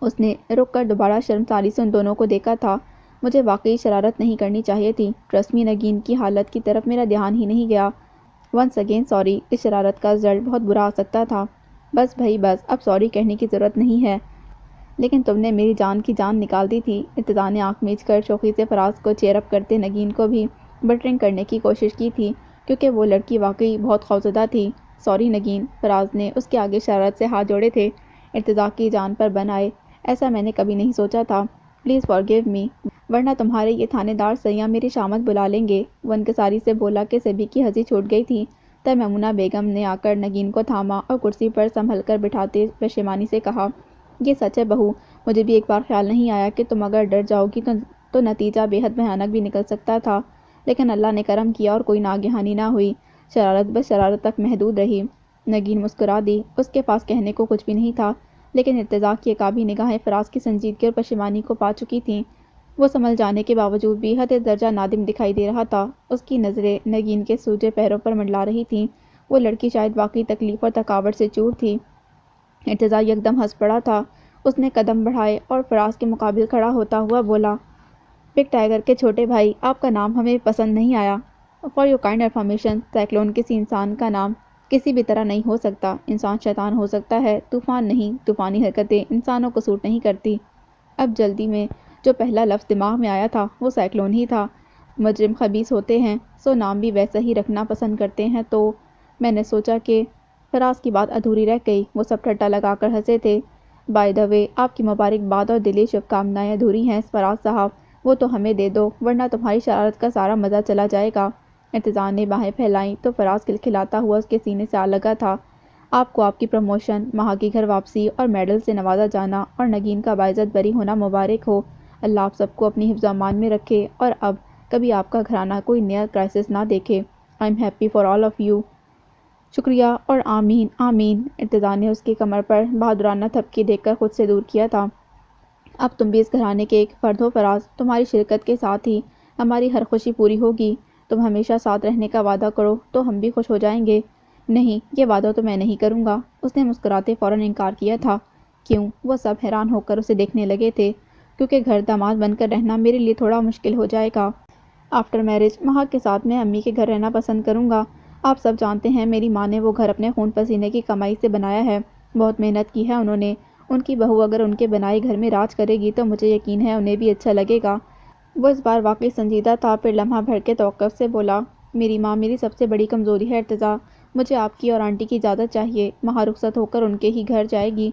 اس نے رک کر دوبارہ شرمساری سے ان دونوں کو دیکھا تھا۔ مجھے واقعی شرارت نہیں کرنی چاہیے تھی۔ ٹرسٹ می، نگین کی حالت کی طرف میرا دھیان ہی نہیں گیا۔ ونس اگین سوری، اس شرارت کا رزلٹ بہت برا آ سکتا تھا۔ بس بھائی بس، اب سوری کہنے کی ضرورت نہیں ہے۔ لیکن تم نے میری جان کی جان نکال دی تھی۔ ارتضیٰ نے آنکھ میچ کر شوخی سے فراز کو چیئر اپ کرتے نگین کو بھی بٹرنگ کرنے کی کوشش کی تھی، کیونکہ وہ لڑکی واقعی بہت خوفزدہ تھی۔ سوری نگین، فراز نے اس کے آگے شرارت سے ہاتھ جوڑے تھے۔ ارتضیٰ کی جان پر بن آئے، ایسا میں نے کبھی نہیں سوچا تھا۔ پلیز فارگیو می، ورنہ تمہارے یہ تھانے دار سیاں میری شامت بلا لیں گے۔ وہ انکساری سے بولا کہ سبھی کی ہنسی چھوٹ گئی تھی۔ تب میمونہ بیگم نے آ کر نگین کو تھاما اور کرسی پر سنبھل کر بٹھاتے پشیمانی سے کہا، یہ سچ ہے بہو، مجھے بھی ایک بار خیال نہیں آیا کہ تم اگر ڈر جاؤ گی تو نتیجہ بے حد بھیانک بھی نکل سکتا تھا، لیکن اللہ نے کرم کیا اور کوئی ناگہانی نہ ہوئی۔ شرارت بس شرارت تک محدود رہی۔ نگین مسکرا دی۔ اس کے پاس کہنے کو کچھ بھی نہیں تھا، لیکن ارتضیٰ کی عقابی نگاہیں فراز کی سنجیدگی اور پشیمانی کو پا چکی تھیں۔ وہ سنبھل جانے کے باوجود بھی حد درجہ نادم دکھائی دے رہا تھا۔ اس کی نظریں نگین کے سوجے پیروں پر منڈلا رہی تھیں۔ وہ لڑکی شاید واقعی تکلیف اور تھکاوٹ سے چور تھی۔ ارتضیٰ یکدم ہنس پڑا تھا۔ اس نے قدم بڑھائے اور فراز کے مقابل کھڑا ہوتا ہوا بولا، بگ ٹائیگر کے چھوٹے بھائی، آپ کا نام ہمیں پسند نہیں آیا۔ For your kind information, cyclone کسی انسان کا نام کسی بھی طرح نہیں ہو سکتا۔ انسان شیطان ہو سکتا ہے، طوفان نہیں۔ طوفانی حرکتیں انسانوں کو سوٹ نہیں کرتی۔ اب جلدی میں جو پہلا لفظ دماغ میں آیا تھا وہ سائیکلون ہی تھا۔ مجرم خبیث ہوتے ہیں، سو نام بھی ویسا ہی رکھنا پسند کرتے ہیں، تو میں نے سوچا کہ فراز کی بات ادھوری رہ گئی۔ وہ سب ٹھٹا لگا کر ہنسے تھے۔ بائی دا وے، آپ کی مبارکباد اور دلی شبھ کامنائیں ادھوری ہیں فراز صاحب، وہ تو ہمیں دے دو، ورنہ تمہاری شرارت کا سارا مزہ چلا جائے گا۔ ارتضیٰ نے باہیں پھیلائیں تو فراز کھلکھلاتا ہوا اس کے سینے سے آ لگا تھا۔ آپ کو آپ کی پروموشن، مہا کی گھر واپسی اور میڈل سے نوازا جانا اور نگین کا باعزت بری ہونا مبارک ہو۔ اللہ آپ سب کو اپنی حفظ و امان میں رکھے اور اب کبھی آپ کا گھرانہ کوئی نیا کرائسس نہ دیکھے۔ I am happy for all of you. شکریہ اور آمین آمین۔ ارتضیٰ نے اس کی کمر پر بہادرانہ تھپکی دے کر خود سے دور کیا تھا۔ اب تم بھی اس گھرانے کے ایک فرد ہو فراز، تمہاری شرکت کے ساتھ ہی ہماری ہر خوشی پوری ہوگی۔ تم ہمیشہ ساتھ رہنے کا وعدہ کرو تو ہم بھی خوش ہو جائیں گے۔ نہیں، یہ وعدہ تو میں نہیں کروں گا، اس نے مسکراتے فوراً انکار کیا تھا۔ کیوں؟ وہ سب حیران ہو کر اسے دیکھنے لگے تھے۔ کیونکہ گھر داماد بن کر رہنا میرے لیے تھوڑا مشکل ہو جائے گا۔ آفٹر میرج مہا کے ساتھ میں امی کے گھر رہنا پسند کروں گا۔ آپ سب جانتے ہیں میری ماں نے وہ گھر اپنے خون پسینے کی کمائی سے بنایا ہے، بہت محنت کی ہے انہوں نے۔ ان کی بہو اگر ان کے بنائے گھر میں راج کرے گی تو مجھے یقین ہے انہیں بھی اچھا لگے گا۔ وہ اس بار واقعی سنجیدہ تھا، پھر لمحہ بھر کے توقف سے بولا، میری ماں میری سب سے بڑی کمزوری ہے ارتضیٰ، مجھے آپ کی اور آنٹی کی اجازت چاہیے۔ مہا رخصت ہو کر ان کے ہی گھر جائے گی۔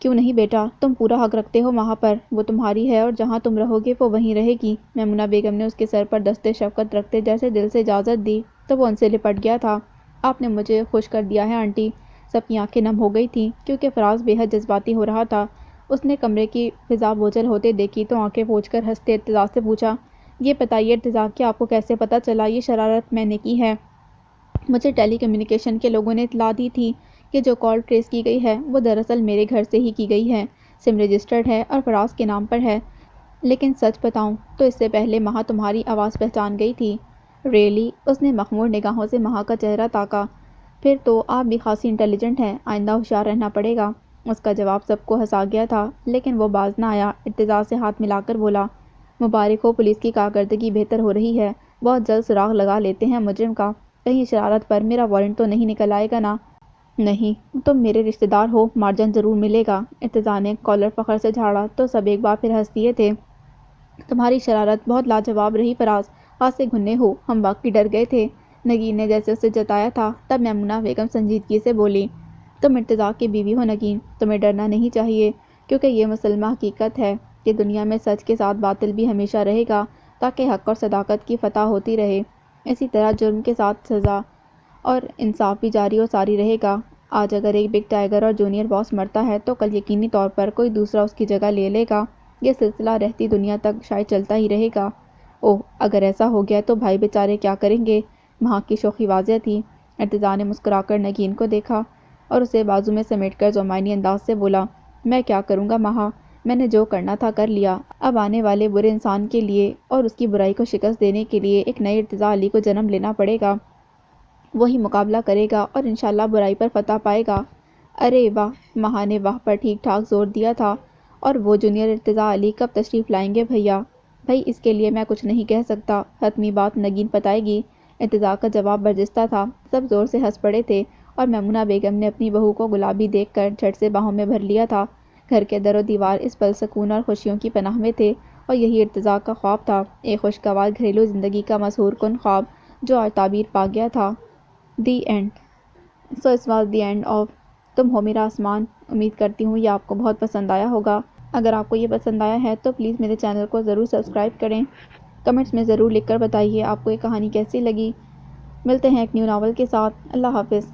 کیوں نہیں بیٹا، تم پورا حق رکھتے ہو مہا پر، وہ تمہاری ہے اور جہاں تم رہو گے وہ وہیں رہے گی۔ میمونہ بیگم نے اس کے سر پر دستِ شفقت رکھتے جیسے دل سے اجازت دی تو وہ ان سے لپٹ گیا تھا۔ آپ نے مجھے خوش کر دیا ہے آنٹی۔ سب کی آنکھیں نم ہو گئی تھیں کیونکہ فراز بے حد جذباتی ہو رہا تھا۔ اس نے کمرے کی فضا بوجھل ہوتے دیکھی تو آنکھیں پوچھ کر ہنستے ارتضیٰ سے پوچھا، یہ بتائیے ارتضیٰ کہ آپ کو کیسے پتہ چلا یہ شرارت میں نے کی ہے؟ مجھے ٹیلی کمیونیکیشن کے لوگوں نے اطلاع دی تھی کہ جو کال ٹریس کی گئی ہے وہ دراصل میرے گھر سے ہی کی گئی ہے، سم رجسٹرڈ ہے اور فراز کے نام پر ہے۔ لیکن سچ بتاؤں تو اس سے پہلے مہا تمہاری آواز پہچان گئی تھی۔ ریئلی؟ اس نے مخمور نگاہوں سے مہا کا چہرہ تاکا۔ پھر تو آپ بھی خاصی انٹیلیجنٹ ہیں، آئندہ ہوشیار رہنا پڑے گا۔ اس کا جواب سب کو ہنسا گیا تھا، لیکن وہ باز نہ آیا۔ ارتضیٰ سے ہاتھ ملا کر بولا، مبارک ہو، پولیس کی کارکردگی بہتر ہو رہی ہے، بہت جلد سراغ لگا لیتے ہیں مجرم کا۔ کہیں شرارت پر میرا وارنٹ تو نہیں نکل آئے گا نا؟ نہیں، تم میرے رشتہ دار ہو، مارجن ضرور ملے گا۔ ارتضیٰ نے کالر فخر سے جھاڑا تو سب ایک بار پھر ہنس دیے تھے۔ تمہاری شرارت بہت لاجواب رہی فراز، ہاتھ سے گھنے ہو، ہم واقعی ڈر گئے تھے۔ نگین نے جیسے اسے جتایا تھا۔ تب میمونہ بیگم سنجیدگی سے بولی، تم ارتضیٰ کی بیوی ہو نگین، تمہیں ڈرنا نہیں چاہیے، کیونکہ یہ مسلمہ حقیقت ہے کہ دنیا میں سچ کے ساتھ باطل بھی ہمیشہ رہے گا تاکہ حق اور صداقت کی فتح ہوتی رہے۔ اسی طرح جرم کے ساتھ سزا اور انصاف بھی جاری اور ساری رہے گا۔ آج اگر ایک بگ ٹائیگر اور جونیئر باس مرتا ہے تو کل یقینی طور پر کوئی دوسرا اس کی جگہ لے لے گا۔ یہ سلسلہ رہتی دنیا تک شاید چلتا ہی رہے گا۔ اوہ اگر ایسا ہو گیا تو بھائی بیچارے کیا کریں گے؟ مہا کی شوخی واضح تھی۔ ارتضیٰ نے مسکرا کر نگین کو دیکھا اور اسے بازو میں سمیٹ کر زمینی انداز سے بولا، میں کیا کروں گا مہا، میں نے جو کرنا تھا کر لیا، اب آنے والے برے انسان کے لیے اور اس کی برائی کو شکست دینے کے لیے ایک نئے ارتضیٰ علی کو جنم لینا پڑے گا۔ وہی مقابلہ کرے گا اور انشاءاللہ برائی پر فتح پائے گا۔ ارے واہ! مہا نے واہ پر ٹھیک ٹھاک زور دیا تھا۔ اور وہ جونیئر ارتضیٰ علی کب تشریف لائیں گے بھیا؟ بھائی اس کے لیے میں کچھ نہیں کہہ سکتا، حتمی بات نگین بتائے گی۔ ارتضیٰ کا جواب برجستہ تھا۔ سب زور سے ہنس پڑے تھے اور میمونہ بیگم نے اپنی بہو کو گلابی دیکھ کر جھٹ سے باہوں میں بھر لیا تھا۔ گھر کے در و دیوار اس پل سکون اور خوشیوں کی پناہ میں تھے اور یہی ارتضیٰ کا خواب تھا، ایک خوشگوار گھریلو زندگی کا مسحور کن خواب جو آج تعبیر پا گیا تھا۔ The end. سو اس واز دی اینڈ آف تم ہو میرا آسمان۔ امید کرتی ہوں یہ آپ کو بہت پسند آیا ہوگا۔ اگر آپ کو یہ پسند آیا ہے تو پلیز میرے چینل کو ضرور سبسکرائب کریں۔ کمنٹس میں ضرور لکھ کر بتائیے آپ کو یہ کہانی کیسی لگی۔ ملتے ہیں ایک نیو ناول کے ساتھ۔ اللہ حافظ۔